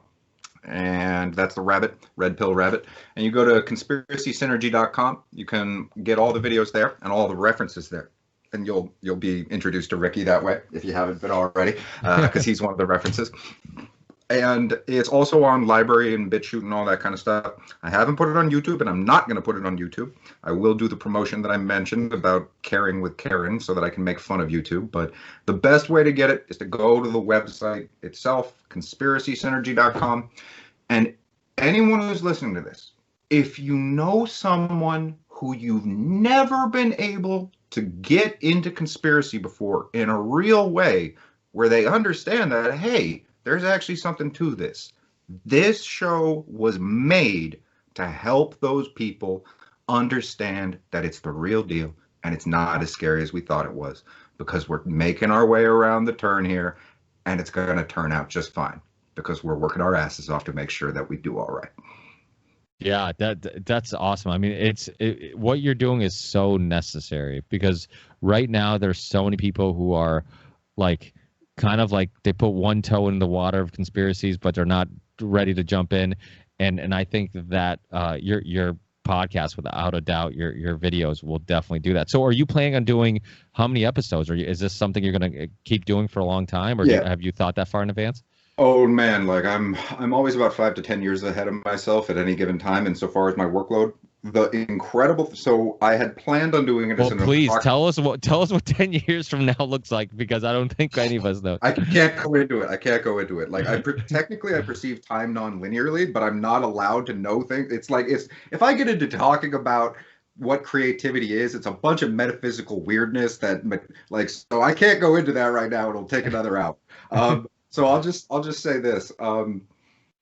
And that's the rabbit, red pill rabbit. And you go to conspiracysynergy.com. You can get all the videos there and all the references there. And you'll be introduced to Ricky that way, if you haven't been already, because he's one of the references. And it's also on Library and BitChute and all that kind of stuff. I haven't put it on YouTube, and I'm not going to put it on YouTube. I will do the promotion that I mentioned about caring with Karen so that I can make fun of YouTube. But the best way to get it is to go to the website itself, conspiracysynergy.com. And anyone who's listening to this, if you know someone who you've never been able to get into conspiracy before in a real way, where they understand that, hey, there's actually something to this. This show was made to help those people understand that it's the real deal and it's not as scary as we thought it was. because we're making our way around the turn here, and it's going to turn out just fine because we're working our asses off to make sure that we do all right. Yeah, that's awesome. I mean, what you're doing is so necessary because right now there's so many people who are like kind of like they put one toe in the water of conspiracies, but they're not ready to jump in. And I think that your podcast, without a doubt, your videos will definitely do that. So, are you planning on doing how many episodes? Is this something you're going to keep doing for a long time, or Yeah. have you thought that far in advance? Oh man, like I'm always about 5 to 10 years ahead of myself at any given time, and so far as my workload, so I had planned on doing it Well, as an please tell us what 10 years from now looks like, because I don't think any of us know. I can't go into it. I can't go into it. Like technically I perceive time non-linearly, but I'm not allowed to know things. It's like if I get into talking about what creativity is, it's a bunch of metaphysical weirdness that like, so I can't go into that right now. It'll take another hour. So I'll just say this.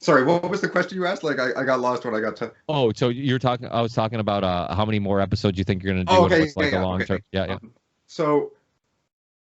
Sorry, what was the question you asked? Like I got lost when I got to. Oh, so I was talking about how many more episodes you think you're going to do. Oh, okay, what's like a long term. Yeah. So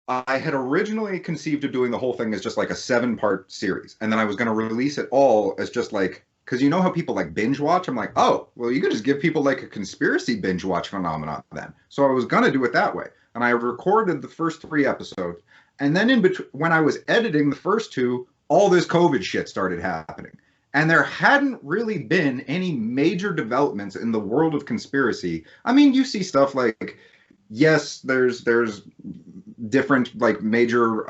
I had originally conceived of doing the whole thing as just like a 7-part series, and then I was going to release it all as just like, because you know how people like binge watch. I'm like, oh, well, you could just give people like a conspiracy binge watch phenomenon then. So I was going to do it that way, and I recorded the first 3 episodes. And then in between, when I was editing the first 2, all this COVID shit started happening. And there hadn't really been any major developments in the world of conspiracy. I mean, you see stuff like, yes, there's different like major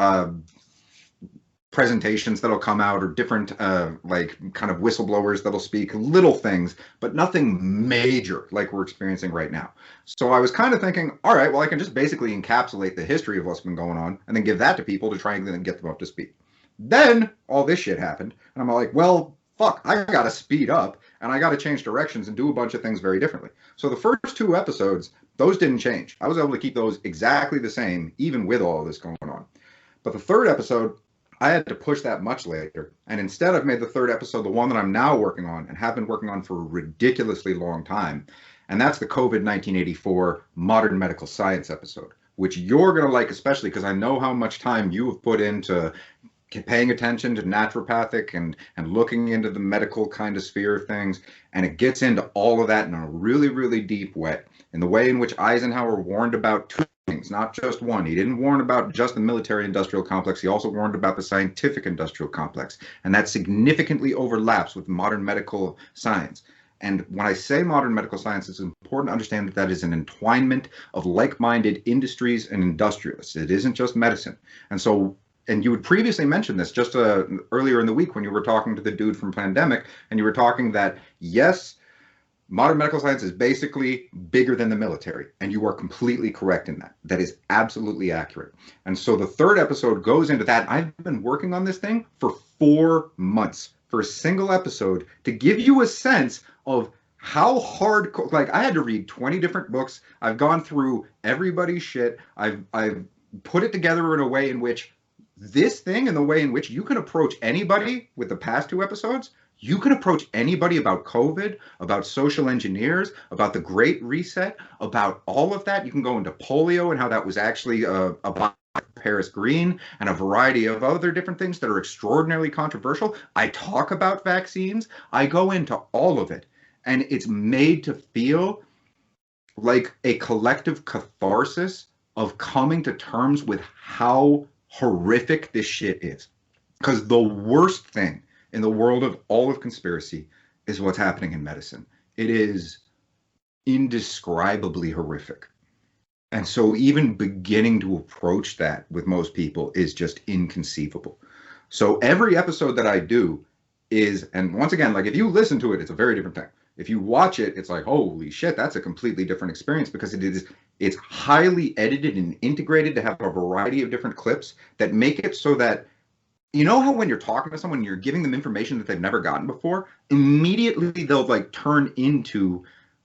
presentations that'll come out, or different like kind of whistleblowers that'll speak, little things, but nothing major like we're experiencing right now. So I was kind of thinking, all right, well, I can just basically encapsulate the history of what's been going on and then give that to people to try and get them up to speed. Then all this shit happened, and I'm like, well, fuck, I gotta speed up and I gotta change directions and do a bunch of things very differently. So the first 2 episodes, those didn't change. I was able to keep those exactly the same, even with all this going on. But the 3rd episode, I had to push that much later. And instead, I've made the 3rd episode the one that I'm now working on and have been working on for a ridiculously long time. And that's the COVID 1984 Modern Medical Science episode, which you're going to like, especially because I know how much time you have put into paying attention to naturopathic and looking into the medical kind of sphere of things. And it gets into all of that in a really, really deep way, in the way in which Eisenhower warned about 2 things, not just one. He didn't warn about just the military industrial complex. He also warned about the scientific industrial complex. And that significantly overlaps with modern medical science. And when I say modern medical science, it's important to understand that that is an entwinement of like-minded industries and industrialists. It isn't just medicine. And so, and you had previously mentioned this just earlier in the week when you were talking to the dude from Pandemic, and you were talking that, yes, modern medical science is basically bigger than the military, and you are completely correct in that. That is absolutely accurate. And so the 3rd episode goes into that. I've been working on this thing for 4 months for a single episode to give you a sense of how hard, like I had to read 20 different books. I've gone through everybody's shit. I've put it together in a way in which this thing, and the way in which you can approach anybody with the past 2 episodes, you can approach anybody about COVID, about social engineers, about the Great Reset, about all of that. You can go into polio and how that was actually about Paris Green, and a variety of other different things that are extraordinarily controversial. I talk about vaccines. I go into all of it. And it's made to feel like a collective catharsis of coming to terms with how horrific this shit is. Because the worst thing in the world of all of conspiracy is what's happening in medicine. It is indescribably horrific. And so even beginning to approach that with most people is just inconceivable. So every episode that I do is, and once again, like if you listen to it, it's a very different thing. If you watch it, it's like, holy shit, that's a completely different experience, because it's highly edited and integrated to have a variety of different clips that make it so that, you know how when you're talking to someone, you're giving them information that they've never gotten before, immediately they'll like turn into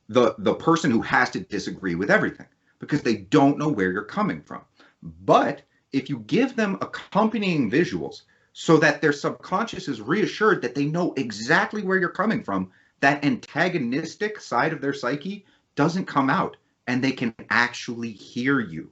the person who has to disagree with everything because they don't know where you're coming from. But if you give them accompanying visuals so that their subconscious is reassured that they know exactly where you're coming from, that antagonistic side of their psyche doesn't come out, and they can actually hear you.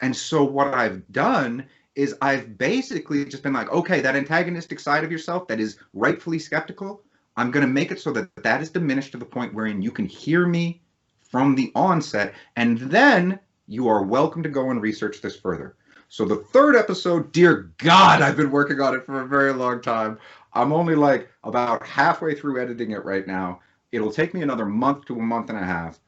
And so what I've done is I've basically just been like, okay, that antagonistic side of yourself that is rightfully skeptical, I'm going to make it so that that is diminished to the point wherein you can hear me from the onset, and then you are welcome to go and research this further. So the third episode, dear God, I've been working on it for a very long time. I'm only like about halfway through editing it right now. It'll take me another month to a month and a half.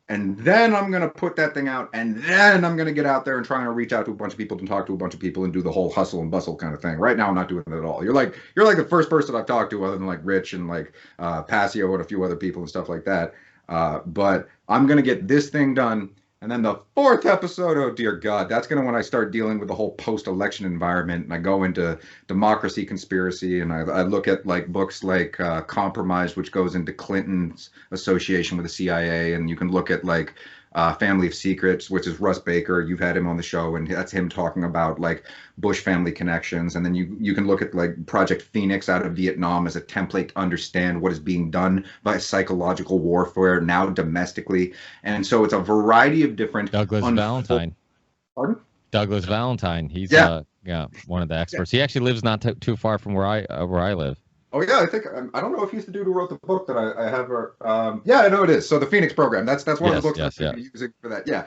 And then I'm going to put that thing out, and then I'm going to get out there and try to reach out to a bunch of people and talk to a bunch of people and do the whole hustle and bustle kind of thing. Right now, I'm not doing it at all. You're like the first person I've talked to other than like Rich and like Passio and a few other people and stuff like that. But I'm going to get this thing done. And then the fourth episode, oh dear God, that's going to when I start dealing with the whole post-election environment, and I go into democracy conspiracy, and I look at like books like Compromise, which goes into Clinton's association with the CIA, and you can look at like Family of Secrets, which is Russ Baker. You've had him on the show, and that's him talking about like Bush family connections. And then you can look at like Project Phoenix out of Vietnam as a template to understand what is being done by psychological warfare now domestically. And so it's a variety of different Douglas Valentine. Pardon? Douglas Valentine. He's one of the experts. He actually lives not too far from where I live. Oh yeah, I think I don't know if he's the dude who wrote the book that I have. Yeah, I know it is. So the Phoenix Program. That's one of the books I'm using for that. Yeah.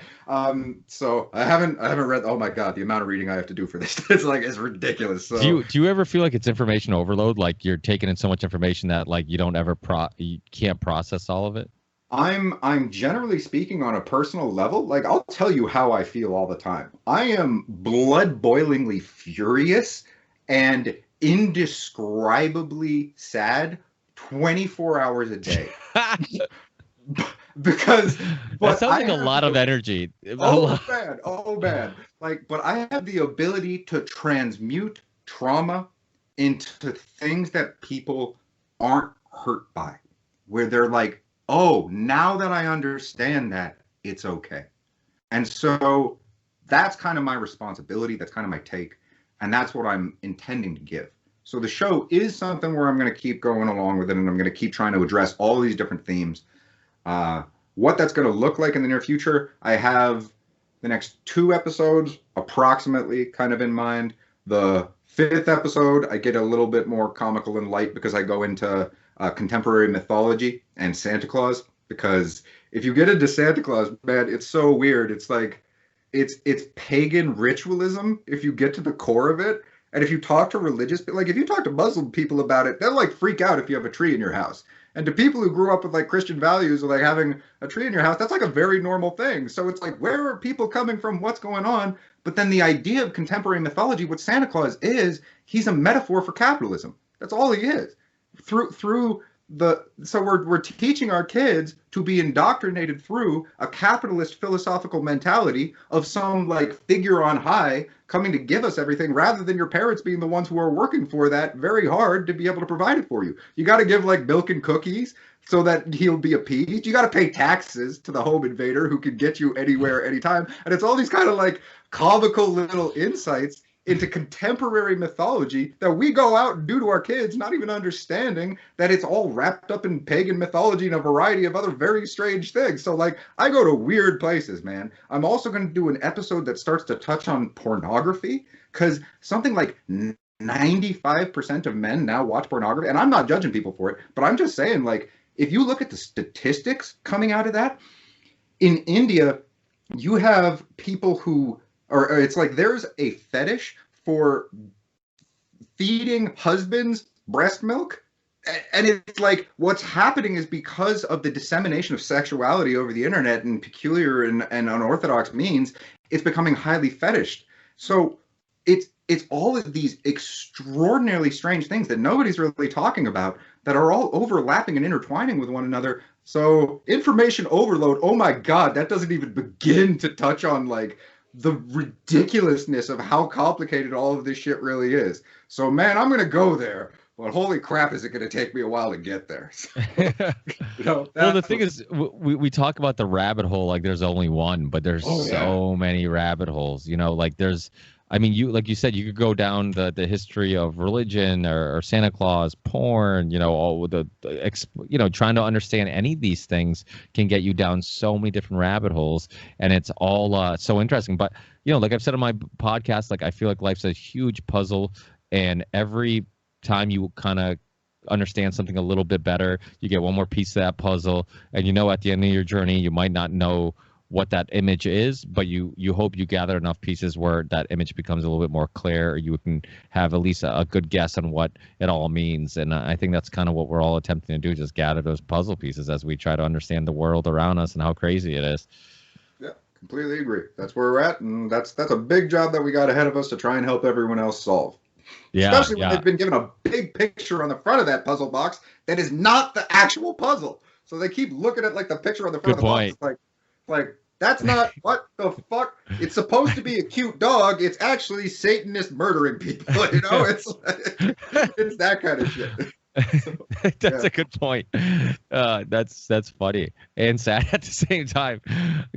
So I haven't read. Oh my God, the amount of reading I have to do for this it's ridiculous. So do you ever feel like it's information overload? Like you're taking in so much information that like you don't ever you can't process all of it? I'm generally speaking on a personal level. Like I'll tell you how I feel all the time. I am blood-boilingly furious and indescribably sad 24 hours a day. Because that sounds like a lot of energy. Oh man. But I have the ability to transmute trauma into things that people aren't hurt by, where they're like, oh, now that I understand that, it's okay. And so that's kind of my responsibility. That's kind of my take. And that's what I'm intending to give. So the show is something where I'm going to keep going along with it, and I'm going to keep trying to address all these different themes. What that's going to look like in the near future, I have the next 2 episodes approximately kind of in mind. The 5th episode, I get a little bit more comical and light because I go into contemporary mythology and Santa Claus. Because if you get into Santa Claus, man, it's so weird. It's like it's pagan ritualism if you get to the core of it. And if you talk to if you talk to Muslim people about it, they'll like freak out if you have a tree in your house. And to people who grew up with like Christian values or like having a tree in your house, that's like a very normal thing. So it's like, where are people coming from? What's going on? But then the idea of contemporary mythology, what Santa Claus is, he's a metaphor for capitalism. That's all he is. So we're teaching our kids to be indoctrinated through a capitalist philosophical mentality of some like figure on high coming to give us everything, rather than your parents being the ones who are working for that very hard to be able to provide it for you. You got to give like milk and cookies so that he'll be appeased. You got to pay taxes to the home invader who can get you anywhere, anytime. And it's all these kind of like comical little insights into contemporary mythology that we go out and do to our kids, not even understanding that it's all wrapped up in pagan mythology and a variety of other very strange things. So like, I go to weird places, man. I'm also going to do an episode that starts to touch on pornography, because something like 95% of men now watch pornography. And I'm not judging people for it, but I'm just saying, like, if you look at the statistics coming out of that, in India, you have people who or it's like there's a fetish for feeding husbands breast milk. And it's like what's happening is because of the dissemination of sexuality over the internet and peculiar and unorthodox means, it's becoming highly fetished. So it's all of these extraordinarily strange things that nobody's really talking about that are all overlapping and intertwining with one another. So information overload, oh my God, that doesn't even begin to touch on like the ridiculousness of how complicated all of this shit really is. So man, I'm going to go there, but holy crap, is it going to take me a while to get there. So, well, the thing is, we talk about the rabbit hole like there's only one, but there's so many rabbit holes, like there's I mean, you like you said, you could go down the history of religion or Santa Claus, porn, all trying to understand any of these things can get you down so many different rabbit holes, and it's all so interesting. But like I've said on my podcast, like I feel like life's a huge puzzle, and every time you kind of understand something a little bit better, you get one more piece of that puzzle, and at the end of your journey, you might not know what that image is, but you hope you gather enough pieces where that image becomes a little bit more clear, or you can have at least a good guess on what it all means. And I think that's kind of what we're all attempting to do, just gather those puzzle pieces as we try to understand the world around us and how crazy it is. Yeah, completely agree. That's where we're at, and that's a big job that we got ahead of us to try and help everyone else solve. Yeah, especially when they've been given a big picture on the front of that puzzle box that is not the actual puzzle. So they keep looking at like the picture on the front of the box, like that's not what the fuck. It's supposed to be a cute dog. It's actually Satanist murdering people. It's that kind of shit. That's a good point. That's funny and sad at the same time.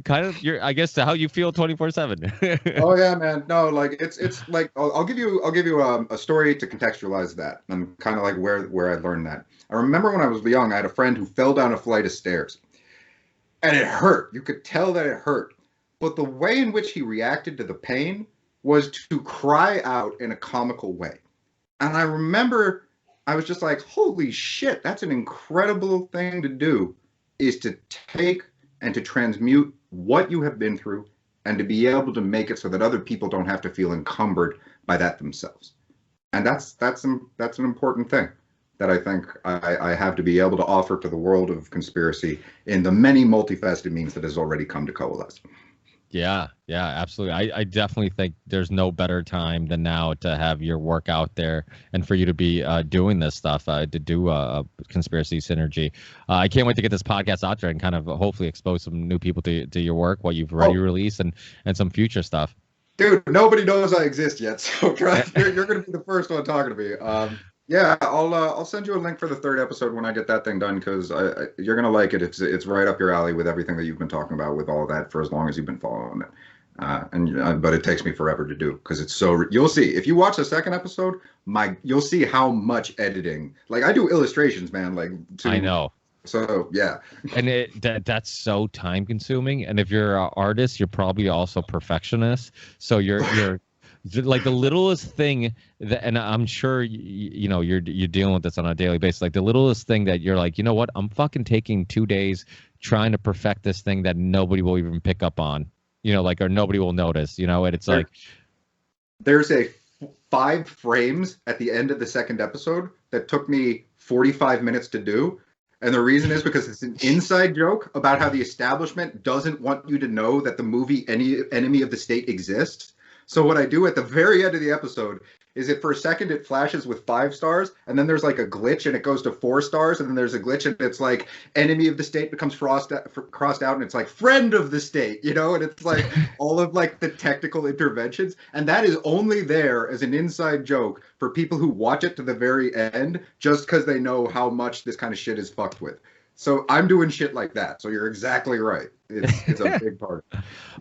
Kind of I guess how you feel 24/7. Oh yeah, man. No, like it's like I'll give you a story to contextualize that. And kind of like where I learned that. I remember when I was young, I had a friend who fell down a flight of stairs. And it hurt. You could tell that it hurt. But the way in which he reacted to the pain was to cry out in a comical way. And I remember I was just like, holy shit, that's an incredible thing to do, is to take and to transmute what you have been through and to be able to make it so that other people don't have to feel encumbered by that themselves. And that's an important thing that I think I have to be able to offer to the world of conspiracy in the many multifaceted means that has already come to coalesce. Yeah, absolutely. I definitely think there's no better time than now to have your work out there and for you to be doing this stuff, to do a conspiracy synergy. I can't wait to get this podcast out there and kind of hopefully expose some new people to your work, what you've already released, and some future stuff. Dude, nobody knows I exist yet, so you're going to be the first one talking to me. Yeah, I'll send you a link for the third episode when I get that thing done, because you're gonna like it. It's right up your alley with everything that you've been talking about with all of that for as long as you've been following it. But it takes me forever to do because it's so. You'll see if you watch the second episode, you'll see how much editing. Like I do illustrations, man. I know. So yeah, and that's so time consuming. And if you're an artist, you're probably also perfectionist. So you're like the littlest thing that, and I'm sure you're dealing with this on a daily basis. Like the littlest thing that you're like, you know what, I'm fucking taking 2 days trying to perfect this thing that nobody will even pick up on, or nobody will notice, and it's like there's 5 frames at the end of the second episode that took me 45 minutes to do. And the reason is because it's an inside joke about how the establishment doesn't want you to know that the movie Enemy of the State exists. So what I do at the very end of the episode is for a second it flashes with 5 stars, and then there's like a glitch and it goes to 4 stars, and then there's a glitch and it's like enemy of the state becomes crossed out and it's like friend of the state, and it's like all of like the technical interventions, and that is only there as an inside joke for people who watch it to the very end just because they know how much this kind of shit is fucked with. So I'm doing shit like that. So you're exactly right. It's a big part.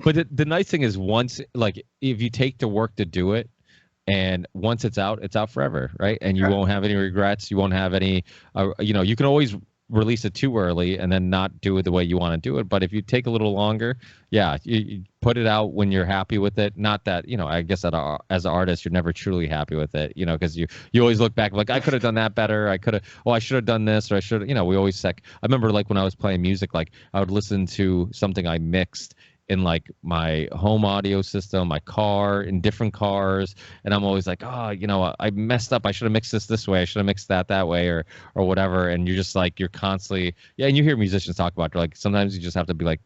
But the nice thing is once, like, if you take the work to do it, and once it's out forever, right? And you won't have any regrets. You won't have any, you can always release it too early and then not do it the way you want to do it. But if you take a little longer, you put it out when you're happy with it. Not that, I guess that as an artist, you're never truly happy with it, because you always look back like, I could have done that better. I should have done this, or I should, we always I remember like when I was playing music, like I would listen to something I mixed in like my home audio system, my car, in different cars, and I'm always like, I messed up. I should have mixed this way. I should have mixed that way, or whatever. And you're just like, you're constantly, and you hear musicians talk about it, like sometimes you just have to be like,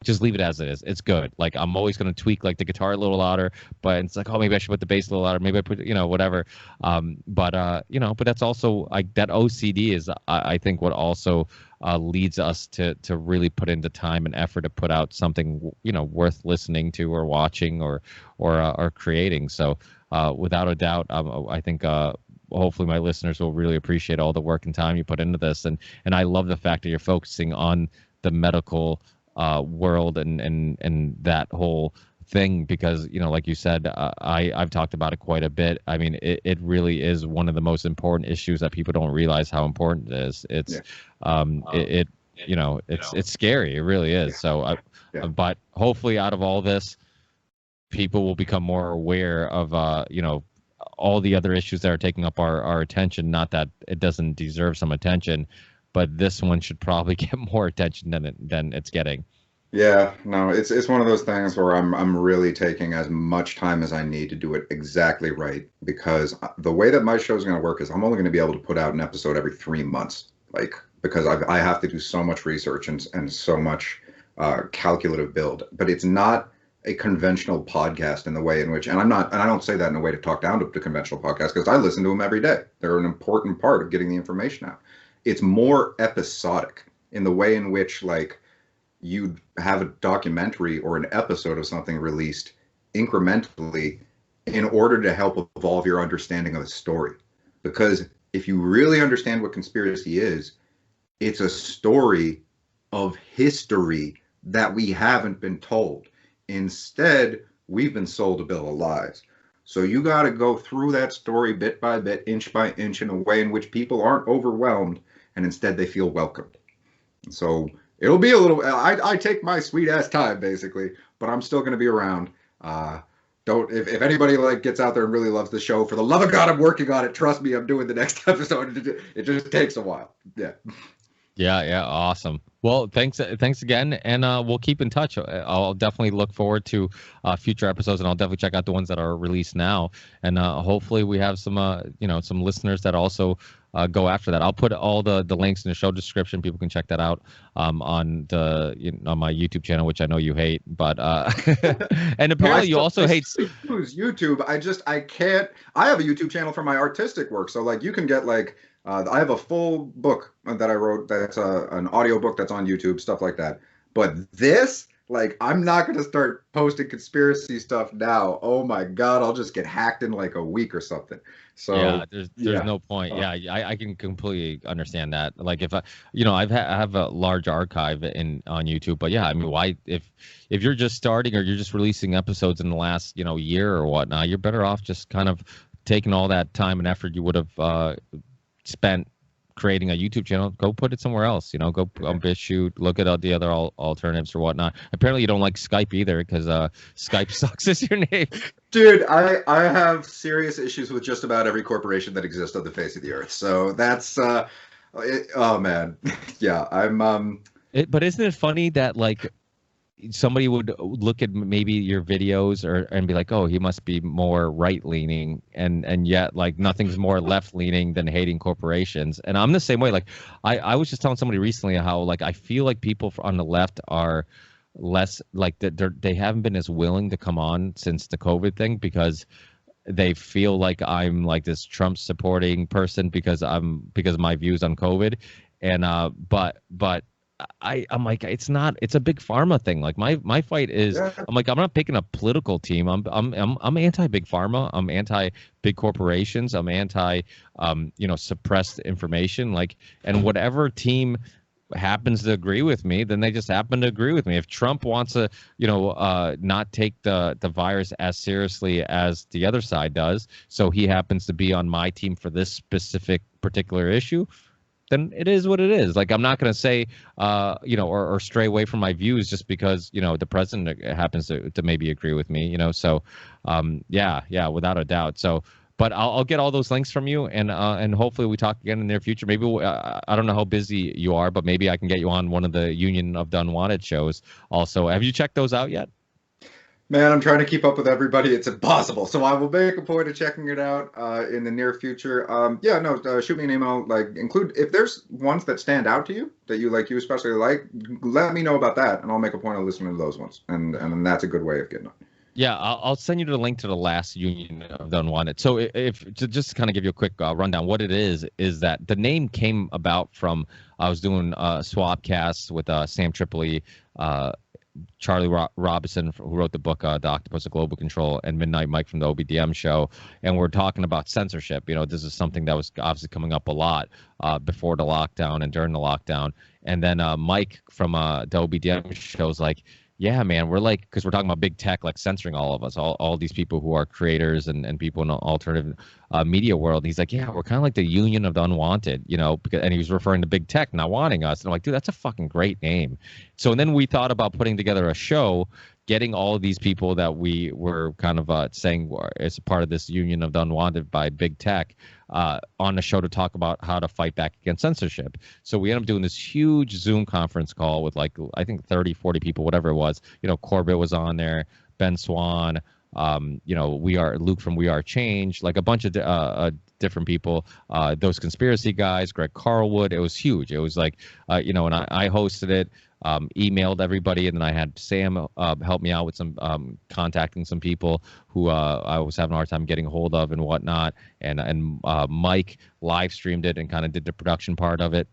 just leave it as it is. It's good. Like I'm always going to tweak like the guitar a little louder, but it's like, maybe I should put the bass a little louder. Maybe I put, whatever. But that's also like that OCD is, I think, what also leads us to really put into time and effort to put out something, worth listening to or watching or creating. So without a doubt, I think, hopefully my listeners will really appreciate all the work and time you put into this. And I love the fact that you're focusing on the medical world and that whole thing because, like you said, I've talked about it quite a bit. I mean, it really is one of the most important issues that people don't realize how important it is. It's, it's scary. It really is. So, but hopefully out of all this, people will become more aware of, all the other issues that are taking up our attention. Not that it doesn't deserve some attention, but this one should probably get more attention than it's getting. Yeah, no, it's one of those things where I'm really taking as much time as I need to do it exactly right, because the way that my show is going to work is I'm only going to be able to put out an episode every 3 months, like because I have to do so much research and so much calculative build, but it's not a conventional podcast in the way in which, and I don't say that in a way to talk down to conventional podcasts because I listen to them every day. They're an important part of getting the information out. It's more episodic in the way in which, like, you'd have a documentary or an episode of something released incrementally in order to help evolve your understanding of the story. Because if you really understand what conspiracy is, it's a story of history that we haven't been told. Instead, we've been sold a bill of lies. So you got to go through that story bit by bit, inch by inch, in a way in which people aren't overwhelmed and instead they feel welcomed. So it'll be a little, I take my sweet ass time basically, but I'm still going to be around. If anybody like gets out there and really loves the show, for the love of God, I'm working on it. Trust me, I'm doing the next episode. It just takes a while. Yeah. Yeah. Awesome. Well, thanks again. And we'll keep in touch. I'll definitely look forward to future episodes, and I'll definitely check out the ones that are released now. And hopefully we have some listeners that also go after that. I'll put all the links in the show description. People can check that out on on my YouTube channel, which I know you hate, but and apparently you also hate YouTube. I can't. I have a YouTube channel for my artistic work, so like you can get like I have a full book that I wrote. That's an audio book that's on YouTube, stuff like that. But this, like, I'm not going to start posting conspiracy stuff now. Oh my God, I'll just get hacked in like a week or something. So yeah, there's no point. Yeah, I can completely understand that. Like if I have a large archive on YouTube, but yeah, I mean, why if you're just starting or you're just releasing episodes in the last year or whatnot, you're better off just kind of taking all that time and effort you would have spent creating a YouTube channel, go put it somewhere else, go BitChute, look at the other alternatives or whatnot. Apparently you don't like Skype either because Skype sucks as your name. Dude, I have serious issues with just about every corporation that exists on the face of the earth. So that's oh man. Yeah, I'm but isn't it funny that like somebody would look at maybe your videos and be like, oh, he must be more right leaning, and yet like nothing's more left leaning than hating corporations. And I'm the same way. Like I was just telling somebody recently how like I feel like people on the left are less like that they haven't been as willing to come on since the COVID thing because they feel like I'm like this Trump supporting person because of my views on COVID. And but I'm like, it's a big pharma thing. Like my fight is, I'm like, I'm not picking a political team. I'm anti big pharma. I'm anti big corporations. I'm anti, suppressed information. Like, and whatever team happens to agree with me, then they just happen to agree with me. If Trump wants to, not take the virus as seriously as the other side does, so he happens to be on my team for this particular issue, then it is what it is. Like, I'm not going to say, or stray away from my views just because, the president happens to maybe agree with me, So, yeah, without a doubt. So, but I'll get all those links from you, and hopefully we talk again in the near future. Maybe I don't know how busy you are, but maybe I can get you on one of the Union of the Unwanted shows. Also, have you checked those out yet? Man, I'm trying to keep up with everybody. It's impossible. So I will make a point of checking it out in the near future. Shoot me an email. Like, include if there's ones that stand out to you that you especially like. Let me know about that, and I'll make a point of listening to those ones. And that's a good way of getting on. Yeah, I'll send you the link to the last Union of the Unwanted. So if just to kind of give you a quick rundown, what it is that the name came about from I was doing Swapcasts with Sam Tripoli, Charlie Robinson, who wrote the book The Octopus of Global Control, and Midnight Mike from the OBDM show, and we're talking about censorship. This is something that was obviously coming up a lot before the lockdown and during the lockdown. And then Mike from the OBDM show was like, Yeah, man, we're like, because we're talking about big tech, like censoring all of us, all these people who are creators and people in the alternative media world. He's like, yeah, we're kind of like the union of the unwanted, you know, because, and he was referring to big tech not wanting us. And I'm like, dude, that's a fucking great name. So and then we thought about putting together a show, getting all of these people that we were kind of saying is a part of this union of the unwanted by big tech on the show to talk about how to fight back against censorship. So we ended up doing this huge Zoom conference call with like, I think 30, 40 people, whatever it was. You know, Corbett was on there, Ben Swan, you know, Luke from We Are Change, like a bunch of different people, those conspiracy guys, Greg Carlwood. It was huge. It was like, you know, and I hosted it. Emailed everybody, and then I had Sam help me out with some contacting some people who I was having a hard time getting a hold of and whatnot, and Mike live streamed it and kind of did the production part of it,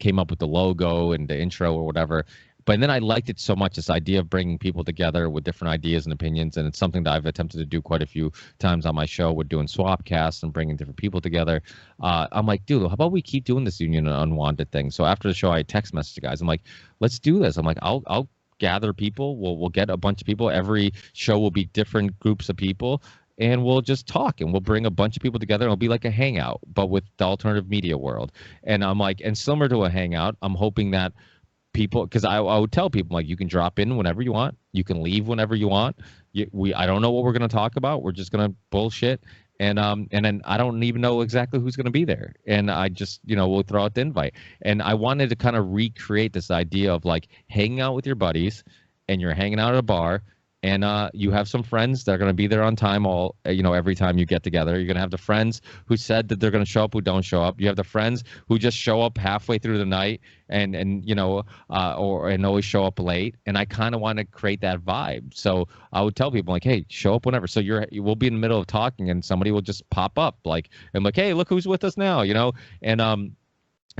came up with the logo and the intro or whatever. But then I liked it so much, this idea of bringing people together with different ideas and opinions, and it's something that I've attempted to do quite a few times on my show. We're doing swapcasts and bringing different people together. I'm like, dude, how about we keep doing this union and unwanted thing? So after the show, I text message the guys. I'm like, let's do this. I'm like, I'll gather people. We'll get a bunch of people. Every show will be different groups of people, and we'll just talk, and we'll bring a bunch of people together. It'll be like a hangout, but with the alternative media world. And I'm like, and similar to a hangout, I'm hoping that people, because I would tell people, like, you can drop in whenever you want, you can leave whenever you want. I don't know what we're going to talk about. We're just going to bullshit, and then I don't even know exactly who's going to be there, and I just, you know, we'll throw out the invite. And I wanted to kind of recreate this idea of like hanging out with your buddies, and you're hanging out at a bar, and you have some friends that are going to be there on time all, you know, every time you get together. You're going to have the friends who said that they're going to show up who don't show up. You have the friends who just show up halfway through the night and you know, and always show up late. And I kind of want to create that vibe. So I would tell people like, hey, show up whenever. So we'll be in the middle of talking and somebody will just pop up like, and like, hey, look who's with us now, you know? And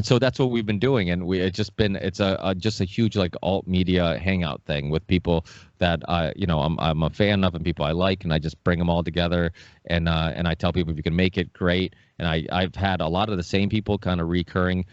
so that's what we've been doing, and it's just a huge like alt media hangout thing with people that you know, I'm a fan of and people I like, and I just bring them all together, and I tell people if you can make it, great. And I've had a lot of the same people kind of recurring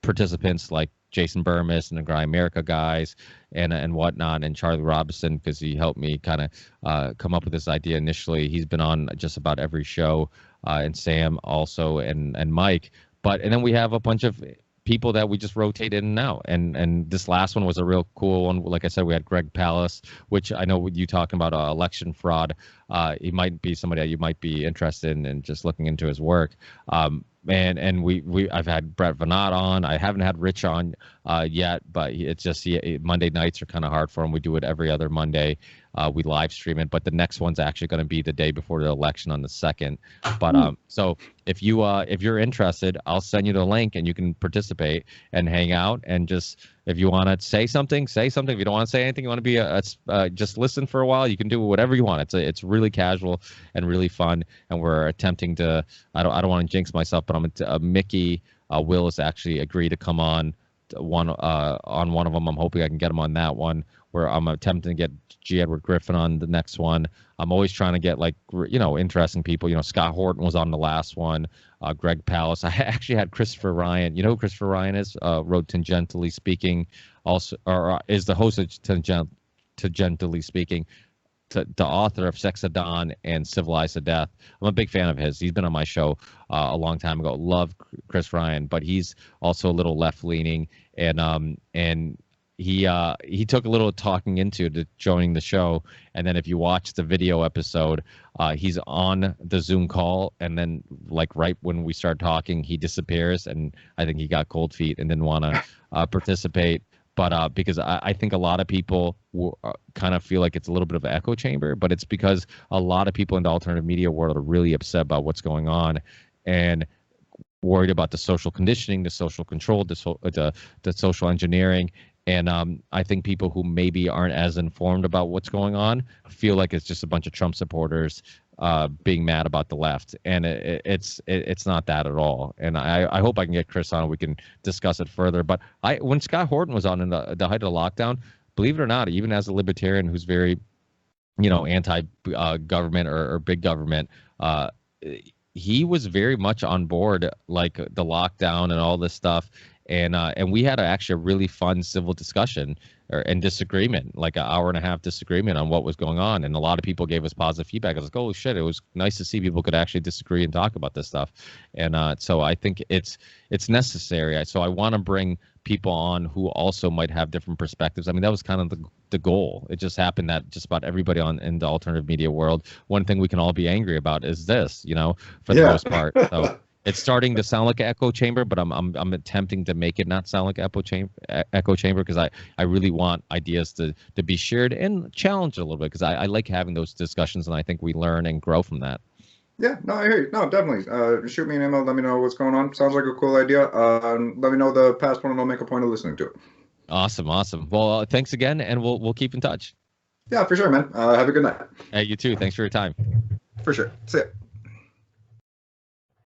participants like Jason Burmis and the Grind America guys and whatnot, and Charlie Robinson, because he helped me kind of come up with this idea initially. He's been on just about every show, and Sam also, and Mike. And then we have a bunch of people that we just rotate in and out. And this last one was a real cool one. Like I said, we had Greg Pallas, which I know you talking about election fraud. He might be somebody that you might be interested in and just looking into his work. And I've had Brett Venat on. I haven't had Rich on yet, but it's just Monday nights are kind of hard for him. We do it every other Monday. We live stream it, but the next one's actually going to be the day before the election on the 2nd. But so if you're interested, I'll send you the link and you can participate and hang out, and just if you want to say something, say something. If you don't want to say anything, you want to be just listen for a while, you can do whatever you want. It's really casual and really fun, and we're attempting to. I don't want to jinx myself, but Mickey Willis actually agreed to come on one of them. I'm hoping I can get him on that one, where I'm attempting to get G. Edward Griffin on the next one. I'm always trying to get, like, you know, interesting people. You know, Scott Horton was on the last one. Greg Pallas. I actually had Christopher Ryan. You know who Christopher Ryan is? Wrote Tangentially Speaking, also, or is the host of Tangentially Speaking, the author of Sex at Dawn and Civilized to Death. I'm a big fan of his. He's been on my show a long time ago. Love Chris Ryan, but he's also a little left-leaning, and he took a little talking into to joining the show. And then if you watch the video episode, he's on the Zoom call, and then like right when we start talking, he disappears, and I think he got cold feet and didn't want to participate. But because I think a lot of people kind of feel like it's a little bit of an echo chamber, but it's because a lot of people in the alternative media world are really upset about what's going on and worried about the social conditioning, the social control, the social engineering. And I think people who maybe aren't as informed about what's going on feel like it's just a bunch of Trump supporters being mad about the left, and it's not that at all. And I hope I can get Chris on and we can discuss it further. But when Scott Horton was on in the height of the lockdown, believe it or not, even as a libertarian who's very, you know, anti-government or big government, he was very much on board, like the lockdown and all this stuff. and we had actually a really fun civil discussion and disagreement, like an hour and a half disagreement on what was going on, and a lot of people gave us positive feedback. I was like, oh shit, it was nice to see people could actually disagree and talk about this stuff, and so I think it's necessary. So I want to bring people on who also might have different perspectives. I mean, that was kind of the goal. It just happened that just about everybody in the alternative media world, one thing we can all be angry about is this, for the most part. So it's starting to sound like an echo chamber, but I'm attempting to make it not sound like echo chamber because I really want ideas to be shared and challenged a little bit, because I like having those discussions, and I think we learn and grow from that. Yeah, no, I hear you. No, definitely. Shoot me an email. Let me know what's going on. Sounds like a cool idea. Let me know the past one, and I'll make a point of listening to it. Awesome. Well, thanks again, and we'll keep in touch. Yeah, for sure, man. Have a good night. Hey, you too. Thanks for your time. For sure. See ya.